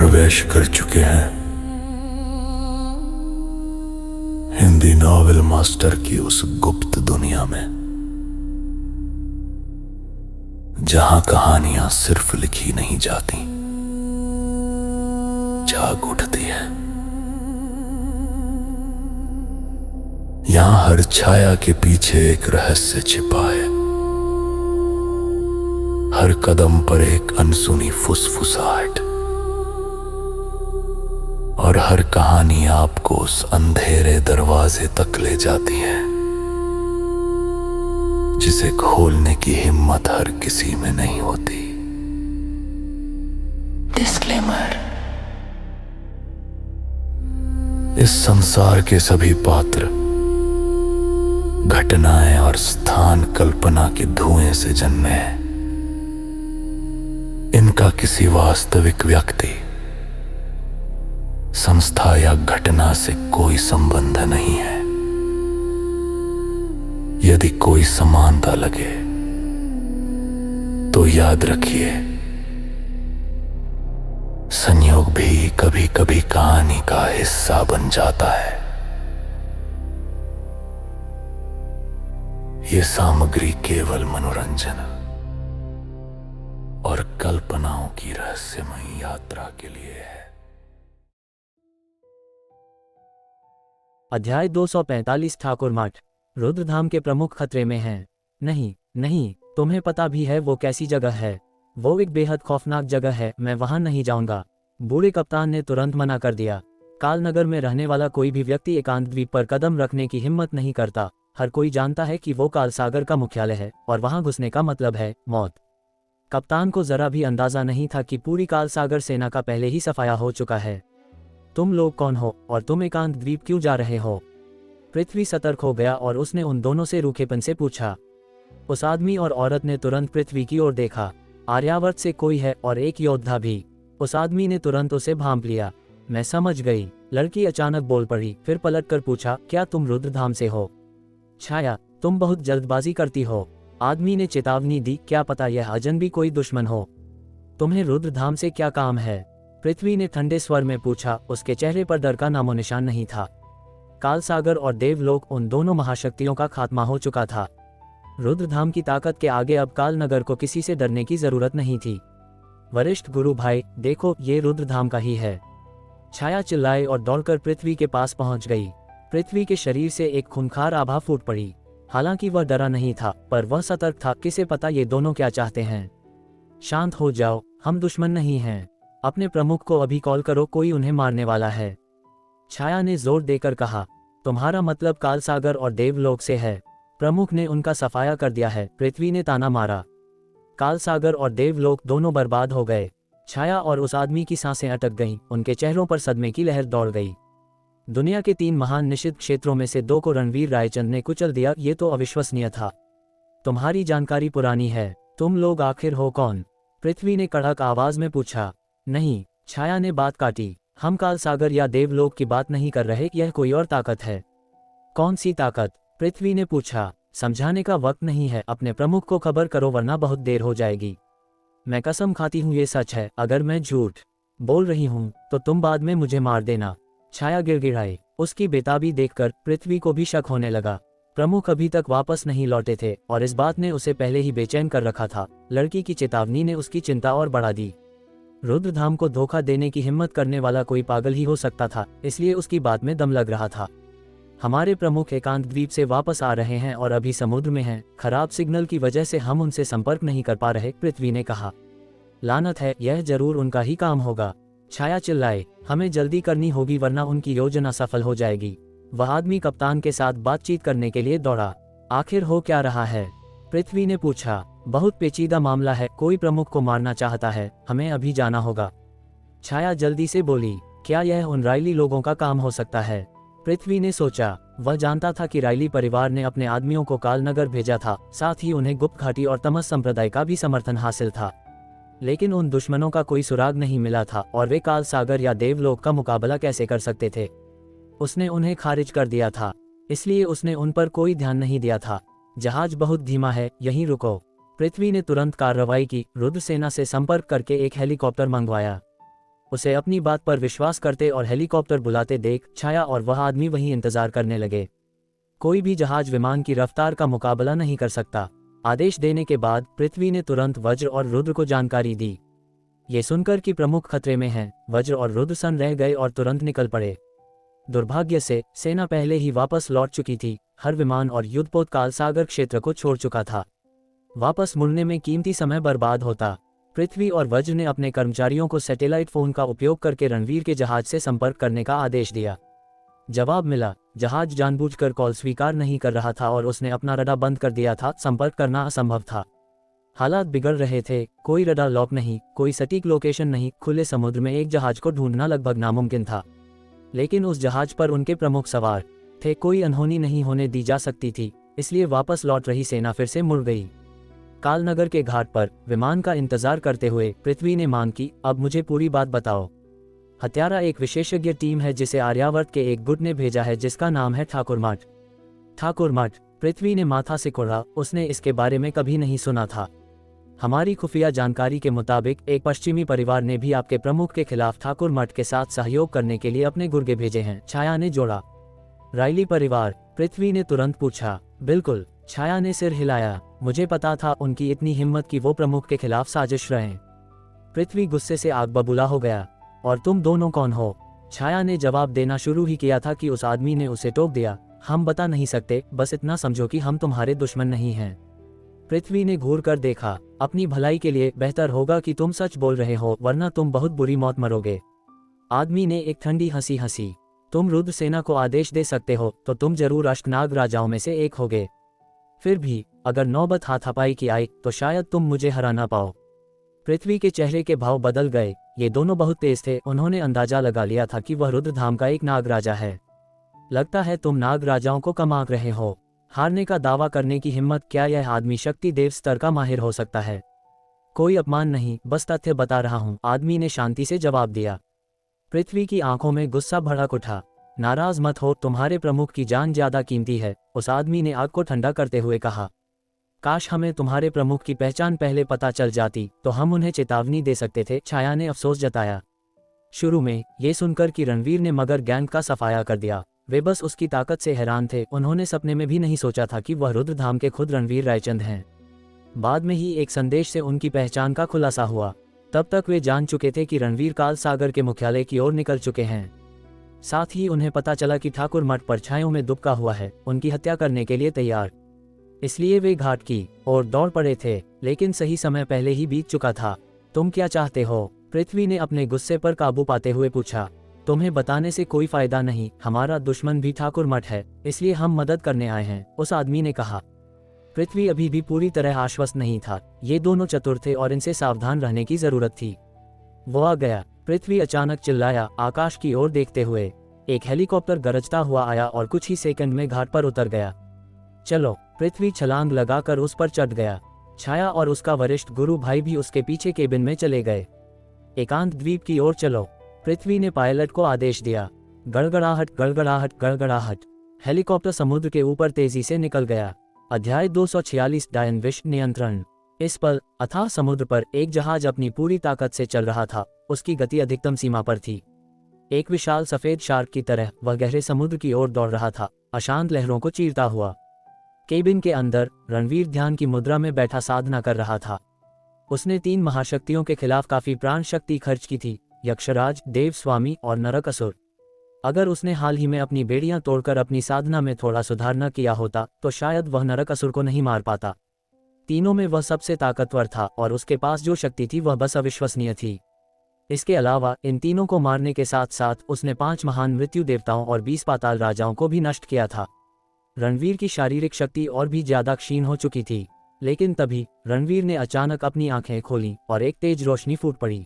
प्रवेश कर चुके हैं हिंदी नॉवेल मास्टर की उस गुप्त दुनिया में, जहां कहानियां सिर्फ लिखी नहीं जाती, जाग उठती है। यहां हर छाया के पीछे एक रहस्य छिपा है, हर कदम पर एक अनसुनी फुसफुसाहट, और हर कहानी आपको उस अंधेरे दरवाजे तक ले जाती है जिसे खोलने की हिम्मत हर किसी में नहीं होती। डिस्क्लेमर: इस संसार के सभी पात्र, घटनाएं और स्थान कल्पना के धुएं से जन्मे हैं। इनका किसी वास्तविक व्यक्ति, संस्था या घटना से कोई संबंध नहीं है। यदि कोई समानता लगे तो याद रखिए, संयोग भी कभी कभी कहानी का हिस्सा बन जाता है। ये सामग्री केवल मनोरंजन और कल्पनाओं की रहस्यमयी यात्रा के लिए है। अध्याय 245 ठाकुर मठ। रुद्रधाम के प्रमुख खतरे में हैं। नहीं नहीं, तुम्हें पता भी है वो कैसी जगह है। वो एक बेहद खौफनाक जगह है, मैं वहां नहीं जाऊंगा। बूढ़े कप्तान ने तुरंत मना कर दिया। कालनगर में रहने वाला कोई भी व्यक्ति एकांत द्वीप पर कदम रखने की हिम्मत नहीं करता। हर कोई जानता है कि वो कालसागर का मुख्यालय है और वहां घुसने का मतलब है मौत। कप्तान को जरा भी अंदाजा नहीं था कि पूरी कालसागर सेना का पहले ही सफाया हो चुका है। तुम लोग कौन हो और तुम एकांत द्वीप क्यों जा रहे हो? पृथ्वी सतर्क हो गया और उसने उन दोनों से रूखेपन से पूछा। उस आदमी और औरत ने तुरंत पृथ्वी की ओर देखा। आर्यावर्त से कोई है और एक योद्धा भी। उस आदमी ने तुरंत उसे भांप लिया। मैं समझ गई, लड़की अचानक बोल पड़ी, फिर पलटकर पूछा, क्या तुम रुद्रधाम से हो? छाया, तुम बहुत जल्दबाजी करती हो। आदमी ने चेतावनी दी, क्या पता यह अजनबी कोई दुश्मन हो। तुम्हें रुद्रधाम से क्या काम है? पृथ्वी ने ठंडे स्वर में पूछा। उसके चेहरे पर डर का नामो निशान नहीं था। कालसागर और देवलोक, उन दोनों महाशक्तियों का खात्मा हो चुका था। रुद्रधाम की ताकत के आगे अब कालनगर को किसी से डरने की जरूरत नहीं थी। वरिष्ठ गुरु भाई, देखो ये रुद्रधाम का ही है। छाया चिल्लाई और दौड़कर पृथ्वी के पास पहुंच गई। पृथ्वी के शरीर से एक खूंखार आभा फूट पड़ी। हालांकि वह डरा नहीं था, पर वह सतर्क था। किसे पता ये दोनों क्या चाहते हैं। शांत हो जाओ, हम दुश्मन नहीं हैं। अपने प्रमुख को अभी कॉल करो, कोई उन्हें मारने वाला है। छाया ने जोर देकर कहा। तुम्हारा मतलब कालसागर और देवलोक से है? प्रमुख ने उनका सफाया कर दिया है, पृथ्वी ने ताना मारा। कालसागर और देवलोक दोनों बर्बाद हो गए। छाया और उस आदमी की सांसें अटक गईं, उनके चेहरों पर सदमे की लहर दौड़ गई। दुनिया के 3 महान निषिद्ध क्षेत्रों में से 2 को रणवीर रायचंद ने कुचल दिया, ये तो अविश्वसनीय था। तुम्हारी जानकारी पुरानी है। तुम लोग आखिर हो कौन? पृथ्वी ने कड़क आवाज में पूछा। नहीं, छाया ने बात काटी, हम कालसागर या देवलोक की बात नहीं कर रहे, यह कोई और ताकत है। कौन सी ताकत? पृथ्वी ने पूछा। समझाने का वक्त नहीं है, अपने प्रमुख को खबर करो वरना बहुत देर हो जाएगी। मैं कसम खाती हूँ ये सच है, अगर मैं झूठ बोल रही हूँ तो तुम बाद में मुझे मार देना। छाया गिड़गिड़ाई। उसकी बेताबी देखकर पृथ्वी को भी शक होने लगा। प्रमुख अभी तक वापस नहीं लौटे थे और इस बात ने उसे पहले ही बेचैन कर रखा था। लड़की की चेतावनी ने उसकी चिंता और बढ़ा दी। रुद्रधाम को धोखा देने की हिम्मत करने वाला कोई पागल ही हो सकता था, इसलिए उसकी बात में दम लग रहा था। हमारे प्रमुख एकांत द्वीप से वापस आ रहे हैं और अभी समुद्र में हैं। खराब सिग्नल की वजह से हम उनसे संपर्क नहीं कर पा रहे, पृथ्वी ने कहा। लानत है, यह जरूर उनका ही काम होगा। छाया चिल्लाए, हमें जल्दी करनी होगी वरना उनकी योजना सफल हो जाएगी। वह आदमी कप्तान के साथ बातचीत करने के लिए दौड़ा। आखिर हो क्या रहा है? पृथ्वी ने पूछा। बहुत पेचीदा मामला है, कोई प्रमुख को मारना चाहता है, हमें अभी जाना होगा। छाया जल्दी से बोली, क्या यह उन रायली लोगों का काम हो सकता है? पृथ्वी ने सोचा। वह जानता था कि रायली परिवार ने अपने आदमियों को कालनगर भेजा था, साथ ही उन्हें गुप्त घाटी और तमस संप्रदाय का भी समर्थन हासिल था। लेकिन उन दुश्मनों का कोई सुराग नहीं मिला था और वे कालसागर या देवलोक का मुकाबला कैसे कर सकते थे। उसने उन्हें खारिज कर दिया था, इसलिए उसने उन पर कोई ध्यान नहीं दिया था। जहाज बहुत धीमा है, यहीं रुको। पृथ्वी ने तुरंत कार्रवाई की। रुद्र सेना से संपर्क करके एक हेलीकॉप्टर मंगवाया। उसे अपनी बात पर विश्वास करते और हेलीकॉप्टर बुलाते देख छाया और वह आदमी वहीं इंतजार करने लगे। कोई भी जहाज विमान की रफ्तार का मुकाबला नहीं कर सकता। आदेश देने के बाद पृथ्वी ने तुरंत वज्र और रुद्र को जानकारी दी। ये सुनकर कि प्रमुख खतरे में हैं, वज्र और रुद्र सन रह गए और तुरंत निकल पड़े। दुर्भाग्य से सेना पहले ही वापस लौट चुकी थी। हर विमान और युद्धपोत काल सागर क्षेत्र को छोड़ चुका था। वापस मुड़ने में कीमती समय बर्बाद होता। पृथ्वी और वज्र ने अपने कर्मचारियों को सैटेलाइट फोन का उपयोग करके रणवीर के जहाज से संपर्क करने का आदेश दिया। जवाब मिला, जहाज जानबूझकर कॉल स्वीकार नहीं कर रहा था और उसने अपना रडार बंद कर दिया था। संपर्क करना असंभव था। हालात बिगड़ रहे थे। कोई रडार लॉक नहीं, कोई सटीक लोकेशन नहीं। खुले समुद्र में एक जहाज को ढूंढना लगभग नामुमकिन था। लेकिन उस जहाज पर उनके प्रमुख सवार थे। कोई अनहोनी नहीं होने दी जा सकती थी। इसलिए वापस लौट रही सेना फिर से मुड़ गई। कालनगर के घाट पर विमान का इंतजार करते हुए पृथ्वी ने मांग की, अब मुझे पूरी बात बताओ। हत्यारा एक विशेषज्ञ टीम है जिसे आर्यावर्त के एक गुट ने भेजा है जिसका नाम है ठाकुर मठ। ठाकुर मठ? पृथ्वी ने माथा सिकोड़ा। उसने इसके बारे में कभी नहीं सुना था। हमारी खुफिया जानकारी के मुताबिक एक पश्चिमी परिवार ने भी आपके प्रमुख के खिलाफ ठाकुर मठ के साथ सहयोग करने के लिए अपने गुर्गे भेजे हैं, छाया ने जोड़ा। रायली परिवार? पृथ्वी ने तुरंत पूछा। बिल्कुल, छाया ने सिर हिलाया। मुझे पता था उनकी इतनी हिम्मत कि वो प्रमुख के खिलाफ साजिश रहे। पृथ्वी गुस्से से आग बबूला हो गया। और तुम दोनों कौन हो? छाया ने जवाब देना शुरू ही किया था कि उस आदमी ने उसे टोक दिया। हम बता नहीं सकते, बस इतना समझो कि हम तुम्हारे दुश्मन नहीं हैं। पृथ्वी ने घूर कर देखा। अपनी भलाई के लिए बेहतर होगा कि तुम सच बोल रहे हो, वरना तुम बहुत बुरी मौत मरोगे। आदमी ने एक ठंडी हंसी हंसी। तुम रुद्र सेना को आदेश दे सकते हो तो तुम जरूर अष्टनाग राजाओं में से एक होगे। फिर भी अगर नौबत हाथापाई की आई तो शायद तुम मुझे हरा ना पाओ। पृथ्वी के चेहरे के भाव बदल गए। ये दोनों बहुत तेज थे। उन्होंने अंदाजा लगा लिया था कि वह रुद्रधाम का एक नाग राजा है। लगता है तुम नाग राजाओं को कम आंक रहे हो। हारने का दावा करने की हिम्मत? क्या यह आदमी शक्ति देव स्तर का माहिर हो सकता है? कोई अपमान नहीं, बस तथ्य बता रहा हूं, आदमी ने शांति से जवाब दिया। पृथ्वी की आंखों में गुस्सा भड़क उठा। नाराज मत हो, तुम्हारे प्रमुख की जान ज्यादा कीमती है, उस आदमी ने आग को ठंडा करते हुए कहा। काश हमें तुम्हारे प्रमुख की पहचान पहले पता चल जाती तो हम उन्हें चेतावनी दे सकते थे, छाया ने अफसोस जताया। शुरू में ये सुनकर कि रणवीर ने मगर गैंग का सफाया कर दिया, वे बस उसकी ताकत से हैरान थे। उन्होंने सपने में भी नहीं सोचा था कि वह रुद्रधाम के खुद रणवीर रायचंद हैं। बाद में ही एक संदेश से उनकी पहचान का खुलासा हुआ। तब तक वे जान चुके थे कि रणवीर काल सागर के मुख्यालय की ओर निकल चुके हैं। साथ ही उन्हें पता चला कि ठाकुर मठ परछाइयों में दुबका हुआ है, उनकी हत्या करने के लिए तैयार। इसलिए वे घाट की ओर दौड़ पड़े थे, लेकिन सही समय पहले ही बीत चुका था। तुम क्या चाहते हो? पृथ्वी ने अपने गुस्से पर काबू पाते हुए पूछा। तुम्हें बताने से कोई फायदा नहीं, हमारा दुश्मन भी ठाकुर मठ है, इसलिए हम मदद करने आए हैं, उस आदमी ने कहा। पृथ्वी अभी भी पूरी तरह आश्वस्त नहीं था। ये दोनों चतुर थे और इनसे सावधान रहने की जरूरत थी। वो आ गया, पृथ्वी अचानक चिल्लाया, आकाश की ओर देखते हुए। एक हेलीकॉप्टर गरजता हुआ आया और कुछ ही सेकंड में घाट पर उतर गया। चलो, पृथ्वी छलांग लगाकर उस पर चढ़ गया। छाया और उसका वरिष्ठ गुरु भाई भी उसके पीछे केबिन में चले गए। एकांत द्वीप की ओर चलो, पृथ्वी ने पायलट को आदेश दिया। गड़गड़ाहट गड़गड़ाहट गड़गड़ाहट। हेलीकॉप्टर समुद्र के ऊपर तेजी से निकल गया। अध्याय 246 डायन विश्व नियंत्रण। इस पल अथाह समुद्र पर एक जहाज अपनी पूरी ताकत से चल रहा था। उसकी गति अधिकतम सीमा पर थी। एक विशाल सफेद शार्क की तरह वह गहरे समुद्र की ओर दौड़ रहा था, अशांत लहरों को चीरता हुआ। केबिन के अंदर रणवीर ध्यान की मुद्रा में बैठा साधना कर रहा था। उसने 3 महाशक्तियों के खिलाफ काफी प्राण शक्ति खर्च की थी, यक्षराज, देव स्वामी और नरकासुर। अगर उसने हाल ही में अपनी बेड़ियां तोड़कर अपनी साधना में थोड़ा सुधार न किया होता तो शायद वह नरकासुर को नहीं मार पाता। तीनों में वह सबसे ताकतवर था और उसके पास जो शक्ति थी वह बस अविश्वसनीय थी। इसके अलावा इन तीनों को मारने के साथ साथ उसने 5 महान मृत्यु देवताओं और 20 पाताल राजाओं को भी नष्ट किया था। रणवीर की शारीरिक शक्ति और भी ज्यादा क्षीण हो चुकी थी। लेकिन तभी रणवीर ने अचानक अपनी आंखें खोलीं और एक तेज रोशनी फूट पड़ी।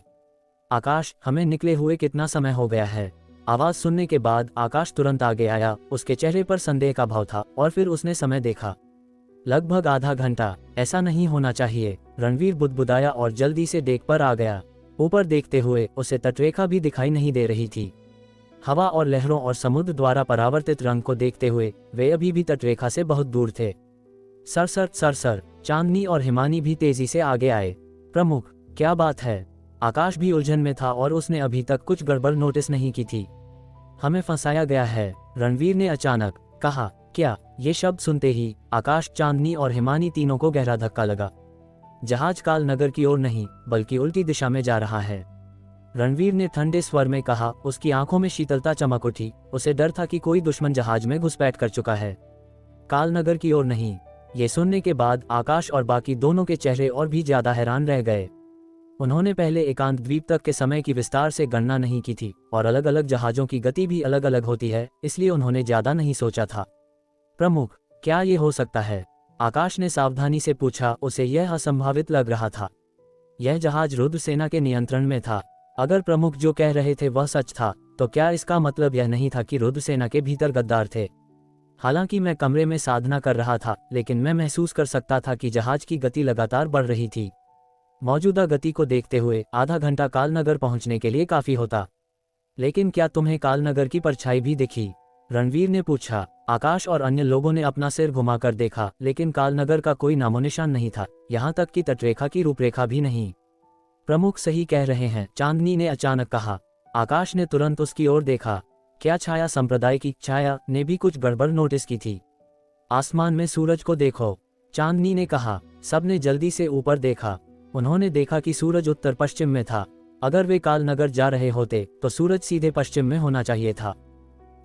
आकाश, हमें निकले हुए कितना समय हो गया है? आवाज सुनने के बाद आकाश तुरंत आगे आया। उसके चेहरे पर संदेह का भाव था और फिर उसने समय देखा। लगभग आधा घंटा। ऐसा नहीं होना चाहिए, रणवीर बुदबुदाया और जल्दी से डेक पर आ गया। ऊपर देखते हुए उसे तटरेखा भी दिखाई नहीं दे रही थी। हवा और लहरों और समुद्र द्वारा परावर्तित रंग को देखते हुए वे अभी भी तटरेखा से बहुत दूर थे। सरसर सरसर। चांदनी और हिमानी भी तेजी से आगे आए। प्रमुख, क्या बात है? आकाश भी उलझन में था और उसने अभी तक कुछ गड़बड़ नोटिस नहीं की थी। हमें फंसाया गया है, रणवीर ने अचानक कहा। क्या? ये शब्द सुनते ही आकाश, चांदनी और हिमानी तीनों को गहरा धक्का लगा। जहाज काल नगर की ओर नहीं बल्कि उल्टी दिशा में जा रहा है, रणवीर ने ठंडे स्वर में कहा। उसकी आंखों में शीतलता चमक उठी। उसे डर था कि कोई दुश्मन जहाज में घुसपैठ कर चुका है। कालनगर की ओर नहीं। ये सुनने के बाद आकाश और बाकी दोनों के चेहरे और भी ज्यादा हैरान रह गए। उन्होंने पहले एकांत द्वीप तक के समय की विस्तार से गणना नहीं की थी और अलग अलग जहाजों की गति भी अलग अलग होती है, इसलिए उन्होंने ज्यादा नहीं सोचा था। प्रमुख, क्या ये हो सकता है? आकाश ने सावधानी से पूछा। उसे यह असंभावित लग रहा था। यह जहाज रुद्र सेना के नियंत्रण में था। अगर प्रमुख जो कह रहे थे वह सच था, तो क्या इसका मतलब यह नहीं था कि रुद्र सेना के भीतर गद्दार थे? हालांकि मैं कमरे में साधना कर रहा था, लेकिन मैं महसूस कर सकता था कि जहाज की गति लगातार बढ़ रही थी। मौजूदा गति को देखते हुए आधा घंटा कालनगर पहुंचने के लिए काफी होता। लेकिन क्या तुम्हें कालनगर की परछाई भी दिखी? रणवीर ने पूछा। आकाश और अन्य लोगों ने अपना सिर घुमाकर देखा, लेकिन कालनगर का कोई नामोनिशान नहीं था, यहाँ तक कि तटरेखा की रूपरेखा भी नहीं। प्रमुख सही कह रहे हैं, चांदनी ने अचानक कहा। आकाश ने तुरंत उसकी ओर देखा। क्या छाया संप्रदाय की छाया ने भी कुछ गड़बड़ नोटिस की थी? आसमान में सूरज को देखो, चांदनी ने कहा। सबने जल्दी से ऊपर देखा। उन्होंने देखा कि सूरज उत्तर पश्चिम में था। अगर वे कालनगर जा रहे होते तो सूरज सीधे पश्चिम में होना चाहिए था।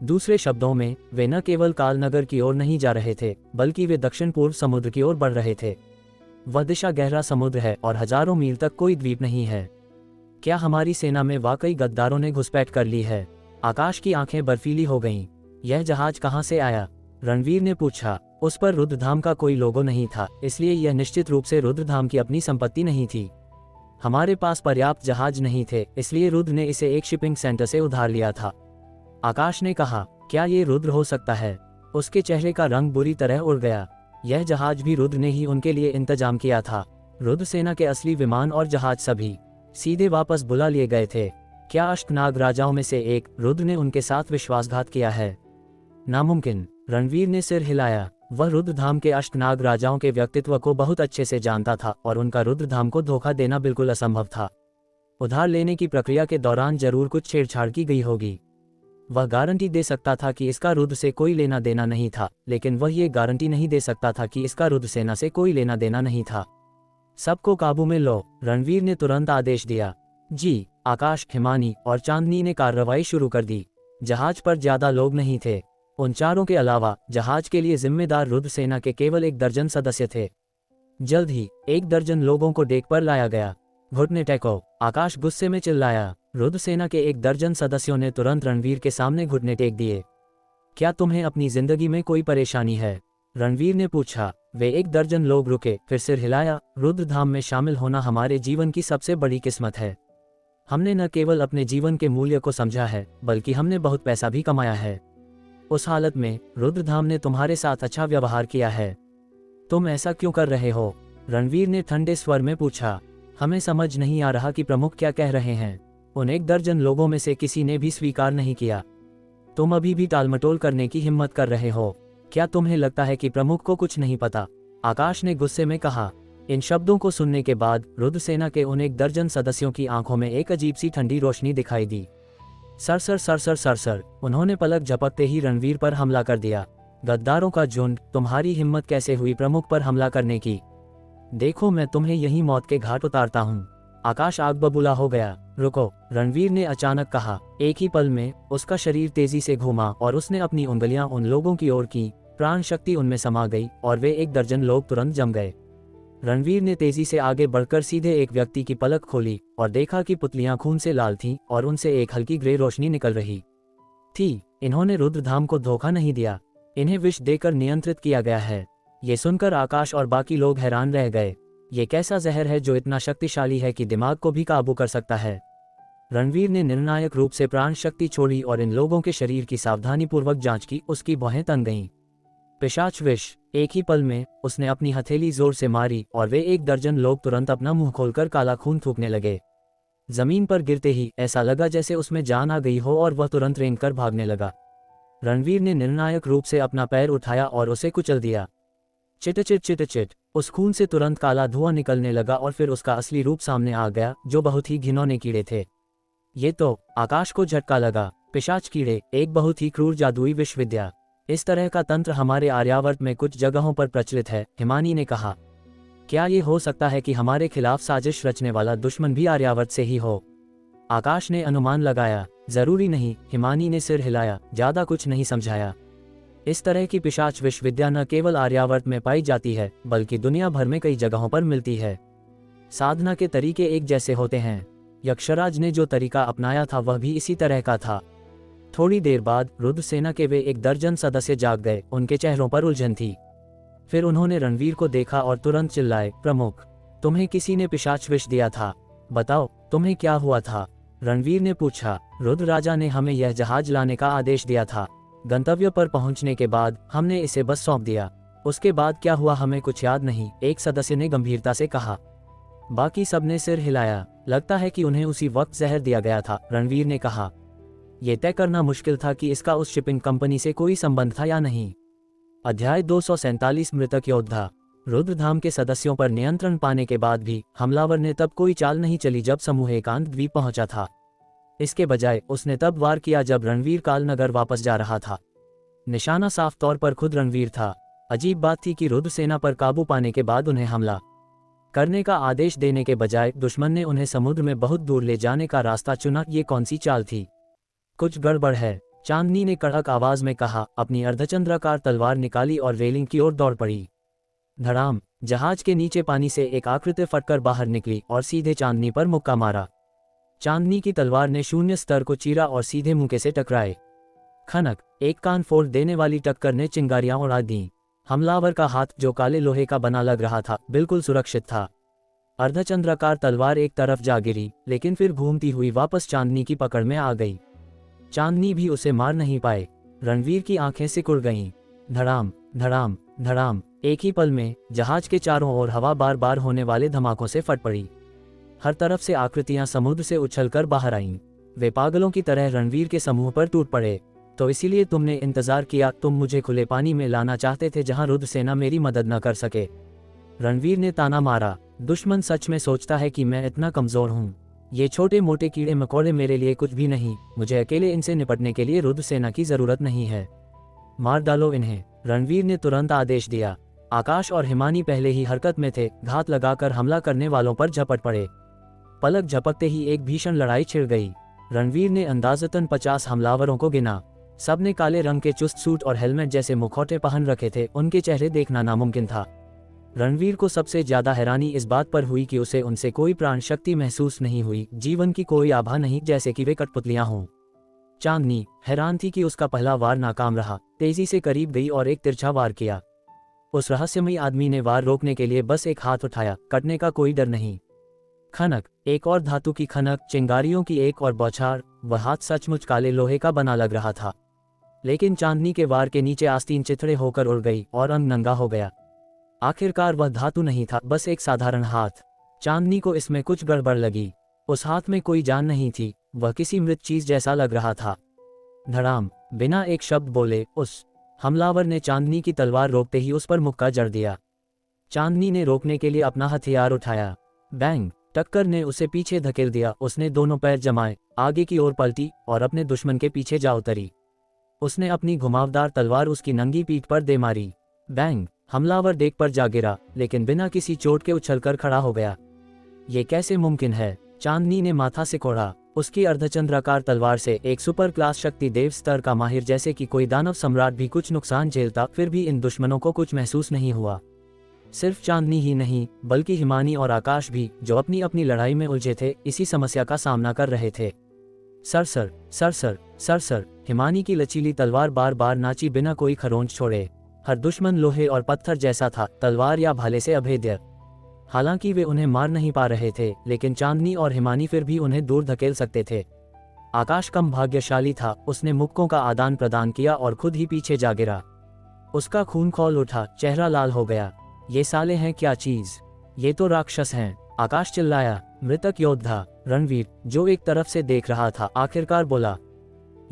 दूसरे शब्दों में, वे न केवल कालनगर की ओर नहीं जा रहे थे, बल्कि वे दक्षिण पूर्व समुद्र की ओर बढ़ रहे थे। वह दिशा गहरा समुद्र है और हजारों मील तक कोई द्वीप नहीं है। क्या हमारी सेना में वाकई गद्दारों ने घुसपैठ कर ली है? आकाश की आंखें बर्फीली हो गईं। यह जहाज कहाँ से आया? रणवीर ने पूछा। उस पर रुद्रधाम का कोई लोगो नहीं था, इसलिए यह निश्चित रूप से रुद्रधाम की अपनी संपत्ति नहीं थी। हमारे पास पर्याप्त जहाज नहीं थे, इसलिए रुद्र ने इसे एक शिपिंग सेंटर से उधार लिया था। आकाश ने कहा। क्या ये रुद्र हो सकता है? उसके चेहरे का रंग बुरी तरह उड़ गया। यह जहाज भी रुद्र ने ही उनके लिए इंतजाम किया था। रुद्र सेना के असली विमान और जहाज सभी सीधे वापस बुला लिए गए थे। क्या अष्टनाग राजाओं में से एक रुद्र ने उनके साथ विश्वासघात किया है? नामुमकिन। रणवीर ने सिर हिलाया। वह रुद्रधाम के अष्टनाग राजाओं के व्यक्तित्व को बहुत अच्छे से जानता था और उनका रुद्रधाम को धोखा देना बिल्कुल असंभव था। उधार लेने की प्रक्रिया के दौरान जरूर कुछ छेड़छाड़ की गई होगी। वह गारंटी दे सकता था कि इसका रुद्र से कोई लेना देना नहीं था, लेकिन वह ये गारंटी नहीं दे सकता था कि इसका रुद्र सेना से कोई लेना देना नहीं था। सबको काबू में लो, रणवीर ने तुरंत आदेश दिया। जी। आकाश, हिमानी और चांदनी ने कार्रवाई शुरू कर दी। जहाज पर ज्यादा लोग नहीं थे। उन चारों के अलावा जहाज के लिए जिम्मेदार रुद्र सेना के केवल 1 दर्जन सदस्य थे। जल्द ही 1 दर्जन लोगों को डेक पर लाया गया। घुटने टेको, आकाश गुस्से में चिल्लाया। रुद्र सेना के 1 दर्जन सदस्यों ने तुरंत रणवीर के सामने घुटने टेक दिए। क्या तुम्हें अपनी जिंदगी में कोई परेशानी है? रणवीर ने पूछा। वे 1 दर्जन लोग रुके, फिर सिर हिलाया। रुद्रधाम में शामिल होना हमारे जीवन की सबसे बड़ी किस्मत है। हमने न केवल अपने जीवन के मूल्य को समझा है, बल्कि हमने बहुत पैसा भी कमाया है। उस हालत में रुद्रधाम ने तुम्हारे साथ अच्छा व्यवहार किया है। तुम ऐसा क्यों कर रहे हो? रणवीर ने ठंडे स्वर में पूछा। हमें समझ नहीं आ रहा कि प्रमुख क्या कह रहे हैं। उन 1 दर्जन लोगों में से किसी ने भी स्वीकार नहीं किया। तुम अभी भी टालमटोल करने की हिम्मत कर रहे हो। क्या तुम्हें लगता है कि प्रमुख को कुछ नहीं पता? आकाश ने गुस्से में कहा। इन शब्दों को सुनने के बाद रुद्र सेना के उन 1 दर्जन सदस्यों की आंखों में एक अजीब सी ठंडी रोशनी दिखाई दी। सरसर सरसर सरसर, उन्होंने पलक झपकते ही रणवीर पर हमला कर दिया। गद्दारों का झुंड, तुम्हारी हिम्मत कैसे हुई प्रमुख पर हमला करने की? देखो, मैं तुम्हें यहीं मौत के घाट उतारता हूँ। आकाश आग बबूला हो गया। रुको, रणवीर ने अचानक कहा। एक ही पल में उसका शरीर तेजी से घूमा और उसने अपनी उंगलियां उन लोगों की ओर की। प्राण शक्ति उनमें समा गई और वे 1 दर्जन लोग तुरंत जम गए। रणवीर ने तेजी से आगे बढ़कर सीधे एक व्यक्ति की पलक खोली और देखा कि पुतलियां खून से लाल थीं और उनसे एक हल्की ग्रे रोशनी निकल रही थी। इन्होंने रुद्रधाम को धोखा नहीं दिया, इन्हें विष देकर नियंत्रित किया गया है। ये सुनकर आकाश और बाकी लोग हैरान रह गए। ये कैसा जहर है जो इतना शक्तिशाली है कि दिमाग को भी काबू कर सकता है? रणवीर ने निर्णायक रूप से प्राण शक्ति छोड़ी और इन लोगों के शरीर की सावधानीपूर्वक जांच की। उसकी भौहें तन गईं। पिशाच विष। एक ही पल में उसने अपनी हथेली जोर से मारी और वे 1 दर्जन लोग तुरंत अपना मुंह खोलकर काला खून थूकने लगे। जमीन पर गिरते ही ऐसा लगा जैसे उसमें जान आ गई हो और वह तुरंत रेंगकर भागने लगा। रणवीर ने निर्णायक रूप से अपना पैर उठाया और उसे कुचल दिया। चिटचिट चिटचिट, उस खून से तुरंत काला धुआं निकलने लगा और फिर उसका असली रूप सामने आ गया, जो बहुत ही घिनौने कीड़े थे। ये तो आकाश को झटका लगा। पिशाच कीड़े, एक बहुत ही क्रूर जादुई विश्वविद्या। इस तरह का तंत्र हमारे आर्यावर्त में कुछ जगहों पर प्रचलित है, हिमानी ने कहा। क्या ये हो सकता है कि हमारे खिलाफ साजिश रचने वाला दुश्मन भी आर्यावर्त से ही हो? आकाश ने अनुमान लगाया। जरूरी नहीं, हिमानी ने सिर हिलाया, ज्यादा कुछ नहीं समझाया। इस तरह की पिशाच विश्वविद्या न केवल आर्यावर्त में पाई जाती है, बल्कि दुनिया भर में कई जगहों पर मिलती है। साधना के तरीके एक जैसे होते हैं। यक्षराज ने जो तरीका अपनाया था वह भी इसी तरह का था। थोड़ी देर बाद रुद्र सेना के वे 1 दर्जन सदस्य जाग गए, उनके चेहरों पर उलझन थी। फिर उन्होंने रणवीर को देखा और तुरंत चिल्लाए, प्रमुख, तुम्हें किसी ने पिशाच विष दिया था, बताओ तुम्हें क्या हुआ था? रणवीर ने पूछा। रुद्र राजा ने हमें यह जहाज लाने का आदेश दिया था। गंतव्य पर पहुंचने के बाद हमने इसे बस सौंप दिया। उसके बाद क्या हुआ हमें कुछ याद नहीं, एक सदस्य ने गंभीरता से कहा। बाकी सबने सिर हिलाया। लगता है कि उन्हें उसी वक्त जहर दिया गया था, रणवीर ने कहा। यह तय करना मुश्किल था कि इसका उस शिपिंग कंपनी से कोई संबंध था या नहीं। अध्याय 247 मृतक योद्धा। रुद्रधाम के सदस्यों पर नियंत्रण पाने के बाद भी हमलावर ने तब कोई चाल नहीं चली जब समूह एकांत द्वीप पहुंचा था। इसके बजाय उसने तब वार किया जब रणवीर कालनगर वापस जा रहा था। निशाना साफ तौर पर खुद रणवीर था। अजीब बात थी कि रुद्र सेना पर काबू पाने के बाद उन्हें हमला करने का आदेश देने के बजाय दुश्मन ने उन्हें समुद्र में बहुत दूर ले जाने का रास्ता चुना। ये कौन सी चाल थी? कुछ गड़बड़ है, चांदनी ने कड़क आवाज में कहा। अपनी अर्धचंद्राकार तलवार निकाली और रेलिंग की ओर दौड़ पड़ी। धड़ाम, जहाज के नीचे पानी से एक आकृति फटकर बाहर निकली और सीधे चांदनी पर मुक्का मारा। चांदनी की तलवार ने शून्य स्तर को चीरा और सीधे मुक्के से टकराए। खनक, एक कान फोड़ देने वाली टक्कर ने चिंगारियां उड़ा दी। हमलावर का हाथ, जो काले लोहे का बना लग रहा था, बिल्कुल सुरक्षित था। अर्धचंद्राकार तलवार एक तरफ जा गिरी, लेकिन फिर घूमती हुई वापस चांदनी की पकड़ में आ गई। चांदनी भी उसे मार नहीं पाए। रणवीर की आंखें सिकुड़ गईं। धड़ाम धड़ाम धड़ाम, एक ही पल में जहाज के चारों ओर हवा बार बार होने वाले धमाकों से फट पड़ी। हर तरफ से आकृतियां समुद्र से उछलकर बाहर आईं। वे पागलों की तरह रणवीर के समूह पर टूट पड़े। तो इसीलिए तुमने इंतजार किया, तुम मुझे खुले पानी में लाना चाहते थे जहां रुद्र सेना मेरी मदद न कर सके। रणवीर ने ताना मारा। दुश्मन सच में सोचता है कि मैं इतना कमजोर हूं? ये छोटे मोटे कीड़े मकोड़े मेरे लिए कुछ भी नहीं। मुझे अकेले इनसे निपटने के लिए रुद्र सेना की जरूरत नहीं है। मार डालो इन्हें, रणवीर ने तुरंत आदेश दिया। आकाश और हिमानी पहले ही हरकत में थे। घात लगाकर हमला करने वालों पर झपट पड़े। पलक झपकते ही एक भीषण लड़ाई छिड़ गई। रणवीर ने अंदाजतन 50 हमलावरों को गिना। सबने काले रंग के चुस्त सूट और हेलमेट जैसे मुखौटे पहन रखे थे। उनके चेहरे देखना नामुमकिन था। रणवीर को सबसे ज्यादा हैरानी इस बात पर हुई कि उसे उनसे कोई प्राण शक्ति महसूस नहीं हुई, जीवन की कोई आभा नहीं, जैसे कि वे कठपुतलियां हों। चांदनी हैरान थी कि उसका पहला वार नाकाम रहा। तेजी से करीब गई और एक तिरछा वार किया। उस रहस्यमयी आदमी ने वार रोकने के लिए बस एक हाथ उठाया। कटने का कोई डर नहीं। खनक, एक और धातु की खनक, चिंगारियों की एक और बौछार। वह हाथ सचमुच काले लोहे का बना लग रहा था, लेकिन चांदनी के वार के नीचे आस्तीन चिथड़े होकर उड़ गई और अंग नंगा हो गया। आखिरकार वह धातु नहीं था, बस एक साधारण हाथ। चांदनी को इसमें कुछ गड़बड़ लगी। उस हाथ में कोई जान नहीं थी, वह किसी मृत चीज जैसा लग रहा था। धड़ाम, बिना एक शब्द बोले उस हमलावर ने चांदनी की तलवार रोकते ही उस पर मुक्का जड़ दिया। चांदनी ने रोकने के लिए अपना हथियार उठाया। बैंग, टक्कर ने उसे पीछे धकेल दिया। उसने दोनों पैर जमाए, आगे की ओर पलटी और अपने दुश्मन के पीछे जा उतरी। उसने अपनी घुमावदार तलवार उसकी नंगी पीठ पर दे मारी। बैंग, हमलावर देख पर जा गिरा, लेकिन बिना किसी चोट के उछलकर खड़ा हो गया। ये कैसे मुमकिन है? चांदनी ने माथा सिकोड़ा। उसकी अर्धचंद्राकार तलवार से एक सुपर क्लास शक्ति देव स्तर का माहिर, जैसे कि कोई दानव सम्राट भी कुछ नुकसान झेलता, फिर भी इन दुश्मनों को कुछ महसूस नहीं हुआ। सिर्फ चांदनी ही नहीं, बल्कि हिमानी और आकाश भी, जो अपनी अपनी लड़ाई में उलझे थे, इसी समस्या का सामना कर रहे थे। सरसर सरसर सरसर, हिमानी की लचीली तलवार बार बार नाची बिना कोई खरोंच छोड़े। हर दुश्मन लोहे और पत्थर जैसा था, तलवार या भाले से अभेद्य। हालांकि वे उन्हें मार नहीं पा रहे थे, लेकिन चांदनी और हिमानी फिर भी उन्हें दूर धकेल सकते थे। आकाश कम भाग्यशाली था। उसने मुक्कों का आदान प्रदान किया और खुद ही पीछे जा गिरा। उसका खून खौल उठा, चेहरा लाल हो गया। ये साले हैं क्या चीज? ये तो राक्षस हैं, आकाश चिल्लाया। मृतक योद्धा, रणवीर, जो एक तरफ से देख रहा था, आखिरकार बोला।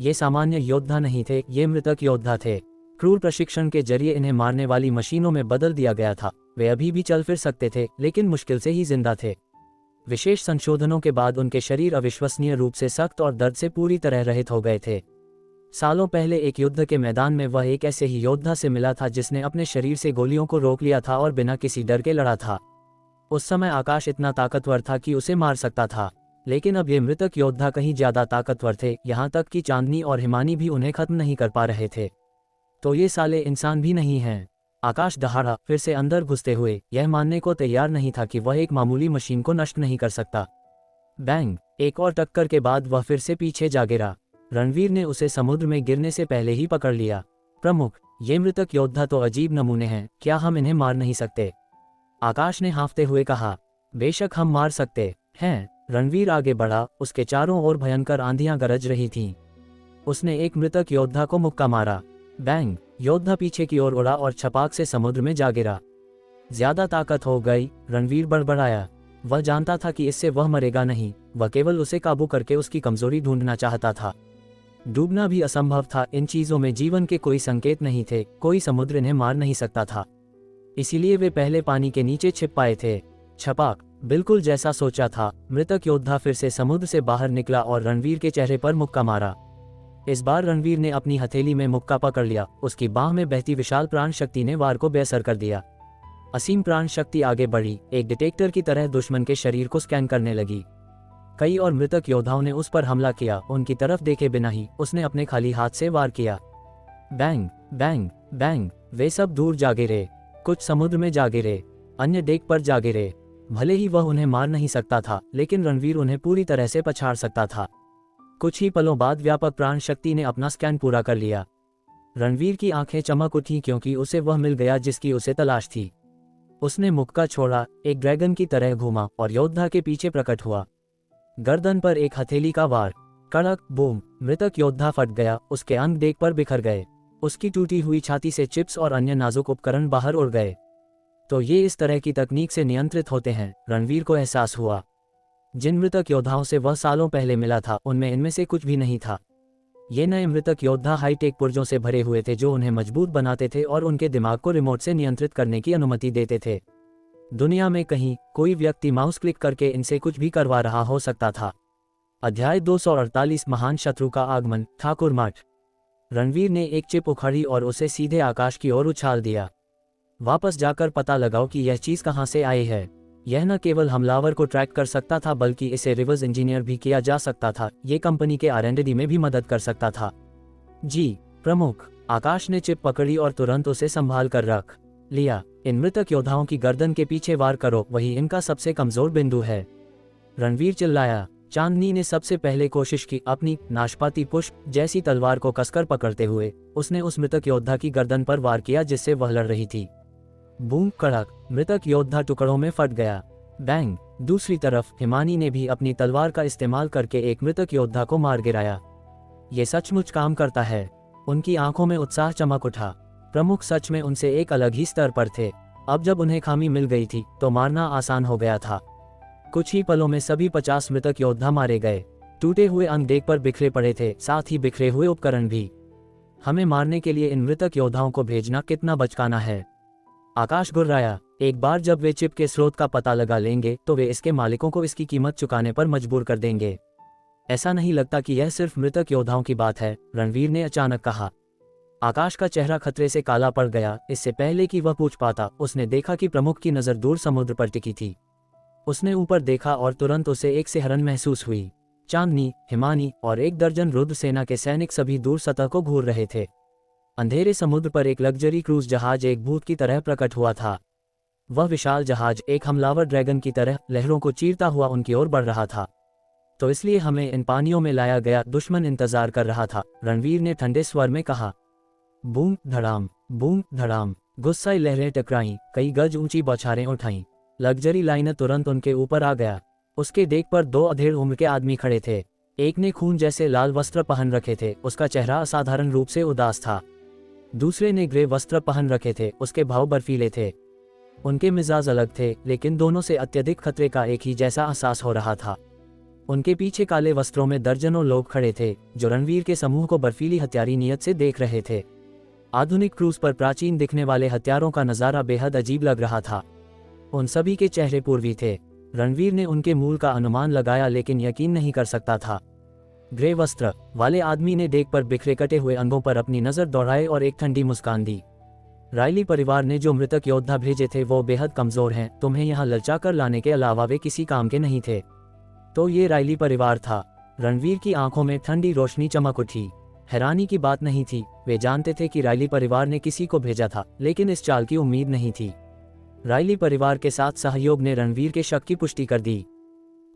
ये सामान्य योद्धा नहीं थे, ये मृतक योद्धा थे। क्रूर प्रशिक्षण के जरिए इन्हें मारने वाली मशीनों में बदल दिया गया था। वे अभी भी चल फिर सकते थे, लेकिन मुश्किल से ही जिंदा थे। विशेष संशोधनों के बाद उनके शरीर अविश्वसनीय रूप से सख्त और दर्द से पूरी तरह रहित हो गए थे। सालों पहले एक युद्ध के मैदान में वह एक ऐसे ही योद्धा से मिला था जिसने अपने शरीर से गोलियों को रोक लिया था और बिना किसी डर के लड़ा था। उस समय आकाश इतना ताकतवर था कि उसे मार सकता था, लेकिन अब ये मृतक योद्धा कहीं ज्यादा ताकतवर थे, यहाँ तक कि चांदनी और हिमानी भी उन्हें खत्म नहीं कर पा रहे थे। तो ये साले इंसान भी नहीं हैं। आकाश दहाड़ा, फिर से अंदर घुसते हुए यह मानने को तैयार नहीं था कि वह एक मामूली मशीन को नष्ट नहीं कर सकता। बैंग! एक और टक्कर के बाद वह फिर से पीछे जा गिरा। रणवीर ने उसे समुद्र में गिरने से पहले ही पकड़ लिया। प्रमुख, ये मृतक योद्धा तो अजीब नमूने हैं, क्या हम इन्हें मार नहीं सकते? आकाश ने हाँफते हुए कहा। बेशक हम मार सकते हैं। रणवीर आगे बढ़ा, उसके चारों ओर भयंकर आंधियां गरज रही थीं। उसने एक मृतक योद्धा को मुक्का मारा। बैंग! योद्धा पीछे की ओर उड़ा और छपाक से समुद्र में जा गिरा। ज्यादा ताकत हो गई, रणवीर बड़बड़ाया। वह जानता था कि इससे वह मरेगा नहीं, वह केवल उसे काबू करके उसकी कमजोरी ढूंढना चाहता था। डूबना भी असंभव था, इन चीजों में जीवन के कोई संकेत नहीं थे, कोई समुद्र इन्हें मार नहीं सकता था। इसीलिए वे पहले पानी के नीचे छिप पाए थे। छपाक! बिल्कुल जैसा सोचा था, मृतक योद्धा फिर से समुद्र से बाहर निकला और रणवीर के चेहरे पर मुक्का मारा। इस बार रणवीर ने अपनी हथेली में मुक्का पकड़ लिया, उसकी बाह में बहती विशाल प्राण शक्ति ने वार को बेअसर कर दिया। असीम प्राण शक्ति आगे बढ़ी, एक डिटेक्टर की तरह दुश्मन के शरीर को स्कैन करने लगी। कई और मृतक योद्धाओं ने उस पर हमला किया, उनकी तरफ देखे बिना ही उसने अपने खाली हाथ से वार किया। बैंग! बैंग! बैंग! वे सब दूर जा गिरे, कुछ समुद्र में जा गिरे, अन्य डेक पर जा गिरे। भले ही वह उन्हें मार नहीं सकता था, लेकिन रणवीर उन्हें पूरी तरह से पछाड़ सकता था। कुछ ही पलों बाद व्यापक प्राण शक्ति ने अपना स्कैन पूरा कर लिया। रणवीर की आंखें चमक उठी क्योंकि उसे वह मिल गया जिसकी उसे तलाश थी। उसने मुक्का छोड़ा, एक ड्रैगन की तरह घूमा और योद्धा के पीछे प्रकट हुआ। गर्दन पर एक हथेली का वार, कड़क बूम! मृतक योद्धा फट गया, उसके अंग डेक पर बिखर गए। उसकी टूटी हुई छाती से चिप्स और अन्य नाजुक उपकरण बाहर उड़ गए। तो ये इस तरह की तकनीक से नियंत्रित होते हैं, रणवीर को एहसास हुआ। जिन मृतक योद्धाओं से वह सालों पहले मिला था, उनमें इनमें से कुछ भी नहीं था। ये नए मृतक योद्धा हाईटेक पुर्जों से भरे हुए थे जो उन्हें मजबूत बनाते थे और उनके दिमाग को रिमोट से नियंत्रित करने की अनुमति देते थे। दुनिया में कहीं कोई व्यक्ति माउस क्लिक करके इनसे कुछ भी करवा रहा हो सकता था। अध्याय 248 महान शत्रु का आगमन, ठाकुर मठ। रणवीर ने एक चिप उखाड़ी और उसे सीधे आकाश की ओर उछाल दिया। वापस जाकर पता लगाओ कि यह चीज कहां से आई है। यह न केवल हमलावर को ट्रैक कर सकता था बल्कि इसे रिवर्स इंजीनियर भी किया जा सकता था। ये कंपनी के R&D में भी मदद कर सकता था। जी प्रमुख। आकाश ने चिप पकड़ी और तुरंत उसे संभाल कर रख लिया। इन मृतक योद्धाओं की गर्दन के पीछे वार करो, वही इनका सबसे कमजोर बिंदु है। रणवीर चिल्लाया। चांदनी ने सबसे पहले कोशिश की, अपनी नाशपाती पुष्प जैसी तलवार को कसकर पकड़ते हुए उसने उस मृतक योद्धा की गर्दन पर वार किया जिससे वह लड़ रही थी। बूम! कड़क! मृतक योद्धा टुकड़ों में फट गया। बैंग! दूसरी तरफ हिमानी ने भी अपनी तलवार का इस्तेमाल करके एक मृतक योद्धा को मार गिराया। ये सचमुच काम करता है। उनकी आंखों में उत्साह चमक उठा। प्रमुख सच में उनसे एक अलग ही स्तर पर थे। अब जब उन्हें खामी मिल गई थी तो मारना आसान हो गया था। कुछ ही पलों में सभी 50 मृतक योद्धा मारे गए। टूटे हुए अंग डेक पर बिखरे पड़े थे, साथ ही बिखरे हुए उपकरण भी। हमें मारने के लिए इन मृतक योद्धाओं को भेजना कितना बचकाना है। आकाश गुर्राया। एक बार जब वे चिप के स्रोत का पता लगा लेंगे तो वे इसके मालिकों को इसकी कीमत चुकाने पर मजबूर कर देंगे। ऐसा नहीं लगता कि यह सिर्फ मृतक योद्धाओं की बात है, रणवीर ने अचानक कहा। आकाश का चेहरा खतरे से काला पड़ गया। इससे पहले कि वह पूछ पाता, उसने देखा कि प्रमुख की नजर दूर समुद्र पर टिकी थी। उसने ऊपर देखा और तुरंत उसे एक सिहरन महसूस हुई। चांदनी, हिमानी और 1 दर्जन रुद्र सेना के सैनिक सभी दूर सतह को घूर रहे थे। अंधेरे समुद्र पर एक लग्जरी क्रूज जहाज एक भूत की तरह प्रकट हुआ था। वह विशाल जहाज एक हमलावर ड्रैगन की तरह लहरों को चीरता हुआ उनकी ओर बढ़ रहा था। तो इसलिए हमें इन पानियों में लाया गया, दुश्मन इंतजार कर रहा था, रणवीर ने ठंडे स्वर में कहा। बूम धड़ाम, बूम धड़ाम। गुस्साई लहरें टकराईं, कई गज ऊंची बौछारें उठाईं। लग्जरी लाइनर तुरंत उनके ऊपर आ गया। उसके डेक पर 2 अधेड़ उम्र के आदमी खड़े थे। एक ने खून जैसे लाल वस्त्र पहन रखे थे, उसका चेहरा असाधारण रूप से उदास था। दूसरे ने ग्रे वस्त्र पहन रखे थे, उसके भाव बर्फीले थे। उनके मिजाज अलग थे, लेकिन दोनों से अत्यधिक खतरे का एक ही जैसा एहसास हो रहा था। उनके पीछे काले वस्त्रों में दर्जनों लोग खड़े थे जो रणवीर के समूह को बर्फीली हत्यारी नियत से देख रहे थे। आधुनिक क्रूज पर प्राचीन दिखने वाले हथियारों का नज़ारा बेहद अजीब लग रहा था। उन सभी के चेहरे पूर्वी थे। रणवीर ने उनके मूल का अनुमान लगाया लेकिन यकीन नहीं कर सकता था। ग्रे वस्त्र वाले आदमी ने डेक पर बिखरे कटे हुए अंगों पर अपनी नज़र दौड़ाई और एक ठंडी मुस्कान दी। रायली परिवार ने जो मृतक योद्धा भेजे थे वो बेहद कमज़ोर हैं, तुम्हें यहाँ ललचा कर लाने के अलावा वे किसी काम के नहीं थे। तो ये रायली परिवार था। रणवीर की आंखों में ठंडी रोशनी चमक उठी। हैरानी की बात नहीं थी, वे जानते थे कि रायली परिवार ने किसी को भेजा था, लेकिन इस चाल की उम्मीद नहीं थी। रायली परिवार के साथ सहयोग ने रणवीर के शक की पुष्टि कर दी।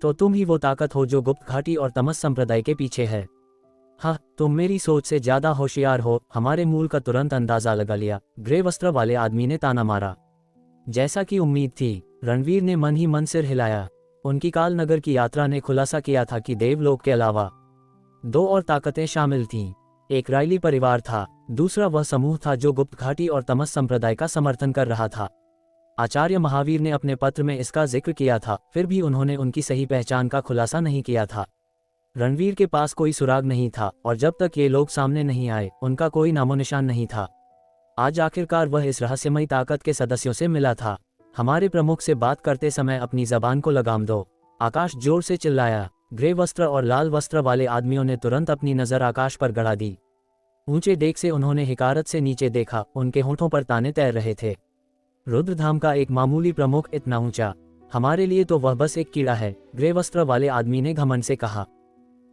तो तुम ही वो ताकत हो जो गुप्त घाटी और तमस संप्रदाय के पीछे है। हाँ, तुम मेरी सोच से ज्यादा होशियार हो, हमारे मूल का तुरंत अंदाजा लगा लिया, ग्रे वस्त्र वाले आदमी ने ताना मारा। जैसा कि उम्मीद थी, रणवीर ने मन ही मन सिर हिलाया। उनकी काल नगर की यात्रा ने खुलासा किया था कि देवलोक के अलावा 2 और ताकतें शामिल थीं। एक रायली परिवार था, दूसरा वह समूह था जो गुप्त घाटी और तमस संप्रदाय का समर्थन कर रहा था। आचार्य महावीर ने अपने पत्र में इसका जिक्र किया था, फिर भी उन्होंने उनकी सही पहचान का खुलासा नहीं किया था। रणवीर के पास कोई सुराग नहीं था और जब तक ये लोग सामने नहीं आए, उनका कोई नामोनिशान नहीं था। आज आखिरकार वह इस रहस्यमयी ताकत के सदस्यों से मिला था। हमारे प्रमुख से बात करते समय अपनी जबान को लगाम दो, आकाश जोर से चिल्लाया। ग्रे वस्त्र और लाल वस्त्र वाले आदमियों ने तुरंत अपनी नजर आकाश पर गड़ा दी। ऊंचे डेक से उन्होंने हिकारत से नीचे देखा, उनके होठों पर ताने तैर रहे थे। रुद्रधाम का एक मामूली प्रमुख इतना ऊंचा, हमारे लिए तो वह बस एक कीड़ा है, ग्रे वस्त्र वाले आदमी ने घमंड से कहा।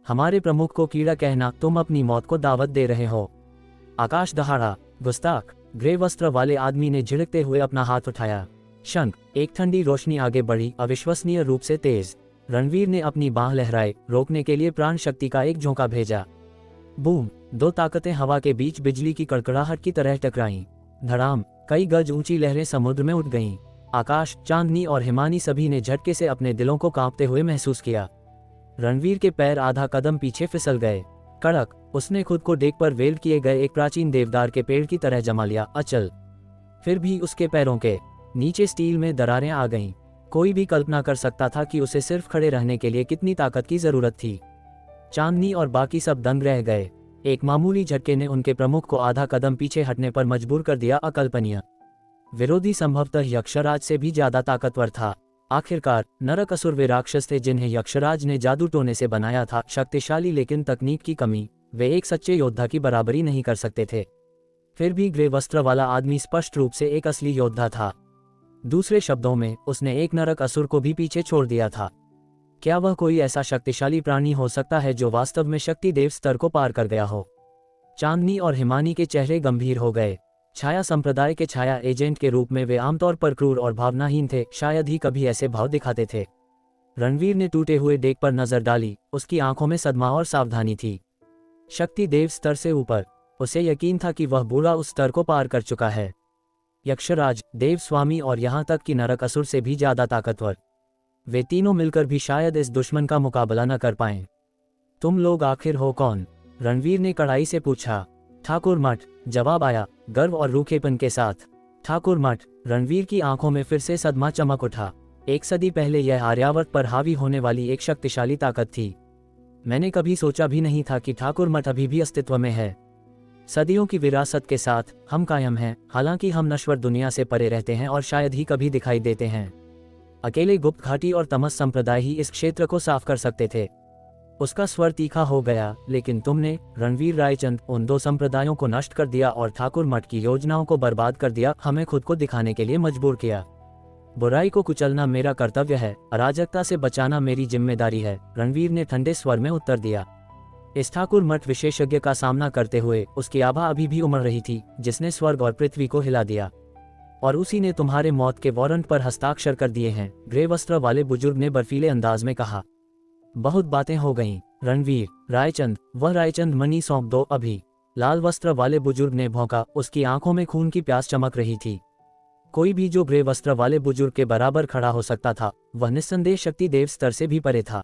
हमारे प्रमुख को कीड़ा कहना, तुम अपनी मौत को दावत दे रहे हो। आकाश दहाड़ा, गुस्ताख। ग्रे वस्त्र वाले आदमी ने झिड़कते हुए अपना हाथ उठाया। शंख, एक ठंडी रोशनी आगे बढ़ी, अविश्वसनीय रूप से तेज। रणवीर ने अपनी बांह लहराए, रोकने के लिए प्राण शक्ति का एक झोंका भेजा। बूम, 2 ताकतें हवा के बीच बिजली की कड़कड़ाहट की तरह टकराईं। धड़ाम, कई गज ऊंची लहरें समुद्र में उठ गईं। आकाश, चांदनी और हिमानी सभी ने झटके से अपने दिलों को कांपते हुए महसूस किया। रणवीर के पैर आधा कदम पीछे फिसल गए। कड़क, उसने खुद को डेक पर वेल्ड किए गए एक प्राचीन देवदार के पेड़ की तरह जमा लिया। अचल, फिर भी उसके पैरों के नीचे स्टील में दरारें आ गईं। कोई भी कल्पना कर सकता था कि उसे सिर्फ खड़े रहने के लिए कितनी ताकत की जरूरत थी। चांदनी और बाकी सब दंग रह गए। एक मामूली झटके ने उनके प्रमुख को आधा कदम पीछे हटने पर मजबूर कर दिया। अकल्पनीय विरोधी संभवतः यक्षराज से भी ज्यादा ताकतवर था। आखिरकार नरक असुर वे राक्षस थे जिन्हें यक्षराज ने जादू टोने से बनाया था। शक्तिशाली लेकिन तकनीक की कमी, वे एक सच्चे योद्धा की बराबरी नहीं कर सकते थे। फिर भी ग्रे वस्त्र वाला आदमी स्पष्ट रूप से एक असली योद्धा था। दूसरे शब्दों में, उसने एक नरक असुर को भी पीछे छोड़ दिया था। क्या वह कोई ऐसा शक्तिशाली प्राणी हो सकता है जो वास्तव में शक्ति देव स्तर को पार कर गया हो? चांदनी और हिमानी के चेहरे गंभीर हो गए। छाया संप्रदाय के छाया एजेंट के रूप में वे आमतौर पर क्रूर और भावनाहीन थे, शायद ही कभी ऐसे भाव दिखाते थे। रणवीर ने टूटे हुए डेक पर नजर डाली, उसकी आंखों में सदमा और सावधानी थी। शक्ति देव स्तर से ऊपर, उसे यकीन था कि वह बूढ़ा उस स्तर को पार कर चुका है। यक्षराज, देव स्वामी और यहाँ तक कि नरक असुर से भी ज्यादा ताकतवर। वे तीनों मिलकर भी शायद इस दुश्मन का मुकाबला न कर पाएं। तुम लोग आखिर हो कौन? रणवीर ने कड़ाई से पूछा। ठाकुर मठ, जवाब आया, गर्व और रूखेपन के साथ। ठाकुर मठ। रणवीर की आंखों में फिर से सदमा चमक उठा। 1 सदी पहले यह आर्यावर्त पर हावी होने वाली एक शक्तिशाली ताकत थी। मैंने कभी सोचा भी नहीं था कि ठाकुर मठ अभी भी अस्तित्व में है। सदियों की विरासत के साथ हम कायम हैं, हालांकि हम नश्वर दुनिया से परे रहते हैं और शायद ही कभी दिखाई देते हैं। अकेले गुप्त घाटी और तमस संप्रदाय ही इस क्षेत्र को साफ कर सकते थे। उसका स्वर तीखा हो गया। लेकिन तुमने, रणवीर रायचंद, उन 2 संप्रदायों को नष्ट कर दिया और ठाकुर मठ की योजनाओं को बर्बाद कर दिया, हमें खुद को दिखाने के लिए मजबूर किया। बुराई को कुचलना मेरा कर्तव्य है, अराजकता से बचाना मेरी जिम्मेदारी है, रणवीर ने ठंडे स्वर में उत्तर दिया। इस ठाकुर मठ विशेषज्ञ का सामना करते हुए उसकी आभा अभी भी उमड़ रही थी, जिसने स्वर्ग और पृथ्वी को हिला दिया। और उसी ने तुम्हारे मौत के वारंट पर हस्ताक्षर कर दिए हैं, ग्रे वस्त्र वाले बुजुर्ग ने बर्फीले अंदाज में कहा। बहुत बातें हो गईं, रणवीर रायचंद, वह रायचंद मणि सौंप दो अभी। लाल वस्त्र वाले बुजुर्ग ने भौंका, उसकी आंखों में खून की प्यास चमक रही थी। कोई भी जो ग्रे वस्त्र वाले बुजुर्ग के बराबर खड़ा हो सकता था, वह निस्संदेह शक्ति देव स्तर से भी परे था।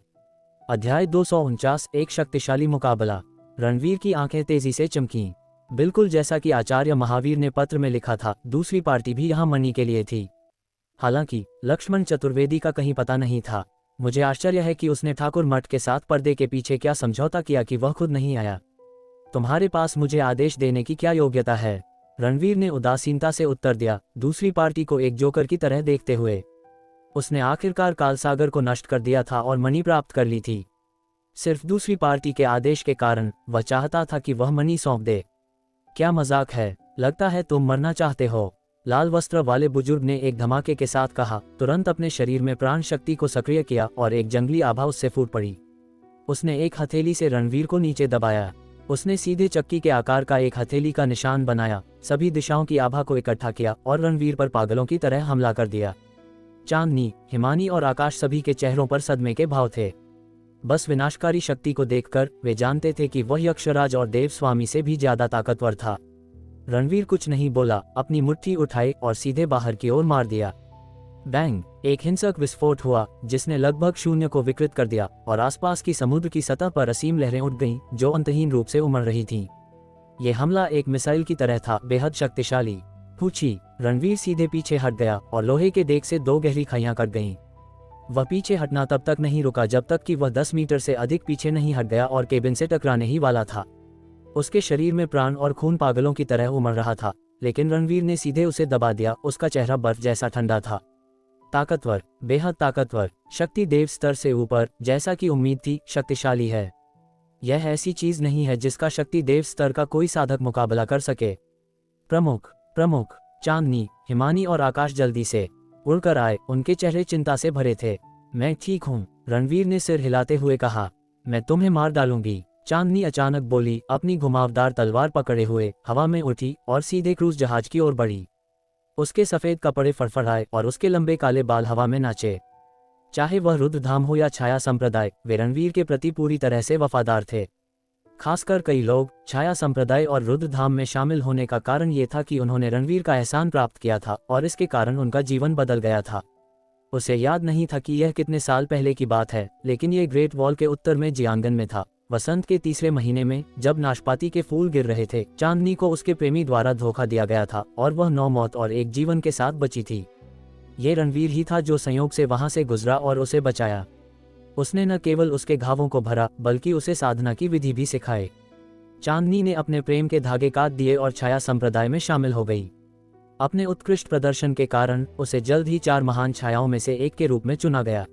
अध्याय 249, एक शक्तिशाली मुकाबला। रणवीर की आंखें तेजी से चमकीं। बिल्कुल जैसा कि आचार्य महावीर ने पत्र में लिखा था, दूसरी पार्टी भी यहाँ मणि के लिए थी। हालांकि लक्ष्मण चतुर्वेदी का कहीं पता नहीं था। मुझे आश्चर्य है कि उसने ठाकुर मठ के साथ पर्दे के पीछे क्या समझौता किया कि वह खुद नहीं आया। तुम्हारे पास मुझे आदेश देने की क्या योग्यता है? रणवीर ने उदासीनता से उत्तर दिया, दूसरी पार्टी को एक जोकर की तरह देखते हुए। उसने आखिरकार कालसागर को नष्ट कर दिया था और मणि प्राप्त कर ली थी। सिर्फ दूसरी पार्टी के आदेश के कारण वह चाहता था कि वह मणि सौंप दे। क्या मजाक है, लगता है तुम मरना चाहते हो, लाल वस्त्र वाले बुजुर्ग ने एक धमाके के साथ कहा। तुरंत अपने शरीर में प्राण शक्ति को सक्रिय किया और एक जंगली आभा उससे फूट पड़ी। उसने एक हथेली से रणवीर को नीचे दबाया। उसने सीधे चक्की के आकार का एक हथेली का निशान बनाया, सभी दिशाओं की आभा को इकट्ठा किया और रणवीर पर पागलों की तरह हमला कर दिया। चांदनी, हिमानी और आकाश सभी के चेहरों पर सदमे के भाव थे। बस विनाशकारी शक्ति को देखकर वे जानते थे कि वह यक्षराज और देवस्वामी से भी ज्यादा ताकतवर था। रणवीर कुछ नहीं बोला, अपनी मुट्ठी उठाई और सीधे बाहर की ओर मार दिया। बैंग, एक हिंसक विस्फोट हुआ जिसने लगभग शून्य को विकृत कर दिया और आसपास की समुद्र की सतह पर असीम लहरें उठ गईं जो अंतहीन रूप से उमड़ रही थीं। यह हमला एक मिसाइल की तरह था, बेहद शक्तिशाली। पूछी, रणवीर सीधे पीछे हट गया और लोहे के डेक से 2 गहरी खाइयां कट गईं। वह पीछे हटना तब तक नहीं रुका जब तक कि वह 10 मीटर से अधिक पीछे नहीं हट गया और केबिन से टकराने ही वाला था। उसके शरीर में प्राण और खून पागलों की तरह उमड़ रहा था, लेकिन रणवीर ने सीधे उसे दबा दिया। उसका चेहरा बर्फ जैसा ठंडा था। ताकतवर, बेहद ताकतवर, शक्ति देव स्तर से ऊपर, जैसा कि उम्मीद थी, शक्तिशाली है। यह ऐसी चीज नहीं है जिसका शक्ति देव स्तर का कोई साधक मुकाबला कर सके। प्रमुख, प्रमुख, चांदनी, हिमानी और आकाश जल्दी से उड़कर आए। उनके चेहरे चिंता से भरे थे। मैं ठीक हूँ, रणवीर ने सिर हिलाते हुए कहा। मैं तुम्हें मार डालूंगी, चांदनी अचानक बोली, अपनी घुमावदार तलवार पकड़े हुए हवा में उठी और सीधे क्रूज जहाज की ओर बढ़ी। उसके सफेद कपड़े फड़फड़ाए और उसके लंबे काले बाल हवा में नाचे। चाहे वह रुद्रधाम हो या छाया संप्रदाय, वे रणवीर के प्रति पूरी तरह से वफादार थे। खासकर कई लोग छाया संप्रदाय और रुद्रधाम में शामिल होने का कारण ये था कि उन्होंने रणवीर का एहसान प्राप्त किया था और इसके कारण उनका जीवन बदल गया था। उसे याद नहीं था कि यह कितने साल पहले की बात है, लेकिन यह ग्रेट वॉल के उत्तर में जियांगन में था। वसंत के तीसरे महीने में, जब नाशपाती के फूल गिर रहे थे, चांदनी को उसके प्रेमी द्वारा धोखा दिया गया था और वह 9 मौत और 1 जीवन के साथ बची थी। ये रणवीर ही था जो संयोग से वहां से गुजरा और उसे बचाया। उसने न केवल उसके घावों को भरा, बल्कि उसे साधना की विधि भी सिखाई। चांदनी ने अपने प्रेम के धागे काट दिए और छाया संप्रदाय में शामिल हो गई। अपने उत्कृष्ट प्रदर्शन के कारण उसे जल्द ही 4 महान छायाओं में से एक के रूप में चुना गया।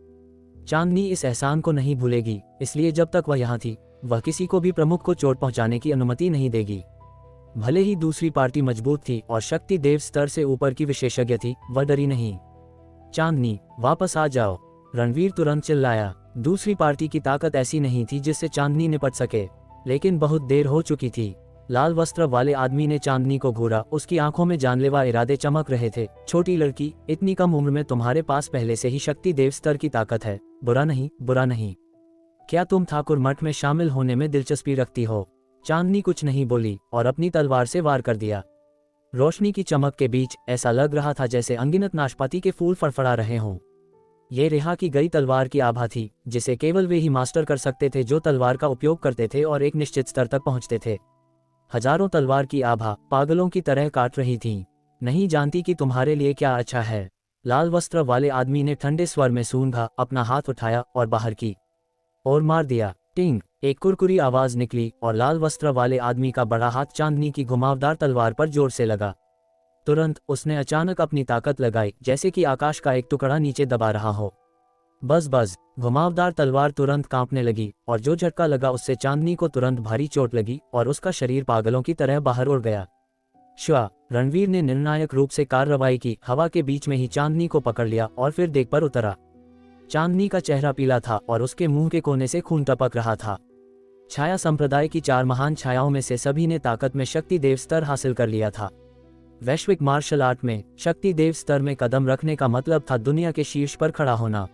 चांदनी इस एहसान को नहीं भूलेगी, इसलिए जब तक वह यहाँ थी, वह किसी को भी प्रमुख को चोट पहुंचाने की अनुमति नहीं देगी। भले ही दूसरी पार्टी मजबूत थी और शक्ति देव स्तर से ऊपर की विशेषज्ञ थी, वह डरी नहीं। चांदनी, वापस आ जाओ, रणवीर तुरंत चिल्लाया। दूसरी पार्टी की ताकत ऐसी नहीं थी जिससे चांदनी निपट सके, लेकिन बहुत देर हो चुकी थी। लाल वस्त्र वाले आदमी ने चांदनी को घूरा, उसकी आंखों में जानलेवा इरादे चमक रहे थे। छोटी लड़की, इतनी कम उम्र में तुम्हारे पास पहले से ही शक्ति देव स्तर की ताकत है। बुरा नहीं, बुरा नहीं। क्या तुम ठाकुर मठ में शामिल होने में दिलचस्पी रखती हो? चांदनी कुछ नहीं बोली और अपनी तलवार से वार कर दिया। रोशनी की चमक के बीच ऐसा लग रहा था जैसे अनगिनत नाशपाती के फूल फड़फड़ा रहे हों। ये रिहा की गई तलवार की आभा थी, जिसे केवल वे ही मास्टर कर सकते थे जो तलवार का उपयोग करते थे और एक निश्चित स्तर तक पहुंचते थे। हजारों तलवार की आभा पागलों की तरह काट रही थीं। नहीं जानती कि तुम्हारे लिए क्या अच्छा है, लाल वस्त्र वाले आदमी ने ठंडे स्वर में सूंघा, अपना हाथ उठाया और बाहर की ओर मार दिया। टिंग, एक कुरकुरी आवाज निकली और लाल वस्त्र वाले आदमी का बड़ा हाथ चांदनी की घुमावदार तलवार पर जोर से लगा। तुरंत उसने अचानक अपनी ताकत लगाई, जैसे कि आकाश का एक टुकड़ा नीचे दबा रहा हो। बस बस, घुमावदार तलवार तुरंत कांपने लगी और जो झटका लगा उससे चांदनी को तुरंत भारी चोट लगी और उसका शरीर पागलों की तरह बाहर उड़ गया। श्वा, रणवीर ने निर्णायक रूप से कार्रवाई की, हवा के बीच में ही चांदनी को पकड़ लिया और फिर देख पर उतरा। चांदनी का चेहरा पीला था और उसके मुंह के कोने से खून टपक रहा था। छाया संप्रदाय की 4 महान छायाओं में से सभी ने ताकत में शक्ति देव स्तर हासिल कर लिया था। वैश्विक मार्शल आर्ट में शक्ति देव स्तर में कदम रखने का मतलब था दुनिया के शीर्ष पर खड़ा होना।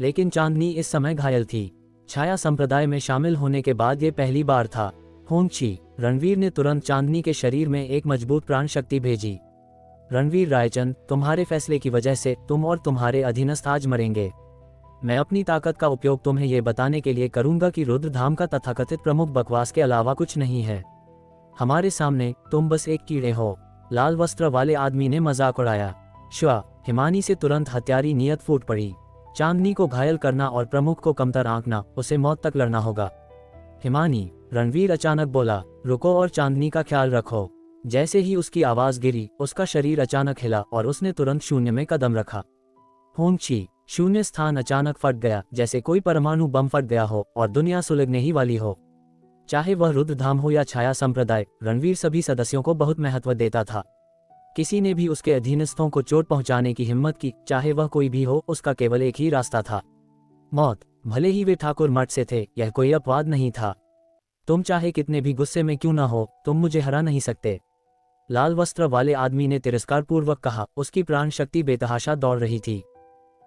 लेकिन चांदनी इस समय घायल थी। छाया संप्रदाय में शामिल होने के बाद ये पहली बार था। होंगची, रणवीर ने तुरंत चांदनी के शरीर में एक मजबूत प्राण शक्ति भेजी। रणवीर रायचंद, तुम्हारे फैसले की वजह से तुम और तुम्हारे अधीनस्थ आज मरेंगे। मैं अपनी ताकत का उपयोग तुम्हें यह बताने के लिए करूंगा कि रुद्रधाम का तथाकथित प्रमुख बकवास के अलावा कुछ नहीं है। हमारे सामने तुम बस एक कीड़े हो, लाल वस्त्र वाले आदमी ने मजाक उड़ाया। श्वा, हिमानी से तुरंत हत्यारी नियत फूट पड़ी। चांदनी को घायल करना और प्रमुख को कमतर आंकना, उसे मौत तक लड़ना होगा। हिमानी, रणवीर अचानक बोला, रुको और चांदनी का ख्याल रखो। जैसे ही उसकी आवाज गिरी, उसका शरीर अचानक हिला और उसने तुरंत शून्य में कदम रखा। होंग छी, शून्य स्थान अचानक फट गया, जैसे कोई परमाणु बम फट गया हो और दुनिया सुलगने ही वाली हो। चाहे वह रुद्रधाम हो या छाया संप्रदाय, रणवीर सभी सदस्यों को बहुत महत्व देता था। किसी ने भी उसके अधीनस्थों को चोट पहुंचाने की हिम्मत की, चाहे वह कोई भी हो, उसका केवल एक ही रास्ता था, मौत। भले ही वे ठाकुर मठ से थे, यह कोई अपवाद नहीं था। तुम चाहे कितने भी गुस्से में क्यों ना हो, तुम मुझे हरा नहीं सकते, लाल वस्त्र वाले आदमी ने तिरस्कारपूर्वक कहा। उसकी प्राण शक्ति बेतहाशा दौड़ रही थी।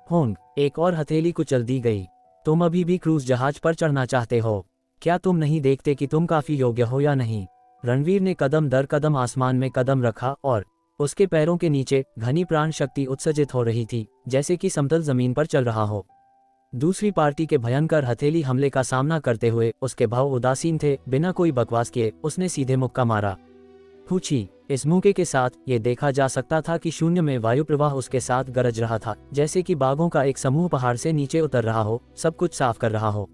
होंग, एक और हथेली कुचल दी गई। तुम अभी भी क्रूज जहाज पर चढ़ना चाहते हो? क्या तुम नहीं देखते कि तुम काफी योग्य हो या नहीं? रणवीर ने कदम दर कदम आसमान में कदम रखा और उसके पैरों के नीचे घनी प्राण शक्ति उत्सर्जित हो रही थी, जैसे कि समतल जमीन पर चल रहा हो। दूसरी पार्टी के भयंकर हथेली हमले का सामना करते हुए उसके भाव उदासीन थे। बिना कोई बकवास किए उसने सीधे मुक्का मारा। पूछी, इस मुक्के के साथ ये देखा जा सकता था कि शून्य में वायु प्रवाह उसके साथ गरज रहा था, जैसे कि बाघों का एक समूह पहाड़ से नीचे उतर रहा हो, सब कुछ साफ कर रहा हो।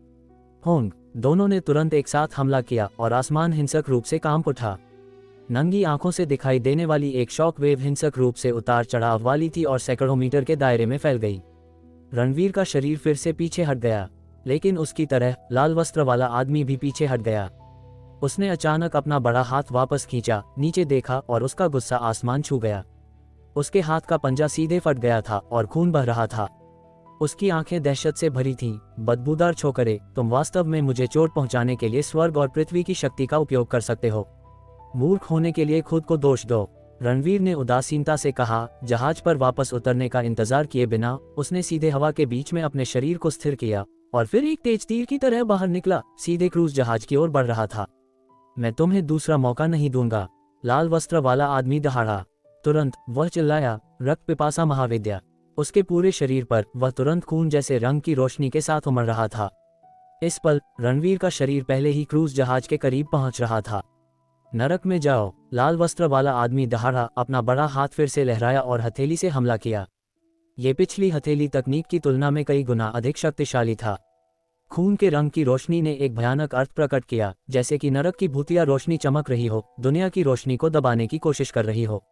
होंग, दोनों ने तुरंत एक साथ हमला किया और आसमान हिंसक रूप से कांप उठा। नंगी आंखों से दिखाई देने वाली एक शॉक वेव हिंसक रूप से उतार चढ़ाव वाली थी और सैकड़ों मीटर के दायरे में फैल गई। रणवीर का शरीर फिर से पीछे हट गया, लेकिन उसकी तरह लाल वस्त्र वाला आदमी भी पीछे हट गया। उसने अचानक अपना बड़ा हाथ वापस खींचा, नीचे देखा और उसका गुस्सा आसमान छू गया। उसके हाथ का पंजा सीधे फट गया था और खून बह रहा था। उसकी आंखें दहशत से भरी थीं। बदबूदार छोकरे, तुम वास्तव में मुझे चोट पहुंचाने के लिए स्वर्ग और पृथ्वी की शक्ति का उपयोग कर सकते हो। मूर्ख होने के लिए खुद को दोष दो, रणवीर ने उदासीनता से कहा। जहाज पर वापस उतरने का इंतजार किए बिना उसने सीधे हवा के बीच में अपने शरीर को स्थिर किया और फिर एक तेज तीर की तरह बाहर निकला, सीधे क्रूज जहाज की ओर बढ़ रहा था। मैं तुम्हें दूसरा मौका नहीं दूंगा, लाल वस्त्र वाला आदमी दहाड़ा। तुरंत वह चिल्लाया, रक्त पिपासा महाविद्या। उसके पूरे शरीर पर वह तुरंत खून जैसे रंग की रोशनी के साथ उमड़ रहा था। इस पल रणवीर का शरीर पहले ही क्रूज जहाज के करीब पहुंच रहा था। नरक में जाओ, लाल वस्त्र वाला आदमी दहाड़ा। अपना बड़ा हाथ फिर से लहराया और हथेली से हमला किया। ये पिछली हथेली तकनीक की तुलना में कई गुना अधिक शक्तिशाली था। खून के रंग की रोशनी ने एक भयानक अर्थ प्रकट किया, जैसे कि नरक की भूतिया रोशनी चमक रही हो, दुनिया की रोशनी को दबाने की कोशिश कर रही हो।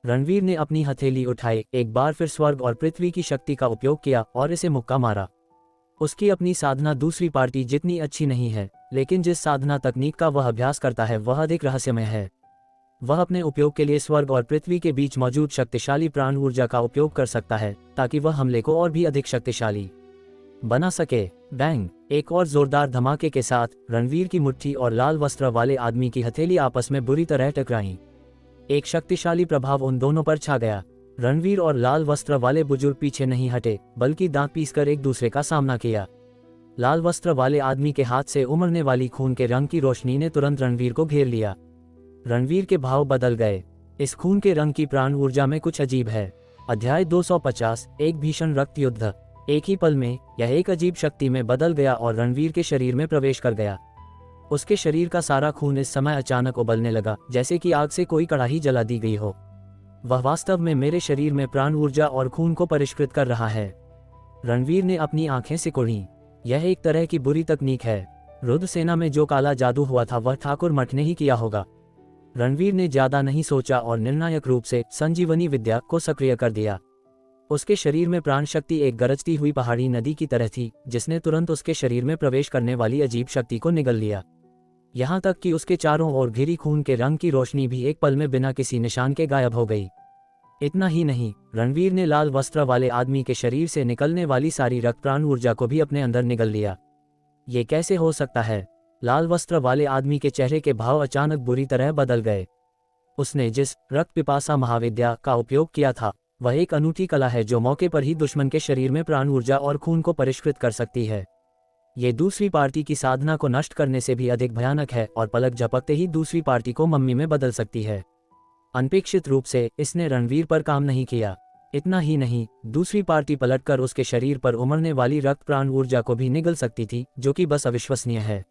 रणवीर ने अपनी हथेली उठाई, एक बार फिर स्वर्ग और पृथ्वी की शक्ति का उपयोग किया और इसे मुक्का मारा। उसकी अपनी साधना दूसरी पार्टी जितनी अच्छी नहीं है, लेकिन जिस साधना तकनीक का वह अभ्यास करता है वह अधिक रहस्यमय है। वह अपने उपयोग के लिए स्वर्ग और पृथ्वी के बीच मौजूद शक्तिशाली प्राण ऊर्जा का उपयोग कर सकता है, ताकि वह हमले को और भी अधिक शक्तिशाली बना सके। बैंग, एक और जोरदार धमाके के साथ रणवीर की मुट्ठी और लाल वस्त्र वाले आदमी की हथेली आपस में बुरी तरह टकराई। एक शक्तिशाली प्रभाव उन दोनों पर छा गया। रणवीर और लाल वस्त्र वाले बुजुर्ग पीछे नहीं हटे, बल्कि दांत पीसकर एक दूसरे का सामना किया। लाल वस्त्र वाले आदमी के हाथ से उमड़ने वाली खून के रंग की रोशनी ने तुरंत रणवीर को घेर लिया। रणवीर के भाव बदल गए। इस खून के रंग की प्राण ऊर्जा में कुछ अजीब है। अध्याय 250, एक भीषण रक्त युद्ध। एक ही पल में यह एक अजीब शक्ति में बदल गया और रणवीर के शरीर में प्रवेश कर गया। उसके शरीर का सारा खून इस समय अचानक उबलने लगा, जैसे कि आग से कोई कड़ाही जला दी गई हो। वह वास्तव में मेरे शरीर में प्राण ऊर्जा और खून को परिष्कृत कर रहा है। रणवीर ने अपनी आंखें सिकुड़ी। यह एक तरह की बुरी तकनीक है। रुद्र सेना में जो काला जादू हुआ था वह ठाकुर मठ ने ही किया होगा। रणवीर ने ज्यादा नहीं सोचा और निर्णायक रूप से संजीवनी विद्या को सक्रिय कर दिया। उसके शरीर में प्राण शक्ति एक गरजती हुई पहाड़ी नदी की तरह थी, जिसने तुरंत उसके शरीर में प्रवेश करने वाली अजीब शक्ति को निगल लिया। यहाँ तक कि उसके चारों ओर घिरी खून के रंग की रोशनी भी एक पल में बिना किसी निशान के गायब हो गई। इतना ही नहीं, रणवीर ने लाल वस्त्र वाले आदमी के शरीर से निकलने वाली सारी रक्त प्राण ऊर्जा को भी अपने अंदर निगल लिया। ये कैसे हो सकता है? लाल वस्त्र वाले आदमी के चेहरे के भाव अचानक बुरी तरह बदल गए। उसने जिस रक्त पिपासा महाविद्या का उपयोग किया था वह एक अनूठी कला है जो मौके पर ही दुश्मन के शरीर में प्राण ऊर्जा और खून को परिष्कृत कर सकती है। ये दूसरी पार्टी की साधना को नष्ट करने से भी अधिक भयानक है और पलक झपकते ही दूसरी पार्टी को मम्मी में बदल सकती है। अनपेक्षित रूप से इसने रणवीर पर काम नहीं किया। इतना ही नहीं, दूसरी पार्टी पलटकर उसके शरीर पर उमड़ने वाली रक्त प्राण ऊर्जा को भी निगल सकती थी, जो कि बस अविश्वसनीय है।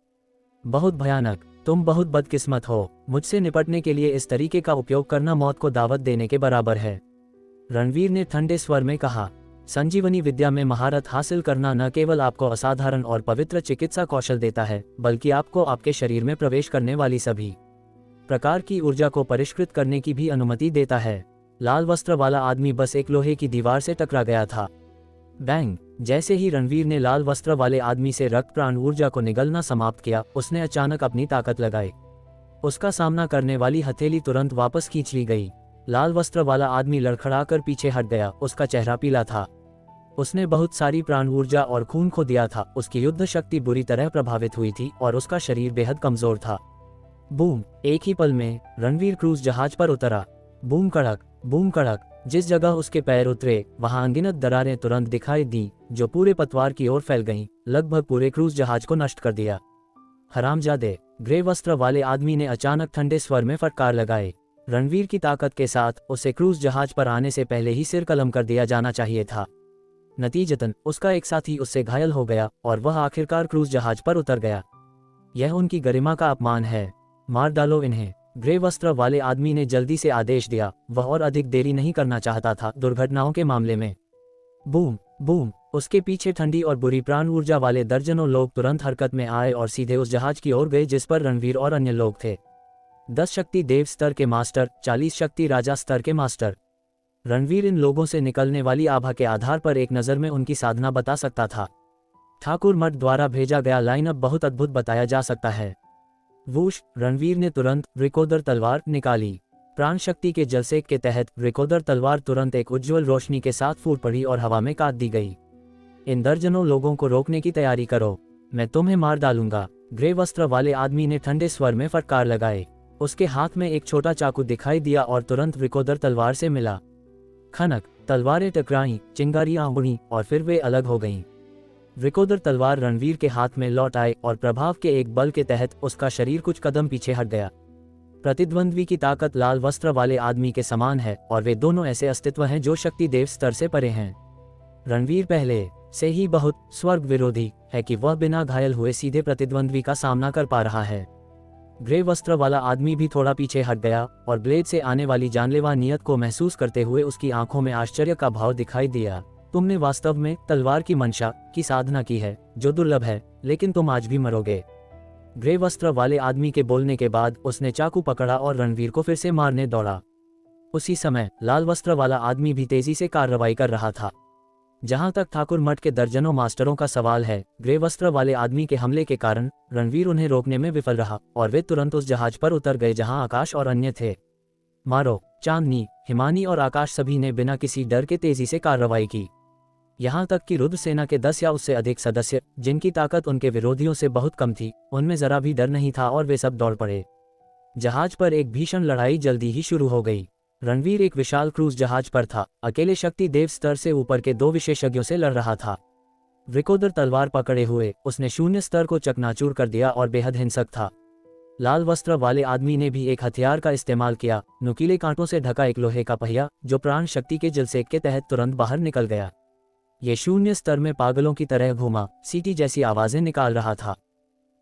बहुत भयानक। तुम बहुत बदकिस्मत हो। मुझसे निपटने के लिए इस तरीके का उपयोग करना मौत को दावत देने के बराबर है, रणवीर ने ठंडे स्वर में कहा। संजीवनी विद्या में महारत हासिल करना न केवल आपको असाधारण और पवित्र चिकित्सा कौशल देता है, बल्कि आपको आपके शरीर में प्रवेश करने वाली सभी प्रकार की ऊर्जा को परिष्कृत करने की भी अनुमति देता है। लाल वस्त्र वाला आदमी बस एक लोहे की दीवार से टकरा गया था। बैंग! जैसे ही रणवीर ने लाल वस्त्र वाले आदमी से रक्त प्राण ऊर्जा को निगलना समाप्त किया, उसने अचानक अपनी ताकत लगाई। उसका सामना करने वाली हथेली तुरंत वापस खींच ली गई। लाल वस्त्र वाला आदमी लड़खड़ाकर पीछे हट गया। उसका चेहरा पीला था। उसने बहुत सारी प्राण ऊर्जा और खून खो दिया था। उसकी युद्ध शक्ति बुरी तरह प्रभावित हुई थी और उसका शरीर बेहद कमजोर था। बूम! एक ही पल में रणवीर क्रूज जहाज पर उतरा। बूम कड़क, बूम कड़क। जिस जगह उसके पैर उतरे वहां अनगिनत दरारें तुरंत दिखाई दी, जो पूरे पतवार की ओर फैल गईं, लगभग पूरे क्रूज जहाज को नष्ट कर दिया। हरामजादे! ग्रे वस्त्र वाले आदमी ने अचानक ठंडे स्वर में फटकार लगाए। रणवीर की ताकत के साथ उसे क्रूज जहाज पर आने से पहले ही सिर कलम कर दिया जाना चाहिए था। नतीजतन उसका एक साथी उससे घायल हो गया और वह आखिरकार क्रूज जहाज पर उतर गया। यह उनकी गरिमा का अपमान है। मार डालो इन्हें! ग्रे वस्त्र वाले आदमी ने जल्दी से आदेश दिया। वह और अधिक देरी नहीं करना चाहता था दुर्घटनाओं के मामले में। बूम! बूम! उसके पीछे ठंडी और बुरी प्राण ऊर्जा वाले दर्जनों लोग तुरंत हरकत में आए और सीधे उस जहाज की ओर गए जिस पर रणवीर और अन्य लोग थे। 10 शक्ति देव स्तर के मास्टर, 40 शक्ति राजा स्तर के मास्टर। रणवीर इन लोगों से निकलने वाली आभा के आधार पर एक नज़र में उनकी साधना बता सकता था। ठाकुर मठ द्वारा भेजा गया लाइनअप बहुत अद्भुत बताया जा सकता है। वूश! रणवीर ने तुरंत रिकोदर तलवार निकाली। प्राण शक्ति के जलसेक के तहत रिकोदर तलवार तुरंत एक उज्ज्वल रोशनी के साथ फूट पड़ी और हवा में काट दी गई। इन दर्जनों लोगों को रोकने की तैयारी करो, मैं तुम्हें मार डालूंगा। ग्रे वस्त्र वाले आदमी ने ठंडे स्वर में फटकार लगाए। उसके हाथ में एक छोटा चाकू दिखाई दिया और तुरंत रिकोदर तलवार से मिला। खनक! तलवारें टकराईं, चिंगारियां उड़ी और फिर वे अलग हो गईं। रिकोदर तलवार रणवीर के हाथ में लौट आए और प्रभाव के एक बल के तहत उसका शरीर कुछ कदम पीछे हट गया। प्रतिद्वंद्वी की ताकत लाल वस्त्र वाले आदमी के समान है और वे दोनों ऐसे अस्तित्व हैं जो शक्ति देव स्तर से परे हैं। रणवीर पहले से ही बहुत स्वर्ग विरोधी है कि वह बिना घायल हुए सीधे प्रतिद्वंद्वी का सामना कर पा रहा है। ग्रे वस्त्र वाला आदमी भी थोड़ा पीछे हट गया और ब्लेड से आने वाली जानलेवा नियत को महसूस करते हुए उसकी आंखों में आश्चर्य का भाव दिखाई दिया। तुमने वास्तव में तलवार की मंशा की साधना की है, जो दुर्लभ है, लेकिन तुम आज भी मरोगे। ग्रे वस्त्र वाले आदमी के बोलने के बाद उसने चाकू पकड़ा और रणवीर को फिर से मारने दौड़ा। उसी समय लाल वस्त्र वाला आदमी भी तेजी से कार्रवाई कर रहा था। जहां तक ठाकुर मठ के दर्जनों मास्टरों का सवाल है, ग्रे वस्त्र वाले आदमी के हमले के कारण रणवीर उन्हें रोकने में विफल रहा और वे तुरंत उस जहाज पर उतर गए जहां आकाश और अन्य थे। मारो! चांदनी, हिमानी और आकाश सभी ने बिना किसी डर के तेजी से कार्रवाई की। यहाँ तक कि रुद्र सेना के 10 या उससे अधिक सदस्य, जिनकी ताकत उनके विरोधियों से बहुत कम थी, उनमें जरा भी डर नहीं था और वे सब दौड़ पड़े। जहाज पर एक भीषण लड़ाई जल्दी ही शुरू हो गई। रणवीर एक विशाल क्रूज जहाज पर था, अकेले शक्ति देव स्तर से ऊपर के 2 विशेषज्ञों से लड़ रहा था। रिकोदर तलवार पकड़े हुए उसने शून्य स्तर को चकनाचूर कर दिया और बेहद हिंसक था। लाल वस्त्र वाले आदमी ने भी एक हथियार का इस्तेमाल किया, नुकीले कांटों से ढका एक लोहे का पहिया, जो प्राण शक्ति के जलसेक के तहत तुरंत बाहर निकल गया। ये शून्य स्तर में पागलों की तरह घूमा, सीटी जैसी आवाजें निकाल रहा था।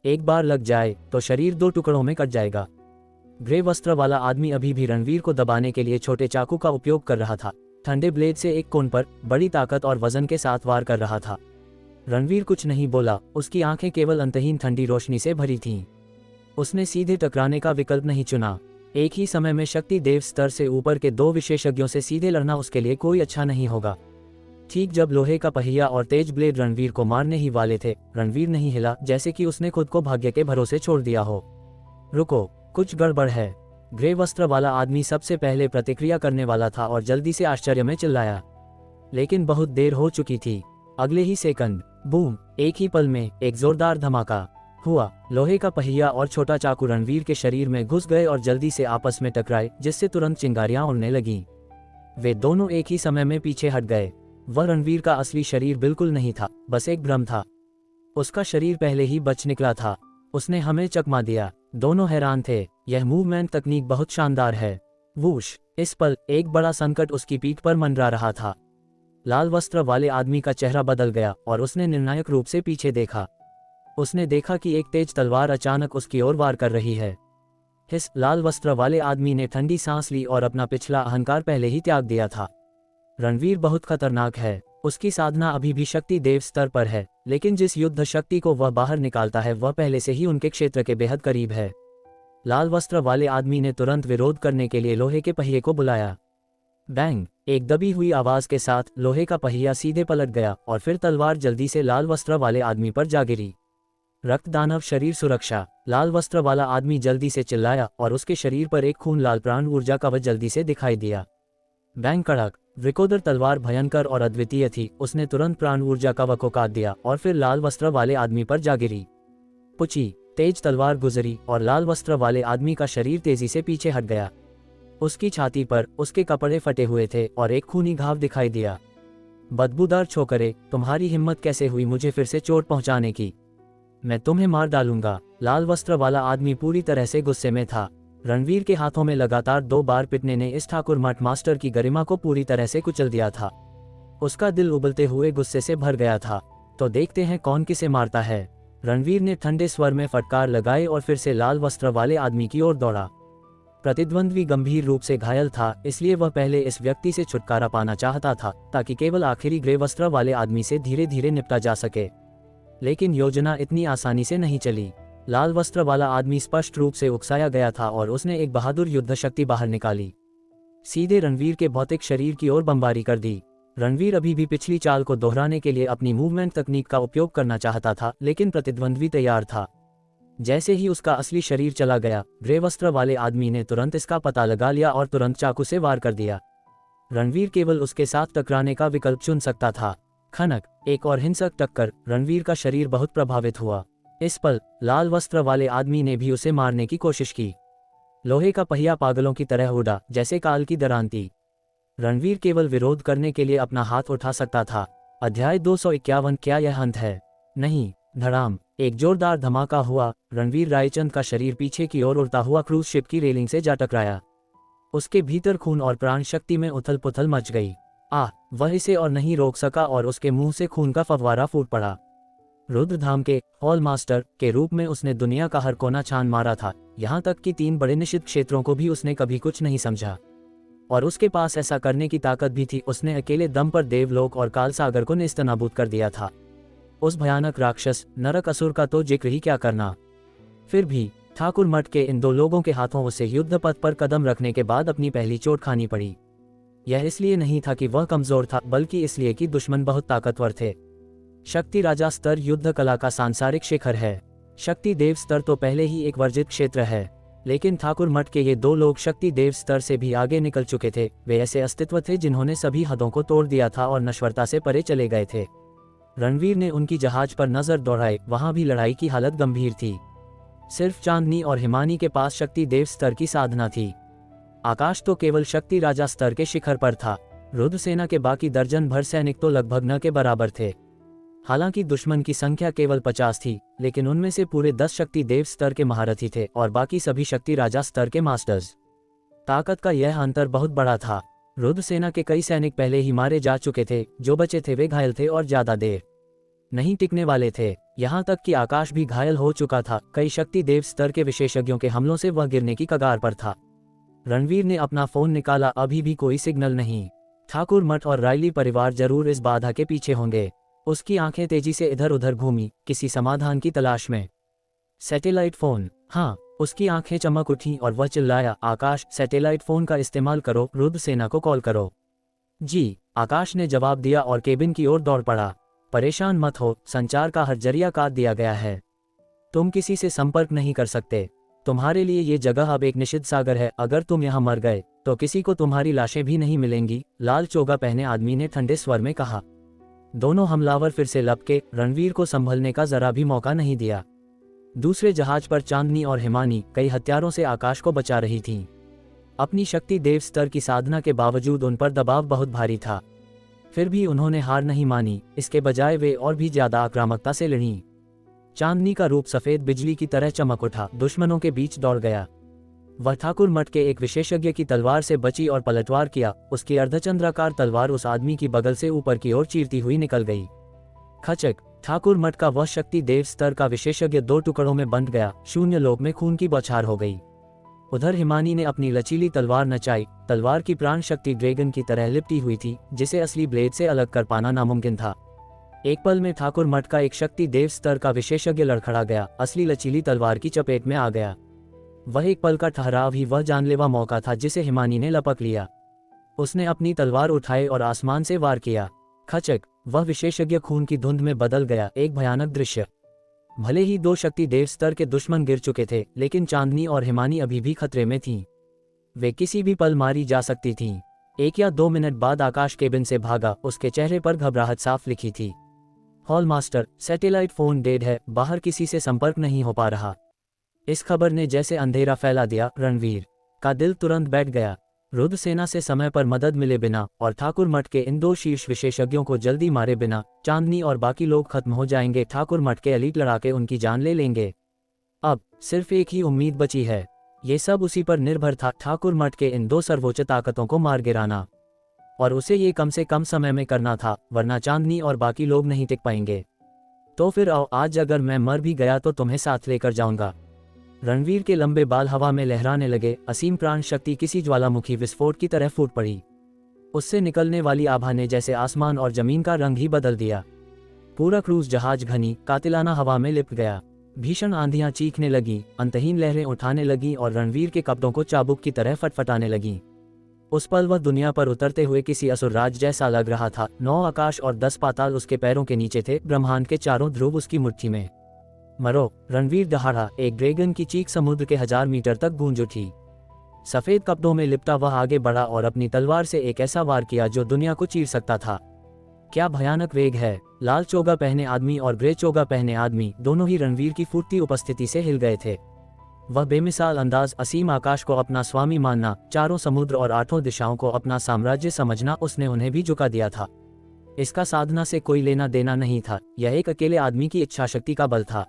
एक बार लग जाए तो शरीर 2 टुकड़ों में कट जाएगा। ग्रे वस्त्र वाला आदमी अभी भी रणवीर को दबाने के लिए छोटे चाकू का उपयोग कर रहा था। ठंडे ब्लेड से एक कोन पर बड़ी ताकत और वजन के साथ वार कर रहा था। रणवीर कुछ नहीं बोला, उसकी आंखें केवल अंतहीन ठंडी रोशनी से भरी थीं। उसने सीधे टकराने का विकल्प नहीं चुना। एक ही समय में शक्ति देव स्तर से ऊपर के 2 विशेषज्ञों से सीधे लड़ना उसके लिए कोई अच्छा नहीं होगा। ठीक जब लोहे का पहिया और तेज ब्लेड रणवीर को मारने ही वाले थे, रणवीर नहीं हिला, जैसे कि उसने खुद को भाग्य के भरोसे छोड़ दिया हो। रुको, कुछ गड़बड़ है। ग्रे वस्त्र वाला आदमी सबसे पहले प्रतिक्रिया करने वाला था और जल्दी से आश्चर्य में चिल्लाया, लेकिन बहुत देर हो चुकी थी। अगले ही सेकंड, बूम! एक ही पल में एक जोरदार धमाका हुआ। लोहे का पहिया और छोटा चाकू रणवीर के शरीर में घुस गए और जल्दी से आपस में टकराए, जिससे तुरंत चिंगारियां उड़ने लगीं। वे दोनों एक ही समय में पीछे हट गए। वह रणवीर का असली शरीर बिल्कुल नहीं था, बस एक भ्रम था। उसका शरीर पहले ही बच निकला था। उसने हमें चकमा दिया। दोनों हैरान थे। यह मूवमेंट तकनीक बहुत शानदार है। वूश! इस पल एक बड़ा संकट उसकी पीठ पर मंडरा रहा था। लाल वस्त्र वाले आदमी का चेहरा बदल गया और उसने निर्णायक रूप से पीछे देखा। उसने देखा कि एक तेज तलवार अचानक उसकी ओर वार कर रही है। हिस! लाल वस्त्र वाले आदमी ने ठंडी सांस ली और अपना पिछला अहंकार पहले ही त्याग दिया था। रणवीर बहुत खतरनाक है। उसकी साधना अभी भी शक्ति देव स्तर पर है, लेकिन जिस युद्ध शक्ति को वह बाहर निकालता है वह पहले से ही उनके क्षेत्र के बेहद करीब है। लाल वस्त्र वाले आदमी ने तुरंत विरोध करने के लिए लोहे के पहिए को बुलाया। बैंग, एक दबी हुई आवाज के साथ लोहे का पहिया सीधे पलट गया और फिर तलवार जल्दी से लाल वस्त्र वाले आदमी पर जा गिरी। रक्त दानव शरीर सुरक्षा। लाल वस्त्र वाला आदमी जल्दी से चिल्लाया और उसके शरीर पर एक खून लाल प्राण ऊर्जा कवच जल्दी से दिखाई दिया। बैंग कड़क, वृकोदर तलवार भयंकर और अद्वितीय थी। उसने तुरंत प्राण ऊर्जा कवच को काट दिया और फिर लाल वस्त्र वाले आदमी पर जा गिरी। पुची, तेज तलवार गुजरी और लाल वस्त्र वाले आदमी का शरीर तेजी से पीछे हट गया। उसकी छाती पर उसके कपड़े फटे हुए थे और एक खूनी घाव दिखाई दिया। बदबूदार छोकरे, तुम्हारी हिम्मत कैसे हुई मुझे फिर से चोट पहुंचाने की? मैं तुम्हें मार डालूंगा। लाल वस्त्र वाला आदमी पूरी तरह से गुस्से में था। रणवीर के हाथों में लगातार 2 बार पिटने ने इस ठाकुर मठ मास्टर की गरिमा को पूरी तरह से कुचल दिया था। उसका दिल उबलते हुए गुस्से से भर गया था। तो देखते हैं कौन किसे मारता है। रणवीर ने ठंडे स्वर में फटकार लगाई और फिर से लाल वस्त्र वाले आदमी की ओर दौड़ा। प्रतिद्वंद्वी गंभीर रूप से घायल था, इसलिए वह पहले इस व्यक्ति से छुटकारा पाना चाहता था ताकि केवल आखिरी ग्रे वस्त्र वाले आदमी से धीरे धीरे निपटा जा सके। लेकिन योजना इतनी आसानी से नहीं चली। लाल वस्त्र वाला आदमी स्पष्ट रूप से उकसाया गया था और उसने एक बहादुर युद्ध शक्ति बाहर निकाली। सीधे रणवीर के भौतिक शरीर की ओर बमबारी कर दी। रणवीर अभी भी पिछली चाल को दोहराने के लिए अपनी मूवमेंट तकनीक का उपयोग करना चाहता था, लेकिन प्रतिद्वंद्वी तैयार था। जैसे ही उसका असली शरीर चला गया, ग्रे वस्त्र वाले आदमी ने तुरंत इसका पता लगा लिया और तुरंत चाकू से वार कर दिया। रणवीर केवल उसके साथ टकराने का विकल्प चुन सकता था। खनक, एक और हिंसक टक्कर। रणवीर का शरीर बहुत प्रभावित हुआ। इस पल लाल वस्त्र वाले आदमी ने भी उसे मारने की कोशिश की। लोहे का पहिया पागलों की तरह उड़ा, जैसे काल की दरांती। रणवीर केवल विरोध करने के लिए अपना हाथ उठा सकता था। अध्याय 251। क्या यह अंत है? नहीं। धड़ाम, एक जोरदार धमाका हुआ। रणवीर रायचंद का शरीर पीछे की ओर उड़ता हुआ क्रूज शिप की रेलिंग से जा टकराया। उसके भीतर खून और प्राण शक्ति में उथल पुथल मच गई। वह इसे और नहीं रोक सका और उसके मुंह से खून का फव्वारा फूट पड़ा। रुद्रधाम के हॉल मास्टर के रूप में उसने दुनिया का हर कोना छान मारा था, यहाँ तक कि 3 बड़े निषिद्ध क्षेत्रों को भी उसने कभी कुछ नहीं समझा। और उसके पास ऐसा करने की ताकत भी थी। उसने अकेले दम पर देवलोक और काल सागर को नेस्तनाबूद कर दिया था। उस भयानक राक्षस नरक असुर का तो जिक्र ही क्या करना। फिर भी ठाकुर मठ के इन 2 लोगों के हाथों उसे युद्ध पथ पर कदम रखने के बाद अपनी पहली चोट खानी पड़ी। यह इसलिए नहीं था कि वह कमजोर था, बल्कि इसलिए कि दुश्मन बहुत ताकतवर थे। शक्ति राजा स्तर युद्ध कला का सांसारिक शिखर है। शक्ति देव स्तर तो पहले ही एक वर्जित क्षेत्र है, लेकिन ठाकुर मठ के ये 2 लोग शक्ति देव स्तर से भी आगे निकल चुके थे। वे ऐसे अस्तित्व थे जिन्होंने सभी हदों को तोड़ दिया था और नश्वरता से परे चले गए थे। रणवीर ने उनकी जहाज पर नजर दौड़ाई। वहां भी लड़ाई की हालत गंभीर थी। सिर्फ चांदनी और हिमानी के पास शक्ति देव स्तर की साधना थी। आकाश तो केवल शक्ति राजा स्तर के शिखर पर था। रुद्र सेना के बाकी दर्जन भर सैनिक तो लगभग न के बराबर थे। हालांकि दुश्मन की संख्या केवल 50 थी, लेकिन उनमें से पूरे 10 शक्ति देव स्तर के महारथी थे और बाकी सभी शक्ति राजा स्तर के मास्टर्स। ताकत का यह अंतर बहुत बड़ा था। रुद्र सेना के कई सैनिक पहले ही मारे जा चुके थे। जो बचे थे वे घायल थे और ज्यादा देर नहीं टिकने वाले थे। यहाँ तक कि आकाश भी घायल हो चुका था। कई शक्ति देव स्तर के विशेषज्ञों के हमलों से वह गिरने की कगार पर था। रणवीर ने अपना फोन निकाला। अभी भी कोई सिग्नल नहीं। ठाकुर मठ और रायली परिवार जरूर इस बाधा के पीछे होंगे। उसकी आंखें तेजी से इधर उधर घूमी, किसी समाधान की तलाश में। Satellite phone. हाँ, उसकी आंखें चमक उठी और वह चिल्लाया, आकाश, सैटेलाइट फोन का इस्तेमाल करो, रुद्र सेना को कॉल करो। जी, आकाश ने जवाब दिया और केबिन की ओर दौड़ पड़ा। परेशान मत हो, संचार का हर जरिया काट दिया गया है। तुम किसी से संपर्क नहीं कर सकते। तुम्हारे लिए ये जगह अब एक निषिद्ध सागर है। अगर तुम यहाँ मर गए तो किसी को तुम्हारी लाशें भी नहीं मिलेंगी, लाल चोगा पहने आदमी ने ठंडे स्वर में कहा। दोनों हमलावर फिर से लपके। रणवीर को संभलने का जरा भी मौका नहीं दिया। दूसरे जहाज पर चांदनी और हिमानी कई हथियारों से आकाश को बचा रही थीं। अपनी शक्ति देव स्तर की साधना के बावजूद उन पर दबाव बहुत भारी था। फिर भी उन्होंने हार नहीं मानी। इसके बजाय वे और भी ज्यादा आक्रामकता से लड़ीं। चांदनी का रूप सफेद बिजली की तरह चमक उठा, दुश्मनों के बीच दौड़ गया। वह ठाकुर मठ के एक विशेषज्ञ की तलवार से बची और पलटवार किया। उसकी अर्धचंद्राकार तलवार उस आदमी की बगल से ऊपर की ओर चीरती हुई निकल गई। खचक, ठाकुर मठ का वह शक्ति देव स्तर का विशेषज्ञ 2 टुकड़ों में बंट गया। शून्य लोक में खून की बौछार हो गई। उधर हिमानी ने अपनी लचीली तलवार नचाई। तलवार की प्राण शक्ति ड्रैगन की तरह लिपटी हुई थी, जिसे असली ब्लेड से अलग कर पाना नामुमकिन था। एक पल में ठाकुर मठ का एक शक्ति देव स्तर का विशेषज्ञ लड़खड़ा गया, असली लचीली तलवार की चपेट में आ गया। वह एक पल का ठहराव ही वह जानलेवा मौका था जिसे हिमानी ने लपक लिया। उसने अपनी तलवार उठाई और आसमान से वार किया। खचक, वह विशेषज्ञ खून की धुंध में बदल गया, एक भयानक दृश्य। भले ही दो शक्ति देव स्तर के दुश्मन गिर चुके थे, लेकिन चांदनी और हिमानी अभी भी खतरे में थीं। वे किसी भी पल मारी जा सकती थीं। 1 या 2 मिनट बाद आकाश केबिन से भागा, उसके चेहरे पर घबराहट साफ लिखी थी। Hall master, satellite phone dead है, बाहर किसी से संपर्क नहीं हो पा रहा। इस खबर ने जैसे अंधेरा फैला दिया। रणवीर का दिल तुरंत बैठ गया। रुद्र सेना से समय पर मदद मिले बिना और ठाकुर मठ के इन 2 शीर्ष विशेषज्ञों को जल्दी मारे बिना चांदनी और बाकी लोग खत्म हो जाएंगे। ठाकुर मठ के एलीट लड़ाके उनकी जान ले लेंगे। अब सिर्फ एक ही उम्मीद बची है। ये सब उसी पर निर्भर था, ठाकुर मठ के इन 2 सर्वोच्च ताकतों को मार गिराना। और उसे ये कम से कम समय में करना था, वरना चांदनी और बाकी लोग नहीं टिक पाएंगे। तो फिर आओ, आज अगर मैं मर भी गया तो तुम्हें साथ लेकर जाऊंगा। रणवीर के लंबे बाल हवा में लहराने लगे। असीम प्राण शक्ति किसी ज्वालामुखी विस्फोट की तरह फूट पड़ी। उससे निकलने वाली आभा ने जैसे आसमान और जमीन का रंग ही बदल दिया। पूरा क्रूज जहाज घनी कातिलाना हवा में लिपट गया। भीषण आंधियां चीखने लगी, अंतहीन लहरें उठाने लगी और रणवीर के कपड़ों को चाबुक की तरह फटफटाने लगी। उस पल वह दुनिया पर उतरते हुए किसी असुर राज जैसा लग रहा था। 9 आकाश और 10 पाताल उसके पैरों के नीचे थे, ब्रह्मांड के चारों ध्रुव उसकी मुट्ठी में। मरो, रणवीर दहाड़ा। एक ड्रैगन की चीख समुद्र के 1000 मीटर तक गूंज उठी। सफेद कपड़ों में लिपटा वह आगे बढ़ा और अपनी तलवार से एक ऐसा वार किया जो दुनिया को चीर सकता था। क्या भयानक वेग है! लाल चोगा पहने आदमी और ग्रे चोगा पहने आदमी दोनों ही रणवीर की फूटती उपस्थिति से हिल गए थे। वह बेमिसाल अंदाज, असीम आकाश को अपना स्वामी मानना, चारों समुद्र और 8 दिशाओं को अपना साम्राज्य समझना, उसने उन्हें भी झुका दिया था। इसका साधना से कोई लेना देना नहीं था, यह एक अकेले आदमी की इच्छाशक्ति का बल था।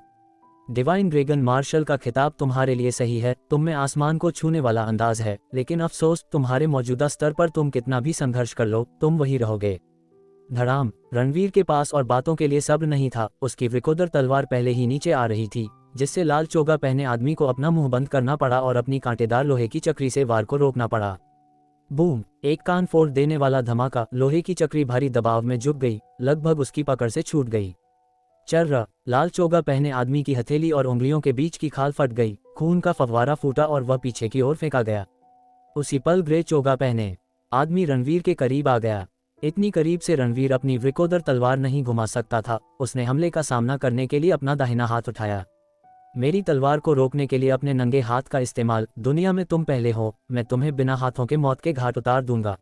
डिवाइन ड्रैगन मार्शल का खिताब तुम्हारे लिए सही है, तुम में आसमान को छूने वाला अंदाज है, लेकिन अफसोस, तुम्हारे मौजूदा स्तर पर तुम कितना भी संघर्ष कर लो, तुम वही रहोगे। धड़ाम! रणवीर के पास और बातों के लिए सब्र नहीं था। उसकी वृकोदर तलवार पहले ही नीचे आ रही थी, जिससे लाल चोगा पहने आदमी को अपना मुंह बंद करना पड़ा और अपनी कांटेदार लोहे की चक्री से वार को रोकना पड़ा। बूम! एक कान फोड़ देने वाला धमाका। लोहे की चक्री भारी दबाव में झुक गई, लगभग उसकी पकड़ से छूट गई। चर्रा! लाल चोगा पहने आदमी की हथेली और उंगलियों के बीच की खाल फट गई, खून का फव्वारा फूटा और वह पीछे की ओर फेंका गया। उसी पल ग्रे चोगा पहने आदमी रणवीर के करीब आ गया। इतनी करीब से रणवीर अपनी वृकोदर तलवार नहीं घुमा सकता था। उसने हमले का सामना करने के लिए अपना दाहिना हाथ उठाया। मेरी तलवार को रोकने के लिए अपने नंगे हाथ का इस्तेमाल। दुनिया में तुम पहले हो, मैं तुम्हें बिना हाथों के मौत के घाट उतार दूंगा।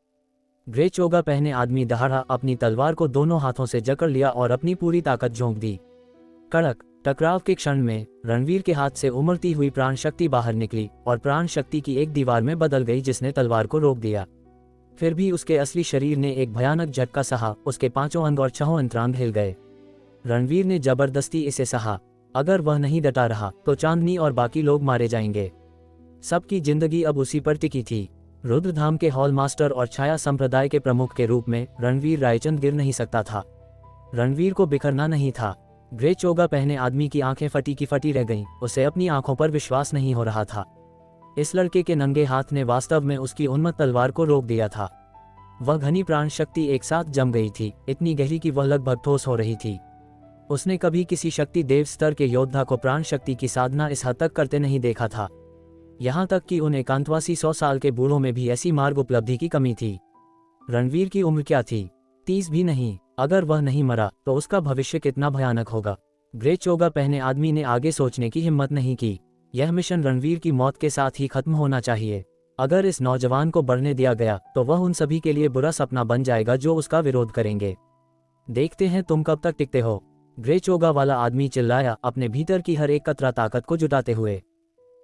ग्रे चोगा पहने आदमी दहाड़ा, अपनी तलवार को दोनों हाथों से जकड़ लिया और अपनी पूरी ताकत झोंक दी। कड़क! टकराव के क्षण में रणवीर के हाथ से उमड़ती हुई प्राण शक्ति बाहर निकली और प्राण शक्ति की एक दीवार में बदल गई जिसने तलवार को रोक दिया। फिर भी उसके असली शरीर ने एक भयानक झटका सहा। उसके 5 अंग और 6 अंतरांग हिल गए। रणवीर ने जबरदस्ती इसे सहा। अगर वह नहीं डटा रहा तो चांदनी और बाकी लोग मारे जाएंगे। सबकी जिंदगी अब उसी पर टिकी थी। रुद्रधाम के हॉल मास्टर और छाया संप्रदाय के प्रमुख के रूप में रणवीर रायचंद गिर नहीं सकता था। रणवीर को बिखरना नहीं था। ग्रे चोगा पहने आदमी की आंखें फटी की फटी रह गईं। उसे अपनी आंखों पर विश्वास नहीं हो रहा था। इस लड़के के नंगे हाथ ने वास्तव में उसकी उन्मत्त तलवार को रोक दिया था। वह घनी प्राण शक्ति एक साथ जम गई थी, इतनी गहरी कि वह लगभग ठोस हो रही थी। उसने कभी किसी शक्ति देव स्तर के योद्धा को प्राण शक्ति की साधना इस हद तक करते नहीं देखा था। यहाँ तक कि उन एकांतवासी 100 साल के बूढ़ों में भी ऐसी मार्ग उपलब्धि की कमी थी। रणवीर की उम्र क्या थी? 30 भी नहीं। अगर वह नहीं मरा तो उसका भविष्य कितना भयानक होगा। ग्रे चोगा पहने आदमी ने आगे सोचने की हिम्मत नहीं की। यह मिशन रणवीर की मौत के साथ ही खत्म होना चाहिए। अगर इस नौजवान को बढ़ने दिया गया तो वह उन सभी के लिए बुरा सपना बन जाएगा जो उसका विरोध करेंगे। देखते हैं तुम कब तक टिकते हो। ग्रे चोगा वाला आदमी चिल्लाया, अपने भीतर की हर एक कतरा ताकत को जुटाते हुए।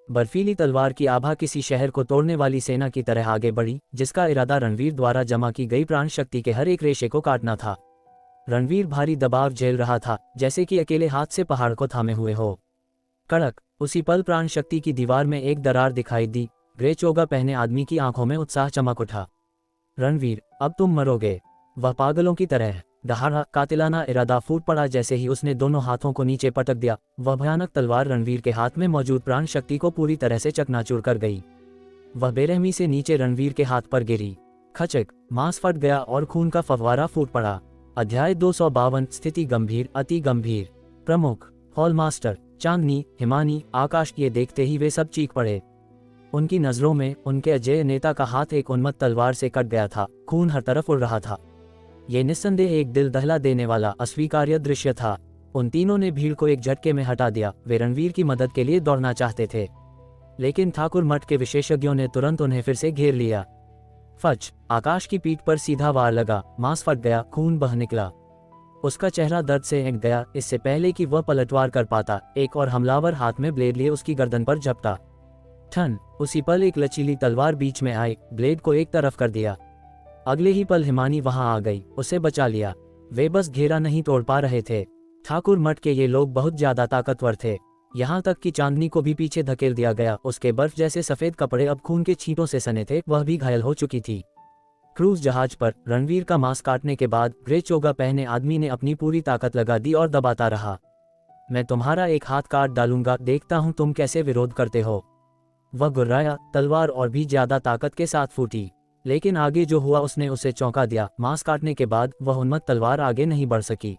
बर्फीली तलवार की आभा किसी शहर को तोड़ने वाली सेना की तरह आगे बढ़ी, जिसका इरादा रणवीर द्वारा जमा की गई प्राण शक्ति के हर एक रेशे को काटना था। रणवीर भारी दबाव झेल रहा था, जैसे कि अकेले हाथ से पहाड़ को थामे हुए हो। कड़क! उसी पल प्राण शक्ति की दीवार में एक दरार दिखाई दी। ग्रे चोगा पहने आदमी की आंखों में उत्साह चमक उठा। रणवीर, अब तुम मरोगे। वह पागलों की तरह दहाड़ा। कातिलाना इरादा फूट पड़ा जैसे ही उसने दोनों हाथों को नीचे पटक दिया। वह भयानक तलवार रणवीर के हाथ में मौजूद प्राण शक्ति को पूरी तरह से चकनाचूर कर गई। वह बेरहमी से नीचे रणवीर के हाथ पर गिरी। खचक! मांस फट गया और खून का फव्वारा फूट पड़ा। अध्याय 252। स्थिति गंभीर, अति गंभीर। प्रमुख हॉल मास्टर, चांदनी, हिमानी, आकाश, ये देखते ही वे सब चीख पड़े। उनकी नजरों में उनके अजेय नेता का हाथ एक उन्मत्त तलवार से कट गया था, खून हर तरफ उड़ रहा था। ये निस्संदेह एक दिल दहला देने वाला अस्वीकार्य दृश्य था। उन तीनों ने भीड़ को एक झटके में हटा दिया। वे रणवीर की मदद के लिए दौड़ना चाहते थे, लेकिन ठाकुर मठ के विशेषज्ञों ने तुरंत उन्हें फिर से घेर लिया। फच, आकाश की पीठ पर सीधा वार लगा, मांस फट गया, खून बह निकला। उसका चेहरा दर्द से एंक गया। इससे पहले कि वह पलटवार कर पाता, एक और हमलावर हाथ में ब्लेड लिए उसकी गर्दन पर झपटा। ठन, उसी पल एक लचीली तलवार बीच में आई, ब्लेड को एक तरफ कर दिया। अगले ही पल हिमानी वहां आ गई, उसे बचा लिया। वे बस घेरा नहीं तोड़ पा रहे थे। ठाकुर मठ के ये लोग बहुत ज्यादा ताकतवर थे, यहाँ तक कि चांदनी को भी पीछे धकेल दिया गया। उसके बर्फ जैसे सफेद कपड़े अब खून के छींटों से सने थे, वह भी घायल हो चुकी थी। क्रूज जहाज पर रणवीर का मांस काटने के बाद ग्रे चोगा पहने आदमी ने अपनी पूरी ताकत लगा दी और दबाता रहा। मैं तुम्हारा एक हाथ काट डालूंगा, देखता हूं तुम कैसे विरोध करते हो। वह गुर्राया, तलवार और भी ज्यादा ताकत के साथ फूटी, लेकिन आगे जो हुआ उसने उसे चौंका दिया। मांस काटने के बाद वह उन्मत्त तलवार आगे नहीं बढ़ सकी।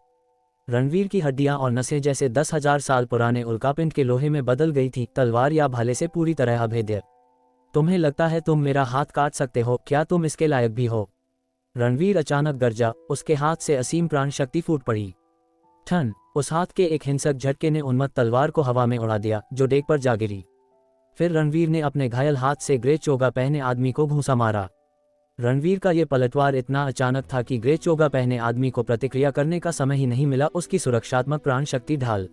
रणवीर की हड्डियां और नसें जैसे 10,000 साल पुराने उल्कापिंड के लोहे में बदल गई थी, तलवार या भाले से पूरी तरह अभेद्य। तुम्हें लगता है तुम मेरा हाथ काट सकते हो? क्या तुम इसके लायक भी हो? रणवीर अचानक गरजा, उसके हाथ से असीम प्राण शक्ति फूट पड़ी। ठन, उस हाथ के एक हिंसक झटके ने उन्मत्त तलवार को हवा में उड़ा दिया, जो डेक पर जा गिरी। फिर रणवीर ने अपने घायल हाथ से ग्रे चोगा पहने आदमी को घूंसा मारा। रणवीर का यह पलटवार इतना अचानक था कि ग्रे चोगा पहने आदमी को प्रतिक्रिया करने का समय ही नहीं मिला। उसकी सुरक्षात्मक प्राण शक्ति ढाल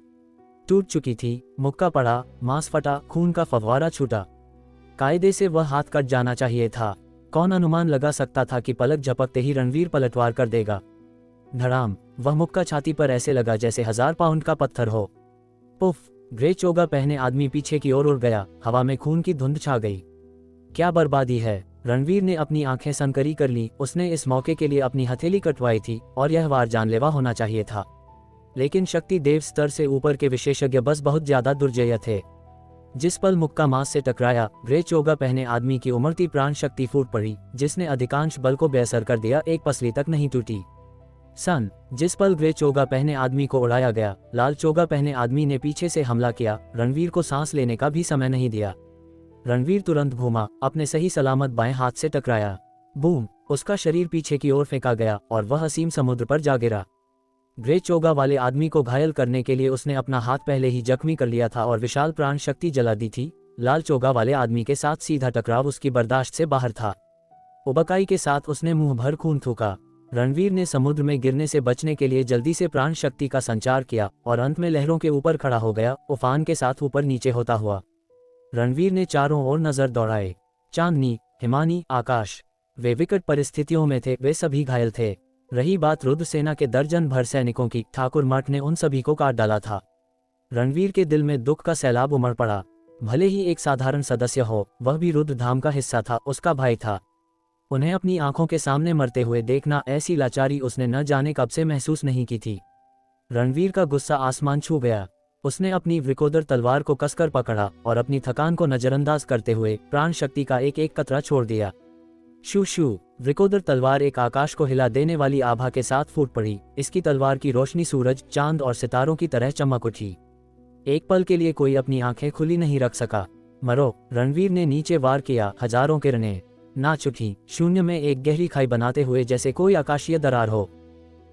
टूट चुकी थी, मुक्का पड़ा, मांस फटा, खून का फव्वारा छूटा। कायदे से वह हाथ कट जाना चाहिए था। कौन अनुमान लगा सकता था कि पलक झपकते ही रणवीर पलटवार कर देगा। धड़ाम, वह मुक्का छाती पर ऐसे लगा जैसे 1000 पाउंड का पत्थर हो। पुफ, ग्रे चोगा पहने आदमी पीछे की ओर उड़ गया। हवा में खून की धुंध छा गई। क्या बर्बादी है! रणवीर ने अपनी आंखें सनकरी कर ली। उसने इस मौके के लिए अपनी हथेली कटवाई थी और यह वार जानलेवा होना चाहिए था, लेकिन शक्ति देव स्तर से ऊपर के विशेषज्ञ बस बहुत ज्यादा दुर्जय थे। जिस पल मुक्का मांस से टकराया, ग्रे चोगा पहने आदमी की उमड़ती प्राण शक्ति फूट पड़ी, जिसने अधिकांश बल को बेअसर कर दिया। एक पसली तक नहीं टूटी। सन, जिस पल ग्रे चोगा पहने आदमी को उड़ाया गया, लाल चोगा पहने आदमी ने पीछे से हमला किया। रणवीर को सांस लेने का भी समय नहीं दिया। रणवीर तुरंत घूमा, अपने सही सलामत बाएं हाथ से टकराया। बूम, उसका शरीर पीछे की ओर फेंका गया और वह असीम समुद्र पर जा गिरा। ग्रे चोगा वाले आदमी को घायल करने के लिए उसने अपना हाथ पहले ही जख्मी कर लिया था और विशाल प्राण शक्ति जला दी थी। लाल चोगा वाले आदमी के साथ सीधा टकराव उसकी बर्दाश्त से बाहर था। उबकाई के साथ उसने मुंह भर खून थूका। रणवीर ने समुद्र में गिरने से बचने के लिए जल्दी से प्राण शक्ति का संचार किया और अंत में लहरों के ऊपर खड़ा हो गया, उफान के साथ ऊपर नीचे होता हुआ। रणवीर ने चारों ओर नजर दौड़ाए। चांदनी, हिमानी, आकाश, वे विकट परिस्थितियों में थे। वे सभी घायल थे। रही बात रुद्र सेना के दर्जन भर सैनिकों की, ठाकुर मठ ने उन सभी को काट डाला था। रणवीर के दिल में दुख का सैलाब उमड़ पड़ा। भले ही एक साधारण सदस्य हो, वह भी रुद्रधाम का हिस्सा था, उसका भाई था। उन्हें अपनी आंखों के सामने मरते हुए देखना, ऐसी लाचारी उसने न जाने कब से महसूस नहीं की थी। रणवीर का गुस्सा आसमान छू गया। उसने अपनी वृकोदर तलवार को कसकर पकड़ा और अपनी थकान को नजरअंदाज करते हुए प्राण शक्ति का एक एक कतरा छोड़ दिया। शू शू, वृकोदर तलवार एक आकाश को हिला देने वाली आभा के साथ फूट पड़ी। इसकी तलवार की रोशनी सूरज, चांद और सितारों की तरह चमक उठी। एक पल के लिए कोई अपनी आंखें खुली नहीं रख सका। मरो, रणवीर ने नीचे वार किया। हजारों किरणें नाच उठी, शून्य में एक गहरी खाई बनाते हुए, जैसे कोई आकाशीय दरार हो।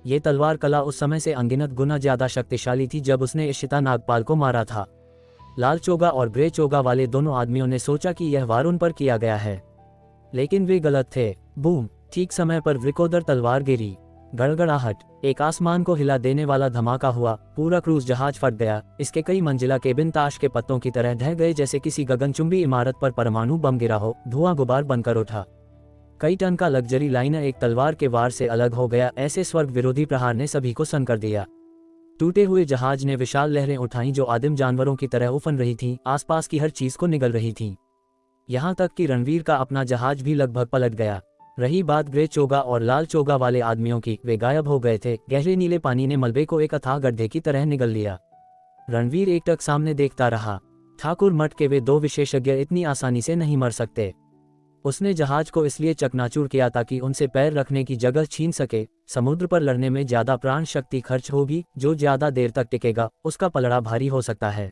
ये तलवार कला उस समय से अनगिनत गुना ज्यादा शक्तिशाली थी जब उसने इशिता नागपाल को मारा था। लाल चोगा और ग्रे चोगा वाले दोनों आदमियों ने सोचा कि यह वार उन पर किया गया है, लेकिन वे गलत थे। बूम, ठीक समय पर वृकोदर तलवार गिरी। गड़गड़ाहट, एक आसमान को हिला देने वाला धमाका हुआ। पूरा क्रूज जहाज फट गया। इसके कई मंजिला केबिन ताश के पत्तों की तरह ढह गए, जैसे किसी गगनचुंबी इमारत पर परमाणु बम गिरा हो। धुआं गुबार बनकर उठा। कई टन का लग्जरी लाइनर एक तलवार के वार से अलग हो गया। ऐसे स्वर्ग विरोधी प्रहार ने सभी को सन कर दिया। टूटे हुए जहाज ने विशाल लहरें उठाई जो आदिम जानवरों की तरह उफन रही थीं, आसपास की हर चीज को निगल रही थीं। यहाँ तक कि रणवीर का अपना जहाज भी लगभग पलट गया। रही बात ग्रे चोगा और लाल चोगा वाले आदमियों की, वे गायब हो गए थे। गहरे नीले पानी ने मलबे को एक अथाह गड्ढे की तरह निगल लिया। रणवीर एकटक सामने देखता रहा। ठाकुर मठ के वे दो विशेषज्ञ इतनी आसानी से नहीं मर सकते। उसने जहाज को इसलिए चकनाचूर किया ताकि उनसे पैर रखने की जगह छीन सके। समुद्र पर लड़ने में ज्यादा प्राण शक्ति खर्च होगी। जो ज्यादा देर तक टिकेगा, उसका पलड़ा भारी हो सकता है।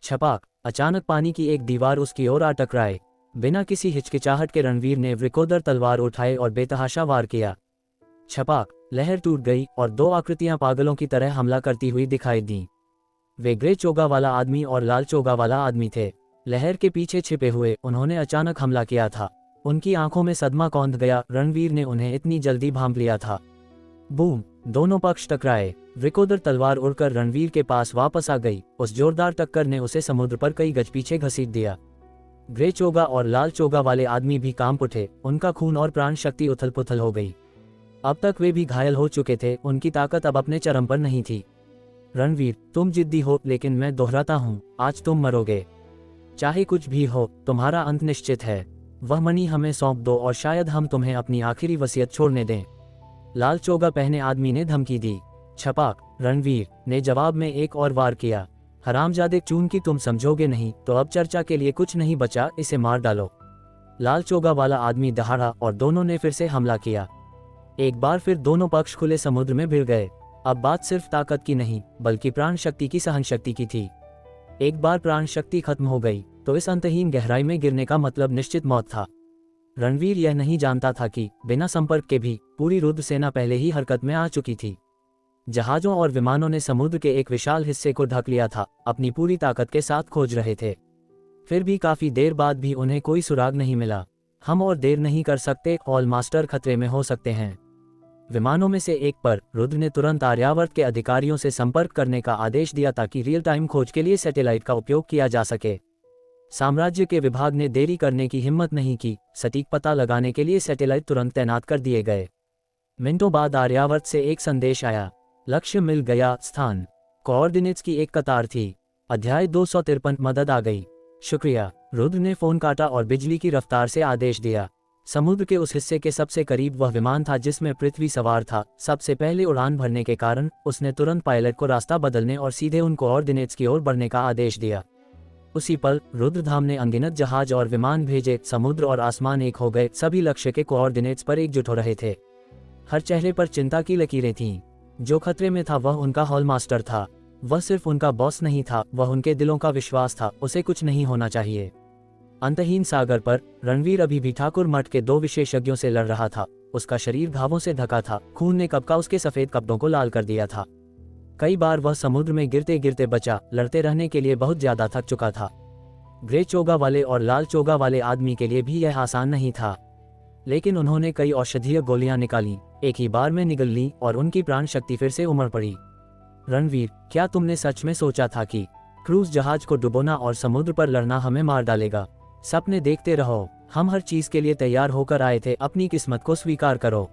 छपाक, अचानक पानी की एक दीवार उसकी ओर आ टकराए। बिना किसी हिचकिचाहट के रणवीर ने वृकोदर तलवार उठाए और बेतहाशा वार किया। छपाक, लहर टूट गई और दो आकृतियां पागलों की तरह हमला करती हुई दिखाई दी। वे ग्रे चोगा वाला आदमी और लाल चोगा वाला आदमी थे। लहर के पीछे छिपे हुए उन्होंने अचानक हमला किया था। उनकी आंखों में सदमा कौंध गया, रणवीर ने उन्हें इतनी जल्दी भांप लिया था। बूम, दोनों पक्ष टकराए। वृकोदर तलवार उड़कर रणवीर के पास वापस आ गई। उस जोरदार टक्कर ने उसे समुद्र पर कई गज पीछे घसीट दिया। ग्रे चोगा और लाल चोगा वाले आदमी भी कांप उठे, उनका खून और प्राण शक्ति उथल पुथल हो गई। अब तक वे भी घायल हो चुके थे, उनकी ताकत अब अपने चरम पर नहीं थी। रणवीर, तुम जिद्दी हो, लेकिन मैं दोहराता हूँ, आज तुम मरोगे। चाहे कुछ भी हो, तुम्हारा अंत निश्चित है। वह मणि हमें सौंप दो और शायद हम तुम्हें अपनी आखिरी वसीयत छोड़ने दें। लाल चोगा पहने आदमी ने धमकी दी। छपाक, रणवीर ने जवाब में एक और वार किया। हरामजादे, चून की तुम समझोगे नहीं तो अब चर्चा के लिए कुछ नहीं बचा, इसे मार डालो। लाल चोगा वाला आदमी दहाड़ा और दोनों ने फिर से हमला किया। एक बार फिर दोनों पक्ष खुले समुद्र में भिड़ गए। अब बात सिर्फ ताकत की नहीं बल्कि प्राण शक्ति की, सहन शक्ति की थी। एक बार प्राण शक्ति खत्म हो गई तो इस अंतहीन गहराई में गिरने का मतलब निश्चित मौत था। रणवीर यह नहीं जानता था कि बिना संपर्क के भी पूरी रुद्र सेना पहले ही हरकत में आ चुकी थी। जहाजों और विमानों ने समुद्र के एक विशाल हिस्से को ढक लिया था, अपनी पूरी ताकत के साथ खोज रहे थे। फिर भी काफी देर बाद भी उन्हें कोई सुराग नहीं मिला। हम और देर नहीं कर सकते, हॉल मास्टर खतरे में हो सकते हैं। विमानों में से एक पर रुद्र ने तुरंत आर्यावर्त के अधिकारियों से संपर्क करने का आदेश दिया ताकि रियल टाइम खोज के लिए सैटेलाइट का उपयोग किया जा सके। साम्राज्य के विभाग ने देरी करने की हिम्मत नहीं की। सटीक पता लगाने के लिए सैटेलाइट तुरंत तैनात कर दिए गए। मिनटों बाद आर्यावर्त से एक संदेश आया। लक्ष्य मिल गया, स्थान कोऑर्डिनेट्स की एक कतार थी। अध्याय 253, मदद आ गई। शुक्रिया। रुद्र ने फोन काटा और बिजली की रफ्तार से आदेश दिया। समुद्र के उस हिस्से के सबसे करीब वह विमान था जिसमें पृथ्वी सवार था। सबसे पहले उड़ान भरने के कारण उसने तुरंत पायलट को रास्ता बदलने और सीधे उन कोऑर्डिनेट्स की ओर बढ़ने का आदेश दिया। उसी पल रुद्रधाम ने अनगिनत जहाज और विमान भेजे। समुद्र और आसमान एक हो गए। सभी लक्ष्य के कोऑर्डिनेट्स पर एकजुट हो रहे थे। हर चेहरे पर चिंता की लकीरें थीं। जो खतरे में था वह उनका हॉल मास्टर था। वह सिर्फ उनका बॉस नहीं था, वह उनके दिलों का विश्वास था। उसे कुछ नहीं होना चाहिए। अंतहीन सागर पर रणवीर अभी भी ठाकुर मठ के दो विशेषज्ञों से लड़ रहा था। उसका शरीर घावों से ढका था। खून ने कब का उसके सफेद कपड़ों को लाल कर दिया था। कई बार वह समुद्र में गिरते गिरते बचा। लड़ते रहने के लिए बहुत ज्यादा थक चुका था। ग्रे चोगा वाले और लाल चोगा वाले आदमी के लिए भी यह आसान नहीं था, लेकिन उन्होंने कई औषधीय गोलियां निकाली, एक ही बार में निगल ली और उनकी प्राण शक्ति फिर से उमड़ पड़ी। रणवीर, क्या तुमने सच में सोचा था कि क्रूज जहाज को डुबोना और समुद्र पर लड़ना हमें मार डालेगा? सपने देखते रहो। हम हर चीज के लिए तैयार होकर आए थे। अपनी किस्मत को स्वीकार करो।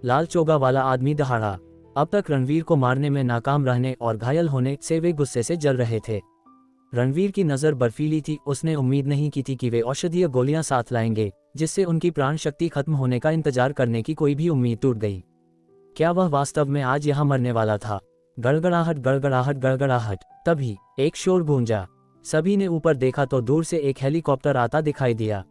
लाल चोगा वाला आदमी दहाड़ा। अब तक रणवीर को मारने में नाकाम रहने और घायल होने से वे गुस्से से जल रहे थे। रणवीर की नजर बर्फीली थी। उसने उम्मीद नहीं की थी कि वे औषधीय गोलियां साथ लाएंगे, जिससे उनकी प्राण शक्ति खत्म होने का इंतजार करने की कोई भी उम्मीद टूट गई। क्या वह वास्तव में आज यहाँ मरने वाला था? गड़गड़ाहट, गड़गड़ाहट, गड़गड़ाहट। तभी एक शोर गूंजा। सभी ने ऊपर देखा तो दूर से एक हेलीकॉप्टर आता दिखाई दिया।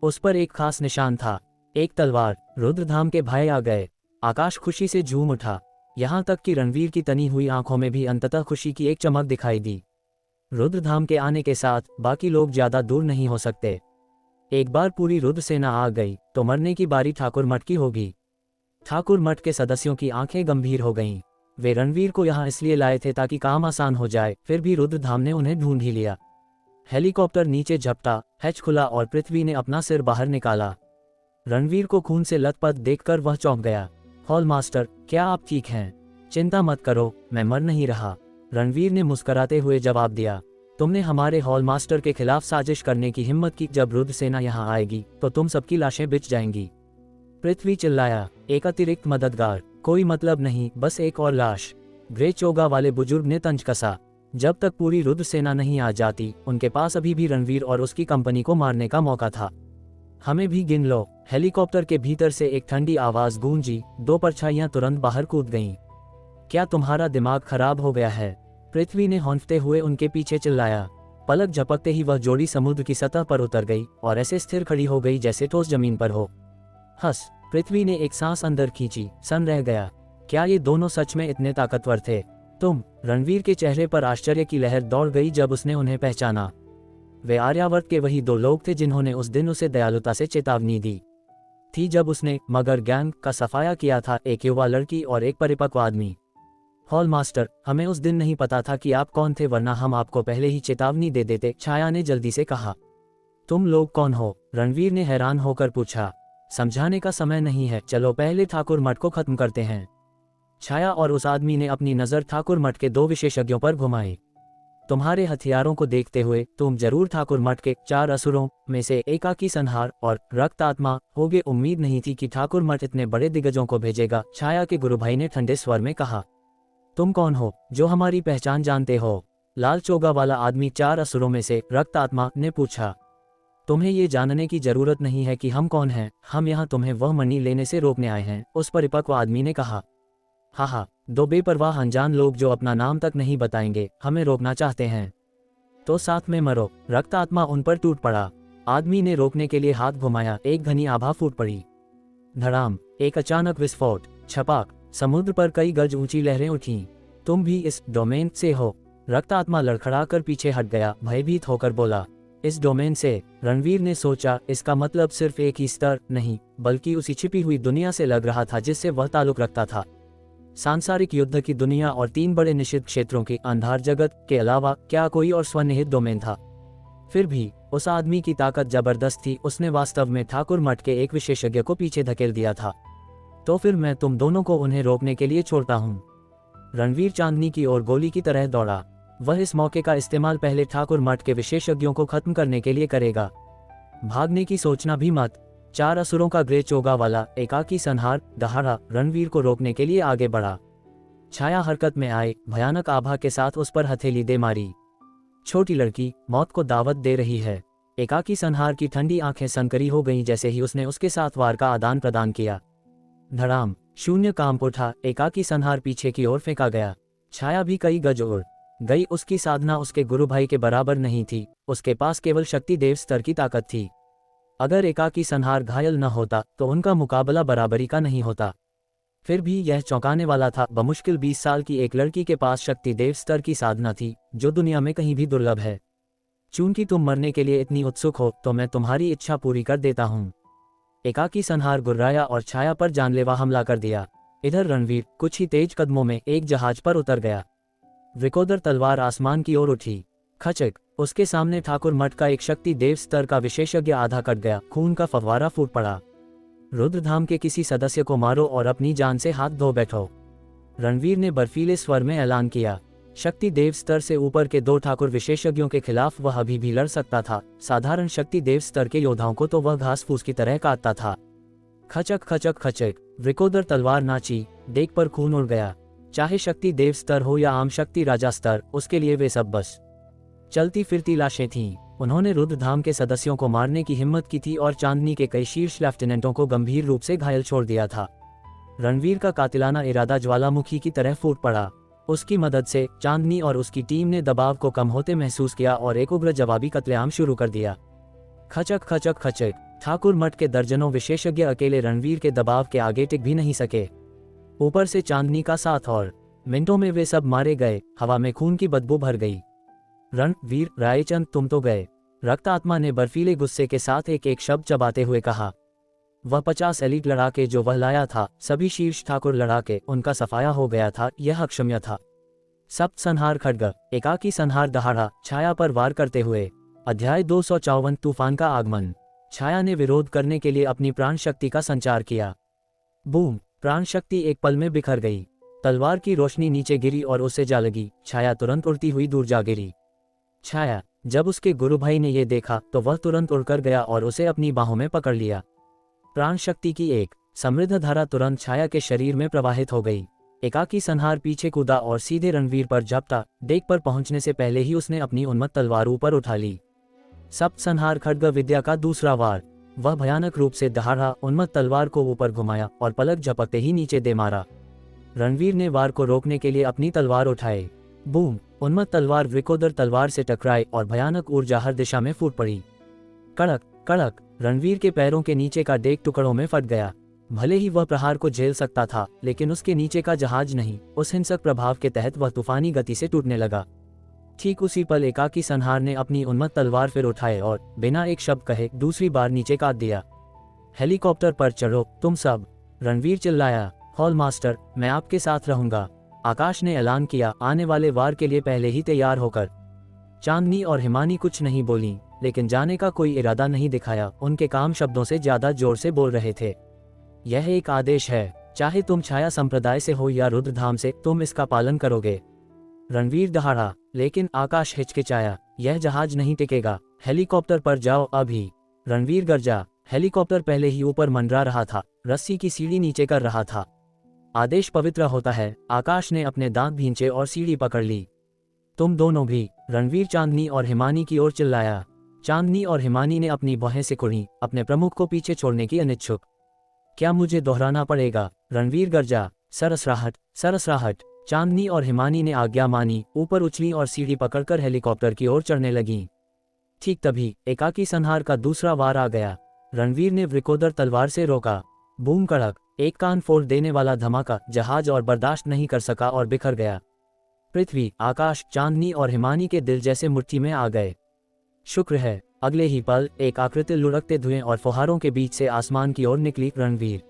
उस पर एक खास निशान था, एक तलवार। रुद्रधाम के भाई आ गए। आकाश खुशी से झूम उठा। यहाँ तक कि रणवीर की तनी हुई आंखों में भी अंततः खुशी की एक चमक दिखाई दी। रुद्रधाम के आने के साथ बाकी लोग ज्यादा दूर नहीं हो सकते। एक बार पूरी रुद्र सेना आ गई तो मरने की बारी ठाकुर मठ की होगी। ठाकुर मठ के सदस्यों की आंखें गंभीर हो गईं। वे रणवीर को यहाँ इसलिए लाए थे ताकि काम आसान हो जाए, फिर भी रुद्रधाम ने उन्हें ढूंढ ही लिया। हेलीकॉप्टर नीचे झपटा, हैच खुला और पृथ्वी ने अपना सिर बाहर निकाला। रणवीर को खून से लथपथ देखकर वह चौंक गया। हॉल मास्टर, क्या आप ठीक हैं? चिंता मत करो, मैं मर नहीं रहा, रणवीर ने मुस्कुराते हुए जवाब दिया। तुमने हमारे हॉल मास्टर के खिलाफ साजिश करने की हिम्मत की। जब रुद्र सेना यहाँ आएगी तो तुम सबकी लाशें बिछ जाएंगी। पृथ्वी चिल्लाया, एक अतिरिक्त मददगार? कोई मतलब नहीं, बस एक और लाश। ग्रे चोगा वाले बुजुर्ग ने तंज कसा। जब तक पूरी रुद्र सेना नहीं आ जाती उनके पास अभी भी रणवीर और उसकी कंपनी को मारने का मौका था। हमें भी गिन लो। हेलीकॉप्टर के भीतर से एक ठंडी आवाज गूंजी। दो परछाइयां तुरंत बाहर कूद गईं। क्या तुम्हारा दिमाग खराब हो गया है? पृथ्वी ने हौंफते हुए उनके पीछे चिल्लाया। पलक झपकते ही वह जोड़ी समुद्र की सतह पर उतर गई और ऐसे स्थिर खड़ी हो गई जैसे ठोस जमीन पर हो। हंस, पृथ्वी ने एक सांस अंदर खींची। सन रह गया। क्या ये दोनों सच में इतने ताकतवर थे? तुम? रणवीर के चेहरे पर आश्चर्य की लहर दौड़ गई जब उसने उन्हें पहचाना। वे आर्यावर्त के वही दो लोग थे जिन्होंने उस दिन उसे दयालुता से चेतावनी दी थी जब उसने मगर गैंग का सफाया किया था, एक युवा लड़की और एक परिपक्व आदमी। हॉल मास्टर, हमें उस दिन नहीं पता था कि आप कौन थे, वरना हम आपको पहले ही चेतावनी दे देते, छाया ने जल्दी से कहा। तुम लोग कौन हो? रणवीर ने हैरान होकर पूछा। समझाने का समय नहीं है, चलो पहले ठाकुर मठ को खत्म करते हैं। छाया और उस आदमी ने अपनी नज़र ठाकुर मठ के दो विशेषज्ञों पर घुमाई। तुम्हारे हथियारों को देखते हुए तुम जरूर ठाकुर मठ के 4 असुरों में से एकाकी संहार और रक्त आत्मा होगे। उम्मीद नहीं थी कि ठाकुर मठ इतने बड़े दिग्गजों को भेजेगा, छाया के गुरु भाई ने ठंडे स्वर में कहा। तुम कौन हो जो हमारी पहचान जानते हो? लाल चोगा वाला आदमी 4 असुरों में से रक्त आत्मा ने पूछा। तुम्हें ये जानने की जरूरत नहीं है कि हम कौन हैं, हम यहाँ तुम्हें वह मणि लेने से रोकने आए हैं, उस परिपक्व आदमी ने कहा। हाँ, दो बेपरवाह अनजान लोग जो अपना नाम तक नहीं बताएंगे हमें रोकना चाहते हैं, तो साथ में मरो। रक्त आत्मा उन पर टूट पड़ा। आदमी ने रोकने के लिए हाथ घुमाया, एक घनी आभा फूट पड़ी। धड़ाम, एक अचानक विस्फोट, छपाक, समुद्र पर कई गज ऊंची लहरें उठीं। तुम भी इस डोमेन से हो? रक्त आत्मा लड़खड़ाकर पीछे हट गया, भयभीत होकर बोला। इस डोमेन से? रणवीर ने सोचा, इसका मतलब सिर्फ एक ही स्तर नहीं बल्कि उसी छिपी हुई दुनिया से लग रहा था जिससे वह ताल्लुक रखता था। सांसारिक युद्ध की दुनिया और 3 बड़े निषिद्ध क्षेत्रों के अंधार जगत के अलावा क्या कोई और स्वनिहित डोमेन था? फिर भी उस आदमी की ताकत जबरदस्त थी, उसने वास्तव में ठाकुर मठ के एक विशेषज्ञ को पीछे धकेल दिया था। तो फिर मैं तुम दोनों को उन्हें रोकने के लिए छोड़ता हूँ। रणवीर चांदनी की ओर गोली की तरह दौड़ा। वह इस मौके का इस्तेमाल पहले ठाकुर मठ के विशेषज्ञों को खत्म करने के लिए करेगा। भागने की सोचना भी मत। 4 असुरों का ग्रे चोगा वाला एकाकी संहार दहाड़ा रणवीर को रोकने के लिए आगे बढ़ा। छाया हरकत में आए, भयानक आभा के साथ उस पर हथेली दे मारी। छोटी लड़की मौत को दावत दे रही है। एकाकी संहार की ठंडी आंखें सनकरी हो गईं जैसे ही उसने उसके साथ वार का आदान प्रदान किया। धड़ाम, शून्य कांप उठा, एकाकी संहार पीछे की ओर फेंका गया। छाया भी कई गज उड़ गई। उसकी साधना उसके गुरु भाई के बराबर नहीं थी, उसके पास केवल शक्ति देव स्तर की ताकत थी। अगर एकाकी संहार घायल न होता तो उनका मुकाबला बराबरी का नहीं होता। फिर भी यह चौंकाने वाला था, बमुश्किल 20 साल की एक लड़की के पास शक्ति देव स्तर की साधना थी, जो दुनिया में कहीं भी दुर्लभ है। चूंकि तुम मरने के लिए इतनी उत्सुक हो तो मैं तुम्हारी इच्छा पूरी कर देता हूँ। एकाकी संहार गुर्राया और छाया पर जानलेवा हमला कर दिया। इधर रणवीर कुछ ही तेज कदमों में एक जहाज पर उतर गया। वृकोदर तलवार आसमान की ओर उठी। खचक, उसके सामने ठाकुर मठ का एक शक्ति देव स्तर का विशेषज्ञ आधा कट गया, खून का फव्वारा फूट पड़ा। रुद्रधाम के किसी सदस्य को मारो और अपनी जान से हाथ धो बैठो, रणवीर ने बर्फीले स्वर में ऐलान किया। शक्ति देव स्तर से ऊपर के 2 ठाकुर विशेषज्ञों के खिलाफ वह अभी भी लड़ सकता था, साधारण शक्ति देव स्तर के योद्धाओं को तो वह घास फूस की तरह काटता था। खचक खचक खचक, वृकोदर तलवार नाची, देख पर खून उड़ गया। चाहे शक्ति देव स्तर हो या आम शक्ति राजा स्तर, उसके लिए वे सब बस चलती फिरती लाशें थीं। उन्होंने रुद्रधाम के सदस्यों को मारने की हिम्मत की थी और चांदनी के कई शीर्ष लेफ्टिनेंटों को गंभीर रूप से घायल छोड़ दिया था। रणवीर का कातिलाना इरादा ज्वालामुखी की तरह फूट पड़ा। उसकी मदद से चांदनी और उसकी टीम ने दबाव को कम होते महसूस किया और एक उग्र जवाबी कत्लेआम शुरू कर दिया। खचक खचक खचक, ठाकुर मठ के दर्जनों विशेषज्ञ अकेले रणवीर के दबाव के आगे टिक भी नहीं सके। ऊपर से चांदनी का साथ, और मिनटों में वे सब मारे गए। हवा में खून की बदबू भर गई। रणवीर रायचंद, तुम तो गए, रक्त आत्मा ने बर्फीले गुस्से के साथ एक एक शब्द चबाते हुए कहा। वह 50 एलीट लड़ाके जो वह लाया था, सभी शीर्ष ठाकुर लड़ाके, उनका सफाया हो गया था। यह अक्षम्य था। सप्त संहार खड्ग, एकाकी संहार दहाड़ा, छाया पर वार करते हुए। अध्याय 254, तूफान का आगमन। छाया ने विरोध करने के लिए अपनी प्राण शक्ति का संचार किया। बूम, प्राण शक्ति एक पल में बिखर गई। तलवार की रोशनी नीचे गिरी और उसे जा लगी। छाया तुरंत उड़ती हुई दूर जा गिरी। छाया, जब उसके गुरु भाई ने यह देखा तो वह तुरंत उड़कर गया और उसे अपनी बाहों में पकड़ लिया। प्राण शक्ति की एक समृद्ध धारा तुरंत छाया के शरीर में प्रवाहित हो गई। एकाकी संहार पीछे कूदा और सीधे रणवीर पर झपटा। डेक पर पहुंचने से पहले ही उसने अपनी उन्मत्त तलवार ऊपर उठा ली। सप्त संहार खड्ग विद्या का दूसरा वार। वह भयानक रूप से दहाड़ा, उन्मत्त तलवार को ऊपर घुमाया और पलक झपकते ही नीचे दे मारा। रणवीर ने वार को रोकने के लिए अपनी तलवार उठाए। बूम, उन्मत्त तलवार वृकोदर तलवार से टकराई और भयानक ऊर्जा हर दिशा में फूट पड़ी। कड़क कड़क, रणवीर के पैरों के नीचे का डेक टुकड़ों में फट गया। भले ही वह प्रहार को झेल सकता था, लेकिन उसके नीचे का जहाज नहीं। उस हिंसक प्रभाव के तहत वह तूफानी गति से टूटने लगा। ठीक उसी पल एकाकी संहार ने अपनी उन्मत्त तलवार फिर उठाए और बिना एक शब्द कहे दूसरी बार नीचे काट दिया। हेलीकॉप्टर पर चढ़ो तुम सब, रणवीर चिल्लाया। हॉल मास्टर, मैं आपके साथ रहूंगा, आकाश ने ऐलान किया, आने वाले वार के लिए पहले ही तैयार होकर। चांदनी और हिमानी कुछ नहीं बोली, लेकिन जाने का कोई इरादा नहीं दिखाया। उनके काम शब्दों से ज्यादा जोर से बोल रहे थे। यह एक आदेश है, चाहे तुम छाया संप्रदाय से हो या रुद्रधाम से, तुम इसका पालन करोगे। रणवीर दहाड़ा, लेकिन आकाश हिचकिचाया, यह जहाज नहीं टिकेगा, हेलीकॉप्टर पर जाओ अभी। रणवीर गरजा। हेलीकॉप्टर पहले ही ऊपर मंडरा रहा था, रस्सी की सीढ़ी नीचे कर रहा था। आदेश पवित्र होता है, आकाश ने अपने दांत भींचे और सीढ़ी पकड़ ली। तुम दोनों भी, रणवीर चांदनी और हिमानी की ओर चिल्लाया। चांदनी और हिमानी ने अपनी बाहें सिकुड़ी, अपने प्रमुख को पीछे छोड़ने की अनिच्छुक। क्या मुझे दोहराना पड़ेगा? रणवीर गरजा। सरसराहट, सरसराहट। चांदनी और हिमानी ने आज्ञा मानी, ऊपर उछली और सीढ़ी पकड़कर हेलीकॉप्टर की ओर चढ़ने लगीं। ठीक तभी एकाकी संहार का दूसरा वार आ गया। रणवीर ने वृकोदर तलवार से रोका। बूम कड़क, एक कान फोड़ देने वाला धमाका जहाज और बर्दाश्त नहीं कर सका और बिखर गया। पृथ्वी, आकाश, चांदनी और हिमानी के दिल जैसे मुट्ठी में आ गए। शुक्र है, अगले ही पल एक आकृति लुढ़कते धुएं और फुहारों के बीच से आसमान की ओर निकली। रणवीर,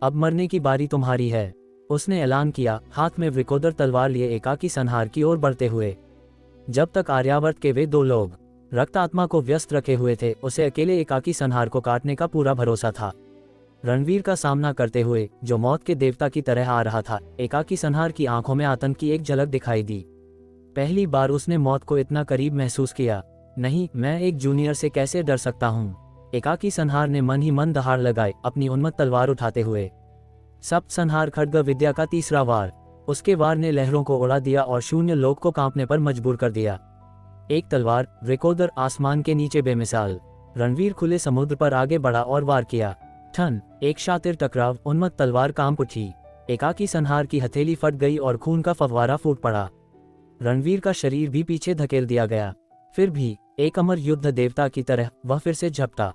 अब मरने की बारी तुम्हारी है, उसने ऐलान किया, हाथ में वृकोदर तलवार लिए एकाकी संहार की ओर बढ़ते हुए। जब तक आर्यावर्त के वे दो लोग रक्त आत्मा को व्यस्त रखे हुए थे, उसे अकेले एकाकी संहार को काटने का पूरा भरोसा था। रणवीर का सामना करते हुए, जो मौत के देवता की तरह आ रहा था, एकाकी संहार की आंखों में आतंक की एक झलक दिखाई दी। पहली बार उसने मौत को इतना करीब महसूस किया। नहीं, मैं एक जूनियर से कैसे डर सकता हूँ? एकाकी संहार ने मन ही मन दहाड़ लगाई, अपनी उन्मत्त तलवार उठाते हुए। सप्त संहार खड्ग विद्या का तीसरा वार। उसके वार ने लहरों को उड़ा दिया और शून्य लोक को कांपने पर मजबूर कर दिया। एक तलवार, वृकोदर, आसमान के नीचे बेमिसाल। रणवीर खुले समुद्र पर आगे बढ़ा और वार किया। ठन, एक शातिर टकराव, उन्मत्त तलवार कांप उठी। एकाकी संहार की हथेली फट गई और खून का फव्वारा फूट पड़ा। रणवीर का शरीर भी पीछे धकेल दिया गया। फिर भी एक अमर युद्ध देवता की तरह वह फिर से झपटा।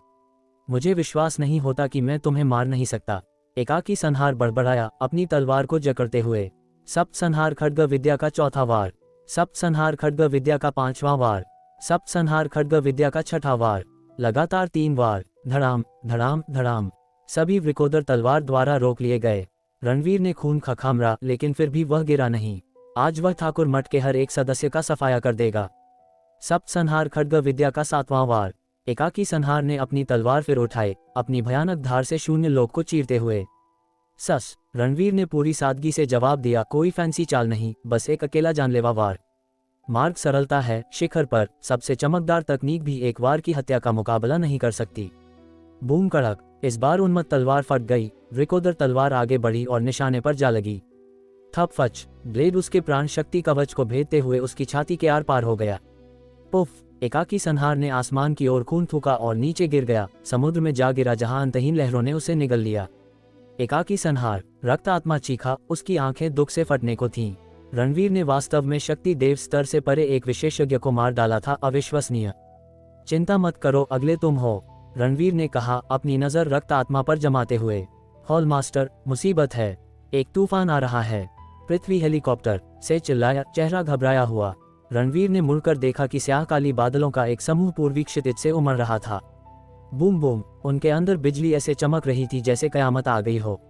मुझे विश्वास नहीं होता कि मैं तुम्हें मार नहीं सकता, एकाकी संहार बड़बड़ाया, अपनी तलवार को जकड़ते हुए। सप्त संहार खड्ग विद्या का चौथा वार। सप्त संहार खड्ग विद्या का पांचवां वार। सप्त संहार खड्ग विद्या का छठा वार। लगातार 3 वार। धड़ाम धड़ाम धड़ाम। सभी वृकोदर तलवार द्वारा रोक लिए गए। रणवीर ने खून खखामरा, लेकिन फिर भी वह गिरा नहीं। आज वह ठाकुर मठ के हर एक सदस्य का सफाया कर देगा। सप्त संहार खड्ग विद्या का 7वां वार। एकाकी संहार ने अपनी तलवार फिर उठाए, अपनी भयानक धार से शून्य लोक को चीरते हुए। सस, रणवीर ने पूरी सादगी से जवाब दिया, कोई फैंसी चाल नहीं, बस एक अकेला जानलेवा वार। मार्ग सरलता है, शिखर पर सबसे चमकदार तकनीक भी एक वार की हत्या का मुकाबला नहीं कर सकती। बूम कड़क, इस बार उन्मत्त तलवार फट गई। वृकोदर तलवार आगे बढ़ी और निशाने पर जा लगी। थप फच, ब्लेड उसके प्राण शक्ति कवच को भेदते हुए उसकी छाती के आर पार हो गया। पुफ, एकाकी संहार ने आसमान की ओर खून थूका और नीचे गिर गया, समुद्र में जा गिरा जहां अंतहीन लहरों ने उसे निगल लिया। एकाकी संहार, रक्त आत्मा चीखा, उसकी आंखें दुख से फटने को थीं। रणवीर ने वास्तव में शक्ति देव स्तर से परे एक विशेषज्ञ को मार डाला था, अविश्वसनीय। चिंता मत करो, अगले तुम हो, रणवीर ने कहा, अपनी नजर रक्त आत्मा पर जमाते हुए। हॉल मास्टर, मुसीबत है, एक तूफान आ रहा है, पृथ्वी हेलीकॉप्टर से चिल्लाया, चेहरा घबराया हुआ। रणवीर ने मुड़कर देखा कि स्याह काली बादलों का एक समूह पूर्वी क्षितिज से उमड़ रहा था। बूम बूम, उनके अंदर बिजली ऐसे चमक रही थी जैसे कयामत आ गई हो।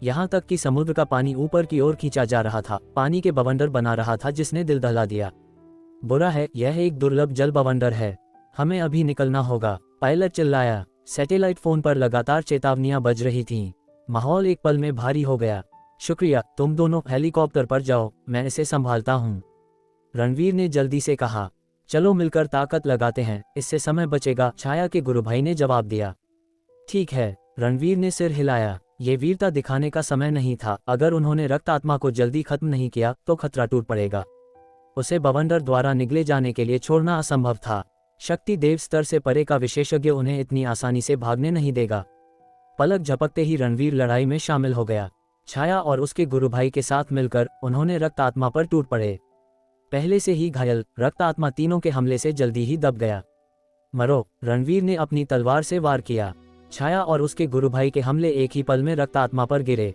यहाँ तक कि समुद्र का पानी ऊपर की ओर खींचा जा रहा था, पानी के बवंडर बना रहा था जिसने दिल दहला दिया। बुरा है, यह एक दुर्लभ जल बवंडर है, हमें अभी निकलना होगा, पायलट चिल्लाया। सैटेलाइट फोन पर लगातार चेतावनियां बज रही थीं। माहौल एक पल में भारी हो गया। शुक्रिया, तुम दोनों हेलीकॉप्टर पर जाओ, मैं इसे संभालता हूँ, रणवीर ने जल्दी से कहा। चलो मिलकर ताकत लगाते हैं, इससे समय बचेगा, छाया के गुरुभाई ने जवाब दिया। ठीक है, रणवीर ने सिर हिलाया। ये वीरता दिखाने का समय नहीं था, अगर उन्होंने रक्त आत्मा को जल्दी खत्म नहीं किया तो खतरा टूट पड़ेगा। उसे बवंडर द्वारा निगले जाने के लिए छोड़ना असंभव था। शक्ति देव स्तर से परे का विशेषज्ञ उन्हें इतनी आसानी से भागने नहीं देगा। पलक झपकते ही रणवीर लड़ाई में शामिल हो गया। छाया और उसके गुरुभाई के साथ मिलकर उन्होंने रक्त आत्मा पर टूट पड़े। पहले से ही घायल रक्त आत्मा तीनों के हमले से जल्दी ही दब गया। मरो, रणवीर ने अपनी तलवार से वार किया। छाया और उसके गुरुभाई के हमले एक ही पल में रक्त आत्मा पर गिरे।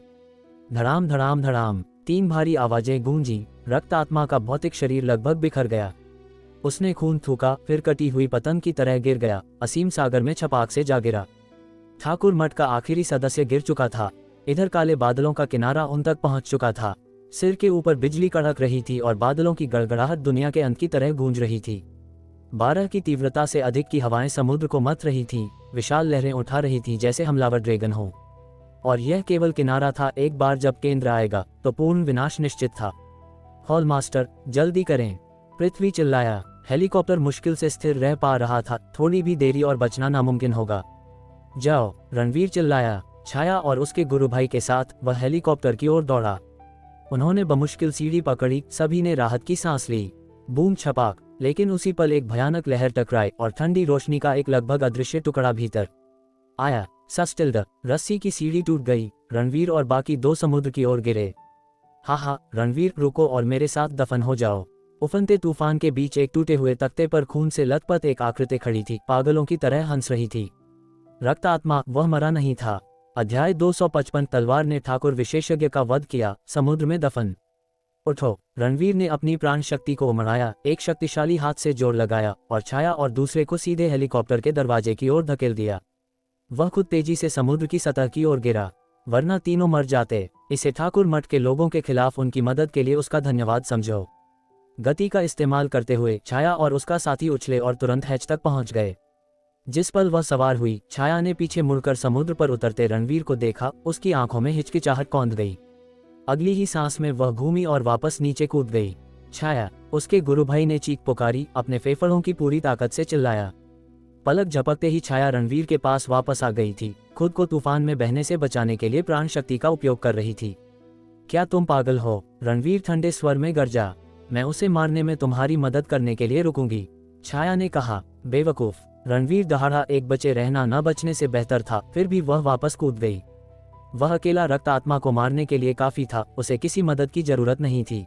धड़ाम धड़ाम धड़ाम, 3 भारी आवाजें गूंजी, रक्त आत्मा का भौतिक शरीर लगभग बिखर गया। उसने खून थूका, फिर कटी हुई पतंग की तरह गिर गया, असीम सागर में छपाक से जा गिरा। ठाकुर मठ का आखिरी सदस्य गिर चुका था। इधर काले बादलों का किनारा उन तक पहुंच चुका था। सिर के ऊपर बिजली कड़क रही थी और बादलों की गड़गड़ाहट दुनिया के अंत की तरह गूंज रही थी। 12 की तीव्रता से अधिक की हवाएं समुद्र को मथ रही थीं, विशाल लहरें उठा रही थीं जैसे हमलावर ड्रैगन हो। और यह केवल किनारा था, एक बार जब केंद्र आएगा तो पूर्ण विनाश निश्चित था। हॉल मास्टर, जल्दी करें, पृथ्वी चिल्लाया। हेलीकॉप्टर मुश्किल से स्थिर रह पा रहा था, थोड़ी भी देरी और बचना नामुमकिन होगा। जाओ, रणवीर चिल्लाया। छाया और उसके गुरु भाई के साथ वह हेलीकॉप्टर की ओर दौड़ा। उन्होंने बमुश्किल सीढ़ी पकड़ी, सभी ने राहत की सांस ली। बूम छपाक, लेकिन उसी पल एक भयानक लहर टकराई और ठंडी रोशनी का एक लगभग अदृश्य टुकड़ा भीतर आया। सस्टिल्ड, रस्सी की सीढ़ी टूट गई। रणवीर और बाकी 2 समुद्र की ओर गिरे। हा, रणवीर रुको और मेरे साथ दफन हो जाओ। उफनते तूफान के बीच एक टूटे हुए तख्ते पर खून से लथपथ एक आकृति खड़ी थी, पागलों की तरह हंस रही थी। रक्त आत्मा, वह मरा नहीं था। अध्याय 255। तलवार ने ठाकुर विशेषज्ञ का वध किया, समुद्र में दफन। उठो, रणवीर ने अपनी प्राण शक्ति को उमड़ाया, एक शक्तिशाली हाथ से जोर लगाया और छाया और दूसरे को सीधे हेलीकॉप्टर के दरवाजे की ओर धकेल दिया। वह खुद तेजी से समुद्र की सतह की ओर गिरा, वरना तीनों मर जाते। इसे ठाकुर मठ के लोगों के खिलाफ उनकी मदद के लिए उसका धन्यवाद समझो। गति का इस्तेमाल करते हुए छाया और उसका साथी उछले और तुरंत हैच तक पहुंच गए। जिस पल वह सवार हुई, छाया ने पीछे मुड़कर समुद्र पर उतरते रणवीर को देखा। उसकी आंखों में हिचकिचाहट कौंध गई। अगली ही सांस में वह घूमी और वापस नीचे कूद गई। छाया, उसके गुरु भाई ने चीख पुकारी, अपने फेफड़ों की पूरी ताकत से चिल्लाया। पलक झपकते ही छाया रणवीर के पास वापस आ गई थी, खुद को तूफान में बहने से बचाने के लिए प्राण शक्ति का उपयोग कर रही थी। क्या तुम पागल हो? रणवीर ठंडे स्वर में गरजा। मैं उसे मारने में तुम्हारी मदद करने के लिए रुकूंगी, छाया ने कहा। बेवकूफ, रणवीर दहाड़ा। एक बचे रहना न बचने से बेहतर था। फिर भी वह वापस कूद गई। वह अकेला रक्त आत्मा को मारने के लिए काफी था, उसे किसी मदद की जरूरत नहीं थी।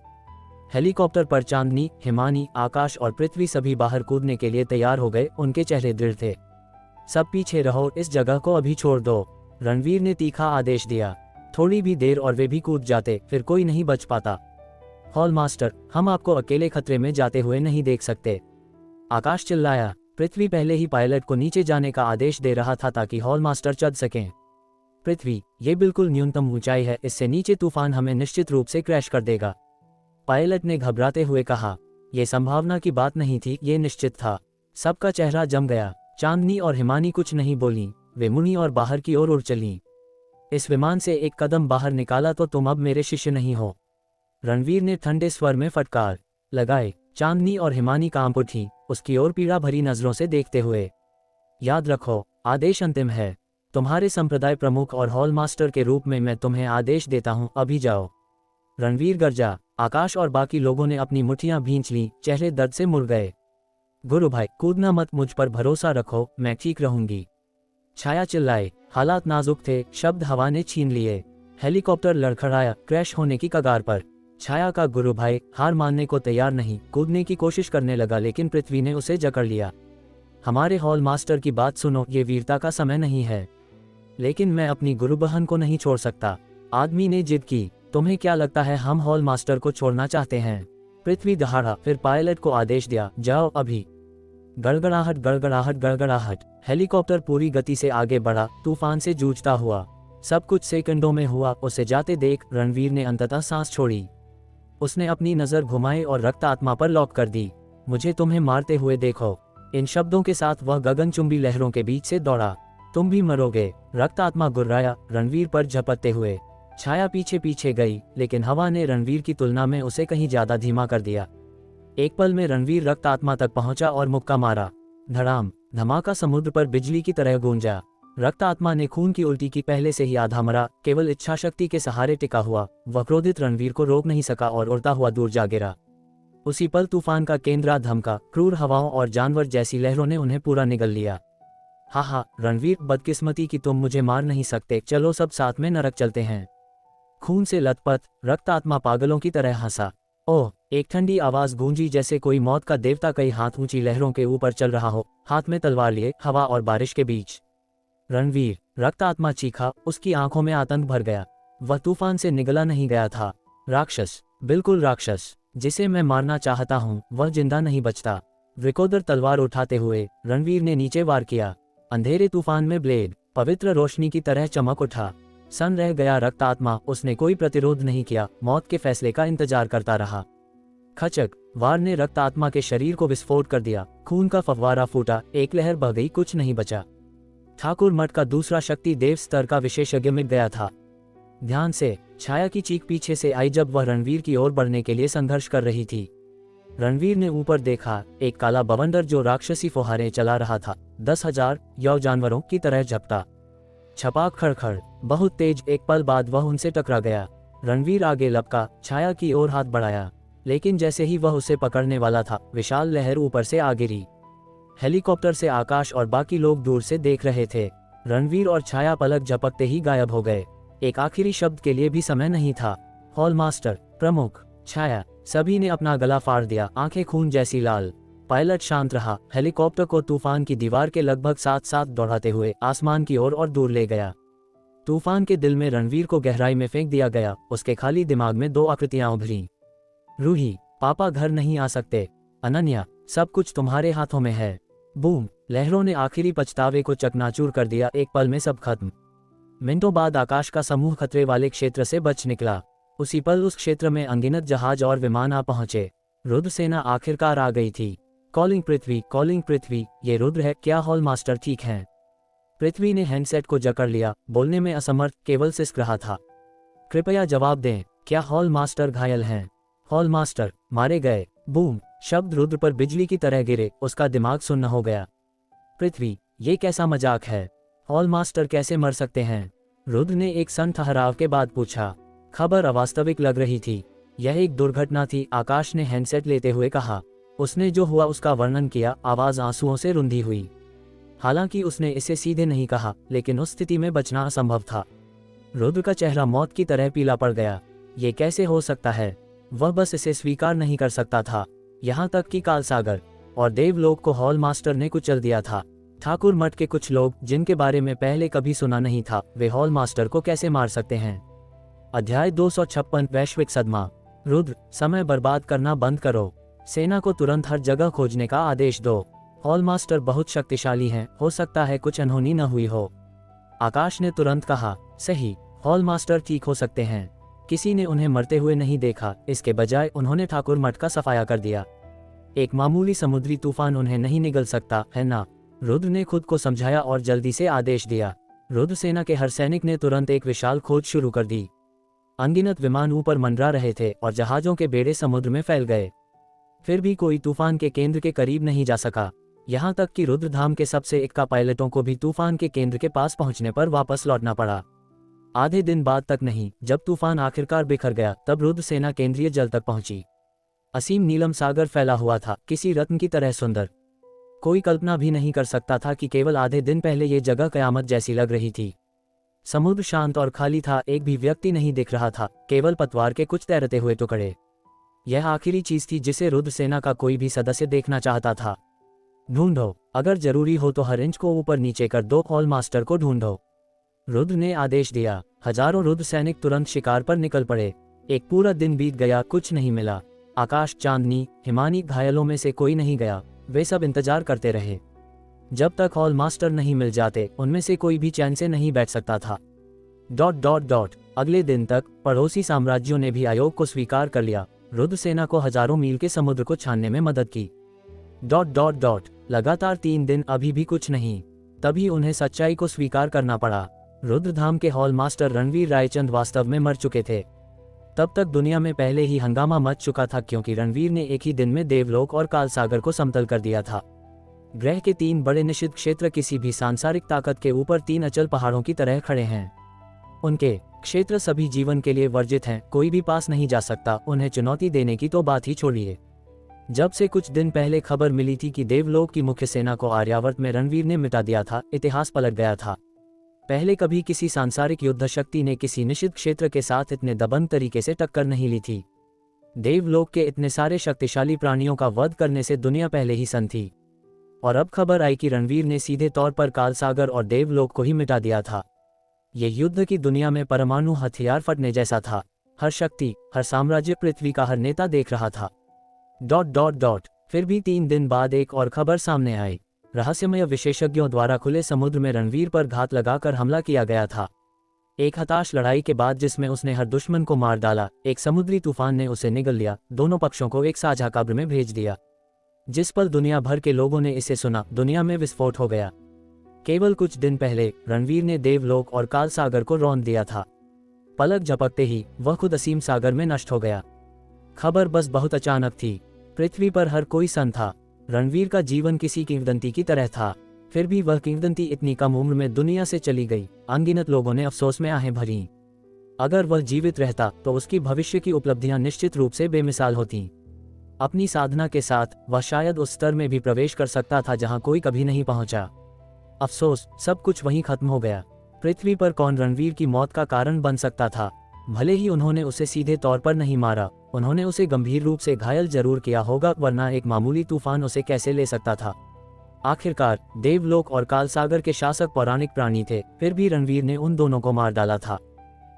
हेलीकॉप्टर पर चांदनी, हिमानी, आकाश और पृथ्वी सभी बाहर कूदने के लिए तैयार हो गए। उनके चेहरे दृढ़ थे। सब पीछे रहो, इस जगह को अभी छोड़ दो, रणवीर ने तीखा आदेश दिया। थोड़ी भी देर और वे भी कूद जाते, फिर कोई नहीं बच पाता। हॉल मास्टर, हम आपको अकेले खतरे में जाते हुए नहीं देख सकते, आकाश चिल्लाया। पृथ्वी पहले ही पायलट को नीचे जाने का आदेश दे रहा था ताकि हॉल मास्टर चढ़ सकें। पृथ्वी, ये बिल्कुल न्यूनतम ऊंचाई है, इससे नीचे तूफान हमें निश्चित रूप से क्रैश कर देगा, पायलट ने घबराते हुए कहा। यह संभावना की बात नहीं थी, ये निश्चित था। सबका चेहरा जम गया। चांदनी और हिमानी कुछ नहीं बोली, वे मुनी और बाहर की ओर उड़ चलीं। इस विमान से एक कदम बाहर निकाला तो तुम अब मेरे शिष्य नहीं हो, रणवीर ने ठंडे स्वर में फटकार लगाए। चांदनी और हिमानी कांप उठी, उसकी ओर पीड़ा भरी नजरों से देखते हुए। याद रखो, आदेश अंतिम है। तुम्हारे संप्रदाय प्रमुख और हॉल मास्टर के रूप में मैं तुम्हें आदेश देता हूं, अभी जाओ, रणवीर गरजा। आकाश और बाकी लोगों ने अपनी मुट्ठियां भींच लीं, चेहरे दर्द से मुड़ गए। गुरु भाई, कूदना मत, मुझ पर भरोसा रखो, मैं ठीक रहूंगी, छाया चिल्लाए। हालात नाजुक थे, शब्द हवा ने छीन लिए। हेलीकॉप्टर लड़खड़ाया, क्रैश होने की कगार पर। छाया का गुरु भाई हार मानने को तैयार नहीं, कूदने की कोशिश करने लगा, लेकिन पृथ्वी ने उसे जकड़ लिया। हमारे हॉल मास्टर की बात सुनो, ये वीरता का समय नहीं है। लेकिन मैं अपनी गुरु बहन को नहीं छोड़ सकता, आदमी ने जिद की। तुम्हें क्या लगता है हम हॉल मास्टर को छोड़ना चाहते हैं? पृथ्वी दहाड़ा, फिर पायलट को आदेश दिया, जाओ अभी। गड़गड़ाहट गड़गड़ाहट गड़गड़ाहट। हेलीकॉप्टर पूरी गति से आगे बढ़ा, तूफान से जूझता हुआ। सब कुछ सेकंडों में हुआ। उसे जाते देख रणवीर ने अंततः सांस छोड़ी। उसने अपनी नजर घुमाई और रक्त आत्मा पर लॉक कर दी। मुझे तुम्हें मारते हुए देखो। इन शब्दों के साथ वह गगनचुंबी लहरों के बीच से दौड़ा। तुम भी मरोगे, रक्त आत्मा गुर्राया, रणवीर पर झपटते हुए। छाया पीछे पीछे गई, लेकिन हवा ने रणवीर की तुलना में उसे कहीं ज्यादा धीमा कर दिया। एक पल में रणवीर रक्त आत्मा तक पहुंचा और मुक्का मारा। धड़ाम, धमाका समुद्र पर बिजली की तरह गूंजा। रक्त आत्मा ने खून की उल्टी की, पहले से ही आधा मरा, केवल इच्छा शक्ति के सहारे टिका हुआ। वह क्रोधित रणवीर को रोक नहीं सका और उड़ता हुआ दूर जा गिरा। उसी पल तूफान का केंद्र धमका, क्रूर हवाओं और जानवर जैसी लहरों ने उन्हें पूरा निगल लिया। हा, रणवीर, बदकिस्मती कि तुम मुझे मार नहीं सकते, चलो सब साथ में नरक चलते हैं। खून से लथपथ रक्त आत्मा पागलों की तरह हंसा। ओह, एक ठंडी आवाज गूंजी, जैसे कोई मौत का देवता कई हाथ ऊंची लहरों के ऊपर चल रहा हो, हाथ में तलवार लिए, हवा और बारिश के बीच। रणवीर, रक्त आत्मा चीखा, उसकी आंखों में आतंक भर गया। वह तूफान से निगला नहीं गया था। राक्षस, बिल्कुल राक्षस, जिसे मैं मारना चाहता हूं, वह जिंदा नहीं बचता। वृकोदर तलवार उठाते हुए रणवीर ने नीचे वार किया। अंधेरे तूफान में ब्लेड पवित्र रोशनी की तरह चमक उठा। सन रह गया रक्त आत्मा, उसने कोई प्रतिरोध नहीं किया, मौत के फैसले का इंतजार करता रहा। खचक, वार ने रक्त आत्मा के शरीर को विस्फोट कर दिया। खून का फव्वारा फूटा, एक लहर बह गई, कुछ नहीं बचा। ठाकुर मठ का दूसरा शक्ति देव स्तर का विशेषज्ञ मिट गया था। ध्यान से, छाया की चीख पीछे से आई जब वह रणवीर की ओर बढ़ने के लिए संघर्ष कर रही थी। रणवीर ने ऊपर देखा, एक काला बवंडर जो राक्षसी फुहारें चला रहा था, 10,000 यौ जानवरों की तरह झपटा। छपाक खड़खड़, बहुत तेज। एक पल बाद वह उनसे टकरा गया। रणवीर आगे लपका, छाया की ओर हाथ बढ़ाया, लेकिन जैसे ही वह उसे पकड़ने वाला था, विशाल लहर ऊपर से आ गिरी। हेलीकॉप्टर से आकाश और बाकी लोग दूर से देख रहे थे। रणवीर और छाया पलक झपकते ही गायब हो गए। एक आखिरी शब्द के लिए भी समय नहीं था। हॉल मास्टर, प्रमुख, छाया, सभी ने अपना गला फाड़ दिया, आंखें खून जैसी लाल। पायलट शांत रहा, हेलीकॉप्टर को तूफान की दीवार के लगभग साथ साथ दौड़ाते हुए आसमान की ओर और दूर ले गया। तूफान के दिल में रणवीर को गहराई में फेंक दिया गया। उसके खाली दिमाग में दो आकृतियां उभरी। रूही, पापा घर नहीं आ सकते। अनन्या, सब कुछ तुम्हारे हाथों में है। बूम, लहरों ने आखिरी पछतावे को चकनाचूर कर दिया। एक पल में सब खत्म। मिनटों बाद आकाश का समूह खतरे वाले क्षेत्र से बच निकला। उसी पल उस क्षेत्र में अनगिनत जहाज और विमान आ पहुंचे। रुद्र सेना आखिरकार आ गई थी। कॉलिंग पृथ्वी, ये रुद्र है क्या? हॉल मास्टर ठीक हैं? पृथ्वी ने हैंडसेट को जकड़ लिया, बोलने में असमर्थ, केवल सिसक रहा था। कृपया जवाब दें, क्या हॉल मास्टर घायल हैं? हॉल मास्टर मारे गए। बूम, शब्द रुद्र पर बिजली की तरह गिरे, उसका दिमाग सुन्न हो गया। पृथ्वी, ये कैसा मजाक है? हॉल मास्टर कैसे मर सकते हैं? रुद्र ने एक सन ठहराव के बाद पूछा। खबर अवास्तविक लग रही थी। यह एक दुर्घटना थी, आकाश ने हैंडसेट लेते हुए कहा। उसने जो हुआ उसका वर्णन किया, आवाज आंसुओं से रुंधी हुई। हालांकि उसने इसे सीधे नहीं कहा, लेकिन उस स्थिति में बचना असंभव था। रुद्र का चेहरा मौत की तरह पीला पड़ गया। ये कैसे हो सकता है? वह बस इसे स्वीकार नहीं कर सकता था। यहाँ तक कि कालसागर और देवलोक को हॉल मास्टर ने कुचल दिया था। ठाकुर मठ के कुछ लोग, जिनके बारे में पहले कभी सुना नहीं था, वे हॉल मास्टर को कैसे मार सकते हैं? अध्याय 256, वैश्विक सदमा। रुद्र, समय बर्बाद करना बंद करो। सेना को तुरंत हर जगह खोजने का आदेश दो। हॉल मास्टर बहुत शक्तिशाली हैं, हो सकता है कुछ अनहोनी न हुई हो। आकाश ने तुरंत कहा। सही, हॉल मास्टर ठीक हो सकते हैं। किसी ने उन्हें मरते हुए नहीं देखा, इसके बजाय उन्होंने ठाकुर मठ का सफाया कर दिया। एक मामूली समुद्री तूफान उन्हें नहीं निगल सकता है ना? रुद्र ने खुद को समझाया और जल्दी से आदेश दिया। रुद्र सेना के हर सैनिक ने तुरंत एक विशाल खोज शुरू कर दी। अनगिनत विमान ऊपर मंडरा रहे थे और जहाजों के बेड़े समुद्र में फैल गए। फिर भी कोई तूफान के केंद्र के करीब नहीं जा सका। यहाँ तक कि रुद्रधाम के सबसे इक्का पायलटों को भी तूफान के केंद्र के पास पहुंचने पर वापस लौटना पड़ा। आधे दिन बाद तक नहीं, जब तूफान आखिरकार बिखर गया, तब रुद्र सेना केंद्रीय जल तक पहुंची। असीम नीलम सागर फैला हुआ था, किसी रत्न की तरह सुंदर। कोई कल्पना भी नहीं कर सकता था कि केवल आधे दिन पहले ये जगह कयामत जैसी लग रही थी। समुद्र शांत और खाली था, एक भी व्यक्ति नहीं दिख रहा था, केवल पतवार के कुछ तैरते हुए टुकड़े। यह आखिरी चीज थी जिसे रुद्र सेना का कोई भी सदस्य देखना चाहता था। ढूंढो, अगर जरूरी हो तो हर इंच को ऊपर नीचे कर दो, हॉल मास्टर को ढूंढो। रुद्र ने आदेश दिया। हजारों रुद्र सैनिक तुरंत शिकार पर निकल पड़े। एक पूरा दिन बीत गया, कुछ नहीं मिला। आकाश, चांदनी, हिमानी, घायलों में से कोई नहीं गया। वे सब इंतजार करते रहे। जब तक हॉल मास्टर नहीं मिल जाते, उनमें से कोई भी चैन से नहीं बैठ सकता था। ... अगले दिन तक पड़ोसी साम्राज्यों ने भी आयोग को स्वीकार कर लिया। रुद्र सेना को हजारों मील के समुद्र को छानने में मदद की। ... लगातार 3 दिन, अभी भी कुछ नहीं। तभी उन्हें सच्चाई को स्वीकार करना पड़ा। रुद्रधाम के हॉल मास्टर रणवीर रायचंद वास्तव में मर चुके थे। तब तक दुनिया में पहले ही हंगामा मच चुका था, क्योंकि रणवीर ने एक ही दिन में देवलोक और कालसागर को समतल कर दिया था। ग्रह के 3 बड़े निषिद्ध क्षेत्र किसी भी सांसारिक ताकत के ऊपर 3 अचल पहाड़ों की तरह खड़े हैं। उनके क्षेत्र सभी जीवन के लिए वर्जित हैं, कोई भी पास नहीं जा सकता। उन्हें चुनौती देने की तो बात ही छोड़िए। जब से कुछ दिन पहले खबर मिली थी कि देवलोक की मुख्य सेना को आर्यावर्त में रणवीर ने मिटा दिया था, इतिहास पलट गया था। पहले कभी किसी सांसारिक युद्ध शक्ति ने किसी निषिद्ध क्षेत्र के साथ इतने दबंग तरीके से टक्कर नहीं ली थी। देवलोक के इतने सारे शक्तिशाली प्राणियों का वध करने से दुनिया पहले ही सन्न थी। और अब खबर आई कि रणवीर ने सीधे तौर पर कालसागर और देवलोक को ही मिटा दिया था। ये युद्ध की दुनिया में परमाणु हथियार फटने जैसा था। हर शक्ति, हर साम्राज्य, पृथ्वी का हर नेता देख रहा था। ... फिर भी 3 दिन बाद एक और खबर सामने आई। रहस्यमय विशेषज्ञों द्वारा खुले समुद्र में रणवीर पर घात लगाकर हमला किया गया था। एक हताश लड़ाई के बाद जिसमें उसने हर दुश्मन को मार डाला, एक समुद्री तूफान ने उसे निगल लिया, दोनों पक्षों को एक साझा कब्र में भेज दिया। जिस पल दुनिया भर के लोगों ने इसे सुना, दुनिया में विस्फोट हो गया। केवल कुछ दिन पहले रणवीर ने देवलोक और काल सागर को रौंद दिया था। पलक झपकते ही वह खुद असीम सागर में नष्ट हो गया। खबर बस बहुत अचानक थी। पृथ्वी पर हर कोई सन था। रणवीर का जीवन किसी किंवदंती की तरह था। फिर भी वह किंवदंती इतनी कम उम्र में दुनिया से चली गई। अनगिनत लोगों ने अफसोस में आहें भरीं। अगर वह जीवित रहता तो उसकी भविष्य की उपलब्धियां निश्चित रूप से बेमिसाल होतीं। अपनी साधना के साथ वह शायद उस स्तर में भी प्रवेश कर सकता था जहां कोई कभी नहीं पहुंचा। अफसोस, सब कुछ वहीं खत्म हो गया। पृथ्वी पर कौन रणवीर की मौत का कारण बन सकता था? भले ही उन्होंने उसे सीधे तौर पर नहीं मारा, उन्होंने उसे गंभीर रूप से घायल जरूर किया होगा, वरना एक मामूली तूफान उसे कैसे ले सकता था। आखिरकार देवलोक और कालसागर के शासक पौराणिक प्राणी थे, फिर भी रणवीर ने उन दोनों को मार डाला था।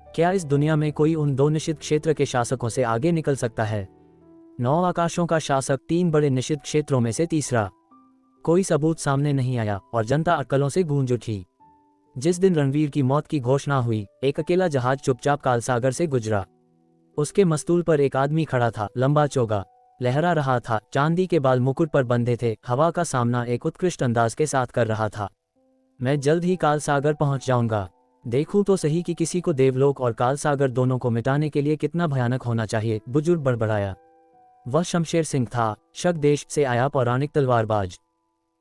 क्या इस दुनिया में कोई उन दो निषिद्ध क्षेत्र के शासकों से आगे निकल सकता है? 9 आकाशों का शासक, 3 बड़े निषिद्ध क्षेत्रों में से तीसरा। कोई सबूत सामने नहीं आया और जनता अटकलों से गूंज उठी। जिस दिन रणवीर की मौत की घोषणा हुई, एक अकेला जहाज चुपचाप कालसागर से गुजरा। उसके मस्तूल पर एक आदमी खड़ा था, लंबा चौगा, लहरा रहा था, चांदी के बाल मुकुट पर बंधे थे, हवा का सामना एक उत्कृष्ट अंदाज के साथ कर रहा था। मैं जल्द ही कालसागर पहुंच जाऊंगा। देखूं तो सही कि किसी को देवलोक और कालसागर दोनों को मिटाने के लिए कितना भयानक होना चाहिए, बुजुर्ग बड़बड़ाया। वह शमशेर सिंह था, शक देश से आया पौराणिक तलवारबाज,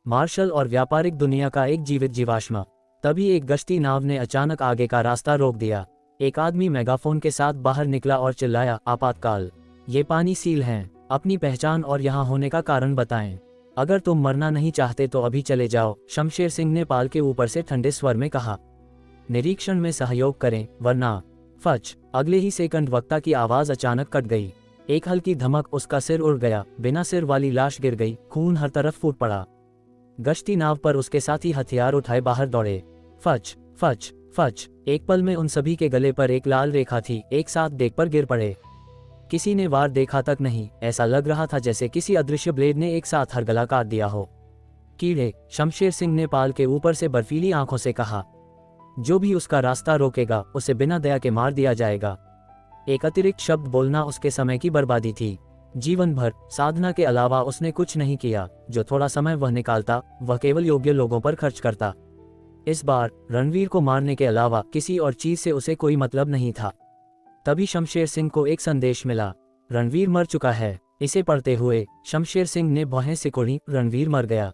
मार्शल और व्यापारिक दुनिया का एक जीवित जीवाश्म। तभी एक गश्ती नाव ने अचानक आगे का रास्ता रोक दिया। एक आदमी मेगाफोन के साथ बाहर निकला और चिल्लाया, आपातकाल, ये पानी सील हैं, अपनी पहचान और यहाँ होने का कारण बताएं। अगर तुम मरना नहीं चाहते तो अभी चले जाओ, शमशेर सिंह ने पाल के ऊपर से ठंडे स्वर में कहा। निरीक्षण में सहयोग करें, वरना। फच, अगले ही सेकंड वक्ता की आवाज अचानक कट गई। एक हल्की धमक, उसका सिर उड़ गया, बिना सिर वाली लाश गिर गई, खून हर तरफ फूट पड़ा। गश्ती नाव पर उसके साथी हथियार उठाए बाहर दौड़े। फच फच फच, एक पल में उन सभी के गले पर एक लाल रेखा थी, एक साथ देख पर गिर पड़े। किसी ने वार देखा तक नहीं, ऐसा लग रहा था जैसे किसी अदृश्य ब्लेड ने एक साथ हर गला काट दिया हो। कीड़े, शमशेर सिंह ने पाल के ऊपर से बर्फीली आंखों से कहा। जो भी उसका रास्ता रोकेगा उसे बिना दया के मार दिया जाएगा। एक अतिरिक्त शब्द बोलना उसके समय की बर्बादी थी। जीवन भर साधना के अलावा उसने कुछ नहीं किया। जो थोड़ा समय वह निकालता, वह केवल योग्य लोगों पर खर्च करता। इस बार रणवीर को मारने के अलावा किसी और चीज से उसे कोई मतलब नहीं था। तभी शमशेर सिंह को एक संदेश मिला, रणवीर मर चुका है। इसे पढ़ते हुए शमशेर सिंह ने भौहें सिकुड़ी, रणवीर मर गया।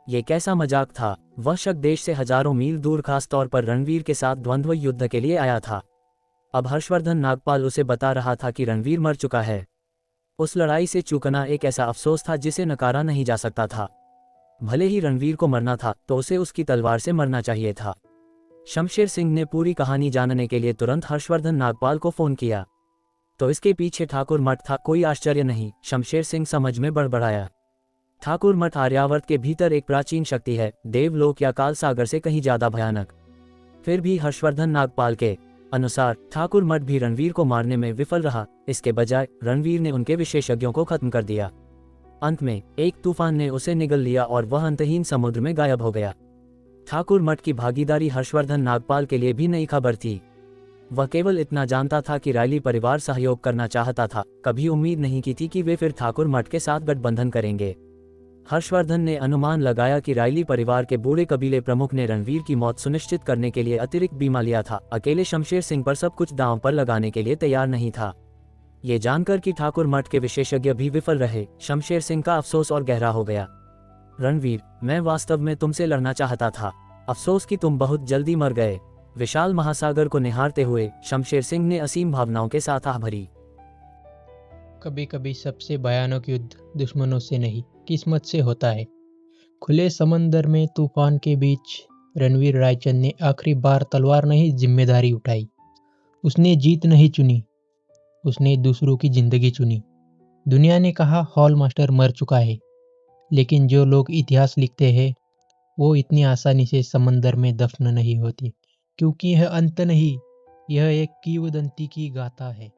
ये कैसा मजाक था? वह शक देश से हजारों मील दूर खास तौर पर रणवीर के साथ द्वंद्व युद्ध के लिए आया था। अब हर्षवर्धन नागपाल उसे बता रहा था कि रणवीर मर चुका है। उस लड़ाई से चूकना एक ऐसा अफसोस था जिसे नकारा नहीं जा सकता था। भले ही रणवीर को मरना था तो उसे उसकी तलवार से मरना चाहिए था। शमशेर सिंह ने पूरी कहानी जानने के लिए तुरंत हर्षवर्धन नागपाल को फोन किया। तो इसके पीछे ठाकुर मठ था, कोई आश्चर्य नहीं, शमशेर सिंह समझ में बड़बड़ाया। ठाकुर मठ आर्यावर्त के भीतर एक प्राचीन शक्ति है, देवलोक या काल सागर से कहीं ज्यादा भयानक। फिर भी हर्षवर्धन नागपाल के अनुसार ठाकुर मठ भी रणवीर को मारने में विफल रहा। इसके बजाय रणवीर ने उनके विशेषज्ञों को खत्म कर दिया। अंत में एक तूफान ने उसे निगल लिया और वह अंतहीन समुद्र में गायब हो गया। ठाकुर मठ की भागीदारी हर्षवर्धन नागपाल के लिए भी नई खबर थी। वह केवल इतना जानता था कि रायली परिवार सहयोग करना चाहता था, कभी उम्मीद नहीं की थी कि वे फिर ठाकुर मठ के साथ गठबंधन करेंगे। हर्षवर्धन ने अनुमान लगाया कि रायली परिवार के बूढ़े कबीले प्रमुख ने रणवीर की मौत सुनिश्चित करने के लिए अतिरिक्त बीमा लिया था। अकेले शमशेर सिंह पर सब कुछ दांव पर लगाने के लिए तैयार नहीं था। ये जानकर कि ठाकुर मठ के विशेषज्ञ भी विफल रहे, शमशेर सिंह का अफसोस और गहरा हो गया। रणवीर, मैं वास्तव में तुमसे लड़ना चाहता था। अफसोस कि तुम बहुत जल्दी मर गए। विशाल महासागर को निहारते हुए शमशेर सिंह ने असीम भावनाओं के साथ आह भरी। कभी कभी सबसे भयानक युद्ध दुश्मनों से नहीं, किस्मत से होता है। खुले समंदर में तूफान के बीच रणवीर रायचंद ने आखिरी बार तलवार नहीं, जिम्मेदारी उठाई। उसने जीत नहीं चुनी, उसने दूसरों की जिंदगी चुनी। दुनिया ने कहा हॉल मास्टर मर चुका है, लेकिन जो लोग इतिहास लिखते हैं वो इतनी आसानी से समंदर में दफन नहीं होते, क्योंकि यह अंत नहीं, यह एक किंवदंती की गाथा है।